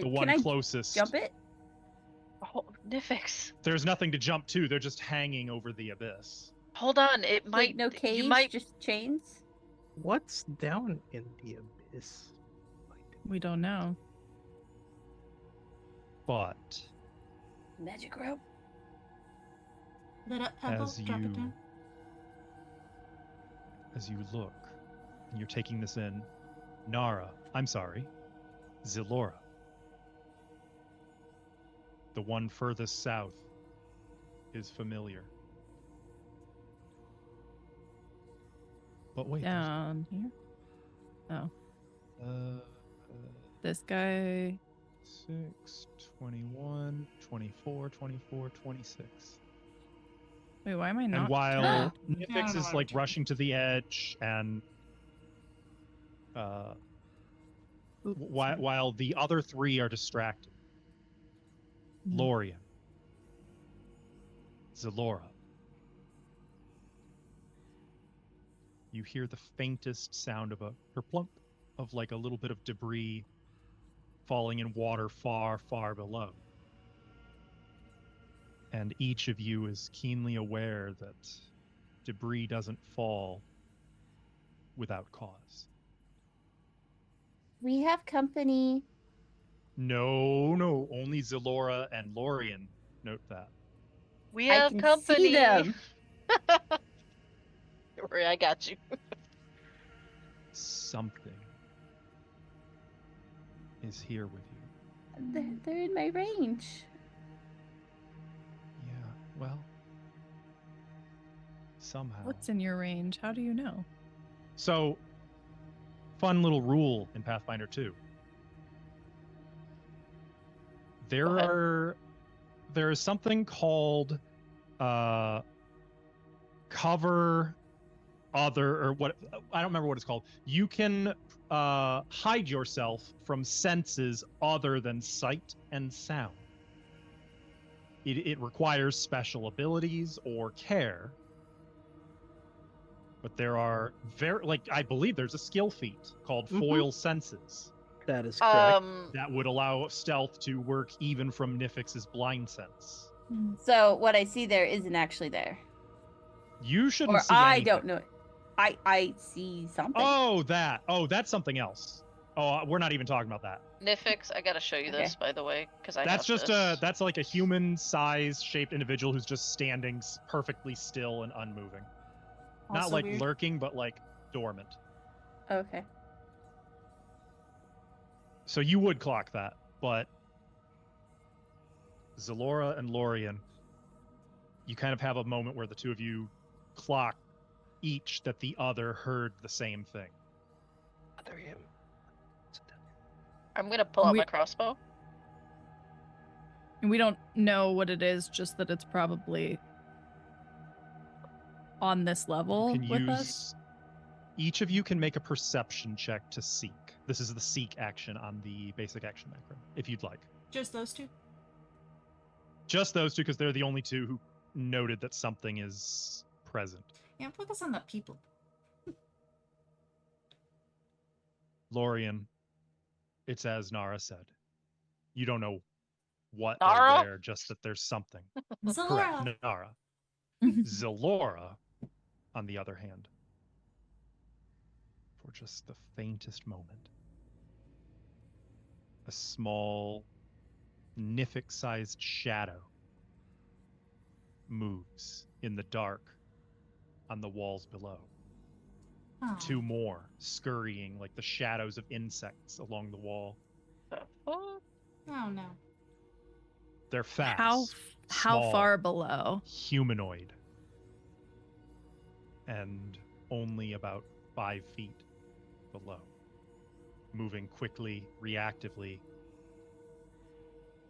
The one can I closest. jump it? Oh, Nifix. There's nothing to jump to. They're just hanging over the abyss. Hold on, it might. Like no cage, You might. just chains. What's down in the abyss? We don't know. But Magic rope. Lit up pebble, as drop it down. you look, and you're taking this in, Zilora. The one furthest south is familiar. But wait, there's- Down here. Oh, uh, this guy. 6, 21, 24, 24, 26. Wait, why am I not? And while Yeah, I Nifix don't is know like what you're- rushing to the edge and Oops, while the other 3 are distracted, Lorian, Zilora, you hear the faintest sound of a kerplunk of like a little bit of debris falling in water far, far below. And each of you is keenly aware that debris doesn't fall without cause. We have company. No, only Zilora and Lorian note that. We I have can company. see them. Don't worry, I got you. Something is here with you. They're in my range. Yeah, well, somehow. What's in your range? How do you know? So, fun little rule in Pathfinder 2. Go ahead. There is something called cover other, or what, I don't remember what it's called. You can hide yourself from senses other than sight and sound. It requires special abilities or care. But there are I believe there's a skill feat called Foil Senses That is correct. that would allow stealth to work even from Nifix's blind sense. So what I see there isn't actually there. You shouldn't Or see I anything. don't know. I see something. Oh, that's something else. Oh, we're not even talking about that. Nifix, I gotta show you this, by the way, because That's have just this. that's like a human-size shaped individual who's just standing perfectly still and unmoving. Not Also like weird. lurking, but like dormant. Okay. So you would clock that, but Zalora and Lorien, you kind of have a moment where the two of you clock each that the other heard the same thing. I'm gonna pull out my crossbow. And we don't know what it is, just that it's probably on this level with us. Each of you can make a perception check to seek. This is the seek action on the basic action macro, if you'd like. Just those two? Just those two, because they're the only two who noted that something is present. Yeah, focus on the people. Lorien, it's as Nara said. You don't know what Nara? or where, just that there's something. Zalora. Correct, Nara. Zalora, on the other hand, for just the faintest moment, a small, Nifix-sized shadow moves in the dark on the walls below. Oh. Two more scurrying like the shadows of insects along the wall. Oh no. They're fast. How small, far below? Humanoid. And only about 5 feet below. Moving quickly, reactively.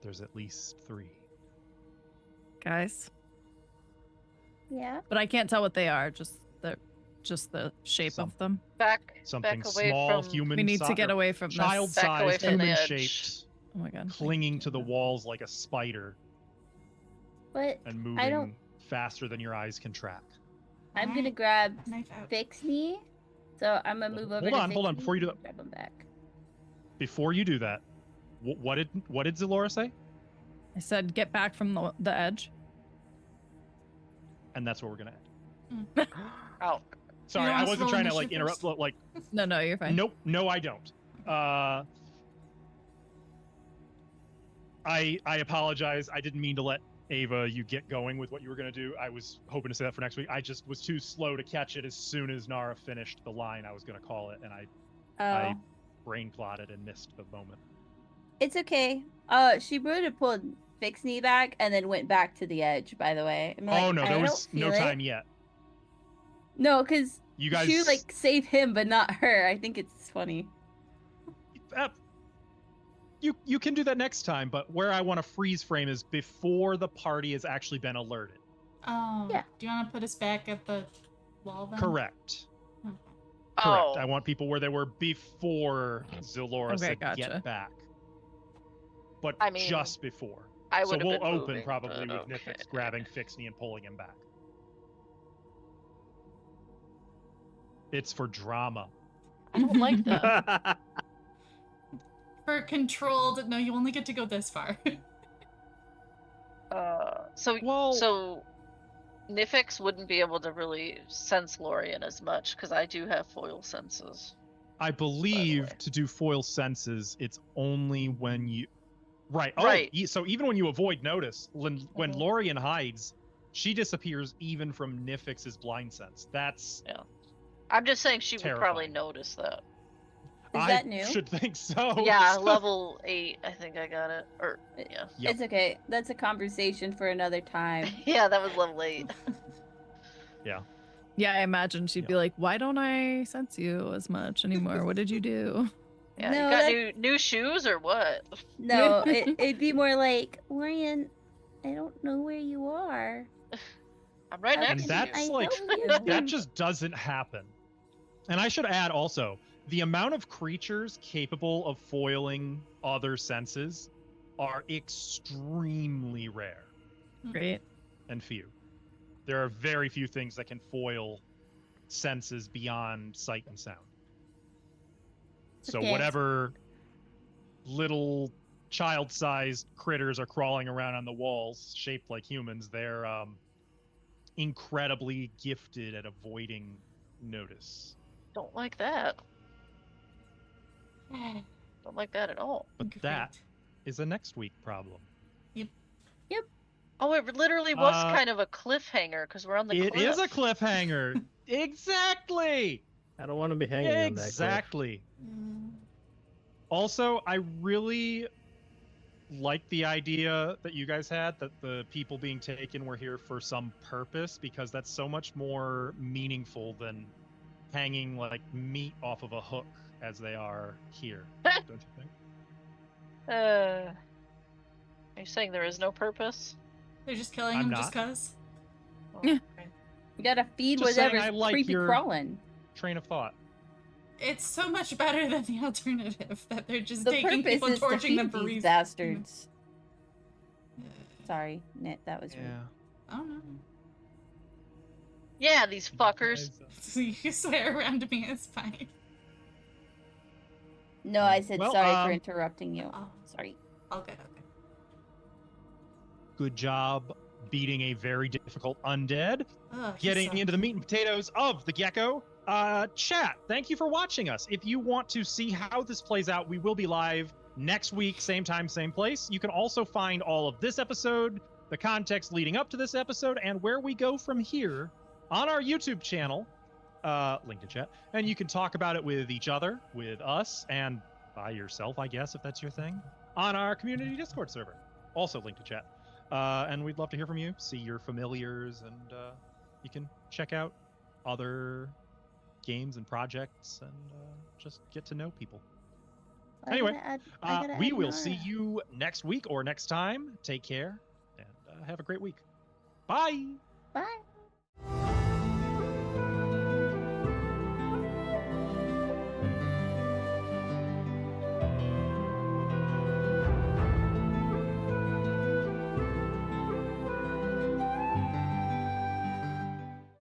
There's at least 3. Guys. Yeah. But I can't tell what they are, just the shape of them. Something back away small, from... human. We need to get away from this. Child-sized, from the edge. human-shaped, Oh my god. clinging to the walls like a spider But and I don't. moving faster than your eyes can track. I'm gonna grab Knife out. Fixney. So I'm gonna move over. Hold on, before you do that. Grab him back. Before you do that, what did Zalora say? I said get back from the edge. And that's where we're gonna end. Oh. Sorry, I wasn't trying to like interrupt. Like, No, you're fine. Nope, no, I don't. I apologize. I didn't mean to let Ava you get going with what you were gonna do. I was hoping to say that for next week. I just was too slow to catch it as soon as Nara finished the line I was gonna call it, and I brain plotted and missed the moment. It's okay. She would have pulled Fixney back and then went back to the edge. By the way. I'm like, Oh no, there I was don't no feel time it. yet. No, because You guys, she like saved him, but not her. I think it's funny. You can do that next time, but where I want to freeze frame is before the party has actually been alerted. Oh. Yeah. Do you want to put us back at the wall then? Correct. Okay. Oh. Correct. I want people where they were before Zalora said gotcha. get back. But I mean, just before. I So would have we'll been open moving, probably but with okay. Nifix grabbing Fixney and pulling him back. It's for drama. I don't like that. For controlled, no, you only get to go this far. So Nifix wouldn't be able to really sense Lorien as much because I do have foil senses. I believe to do foil senses, it's only when you... Right. Oh, Right. So even when you avoid notice, when Lorien hides, she disappears even from Nifix's blind sense. That's... Yeah. I'm just saying she would probably terrifying. notice that. Is that new? Should think so. Yeah, level 8, I think I got it. Or, yeah. Yep. It's okay. That's a conversation for another time. Yeah, that was level 8. Yeah, I imagine she'd be like, "Why don't I sense you as much anymore? What did you do?" Yeah, No, you got that- new shoes or what? No, it'd be more like, Lorien, I don't know where you are. I'm right How And next can to that's you. I like... help you? That just doesn't happen. And I should add also, the amount of creatures capable of foiling other senses are extremely rare Great. and few. There are very few things that can foil senses beyond sight and sound. So Okay. whatever little child-sized critters are crawling around on the walls, shaped like humans. They're incredibly gifted at avoiding notice. Don't like that. Don't like that at all. But Great. that is a next week problem. Oh, it literally was kind of a cliffhanger because we're on the cliff. It is a cliffhanger. Exactly. I don't want to be hanging on that cliff. Exactly. Also, I really like the idea that you guys had that the people being taken were here for some purpose, because that's so much more meaningful than hanging like meat off of a hook as they are here. Don't you think? Are you saying there is no purpose? They're just killing I'm him not. just cause? Oh, Yeah. okay. You gotta feed Just saying, whatever's I like creepy your- crawling. Train of thought. It's so much better than the alternative that they're just The taking purpose people, is to torching them feed for these reasons. bastards. Sorry, Nit, that was rude. I don't know. Yeah, these fuckers. So you can swear around me, it's fine. No, I said Well, sorry for interrupting you. Oh, Sorry. all good, okay. Good job beating a very difficult undead. Oh, Getting into the meat and potatoes of the gecko. Chat, thank you for watching us. If you want to see how this plays out, we will be live next week, same time, same place. You can also find all of this episode, the context leading up to this episode, and where we go from here on our YouTube channel, linked in chat. And you can talk about it with each other, with us, and by yourself, I guess, if that's your thing, on our community Discord server, also linked in chat. And we'd love to hear from you, see your familiars, and you can check out other games and projects and just get to know people. Anyway, we will see you next week or next time. Take care and have a great week. Bye. Bye.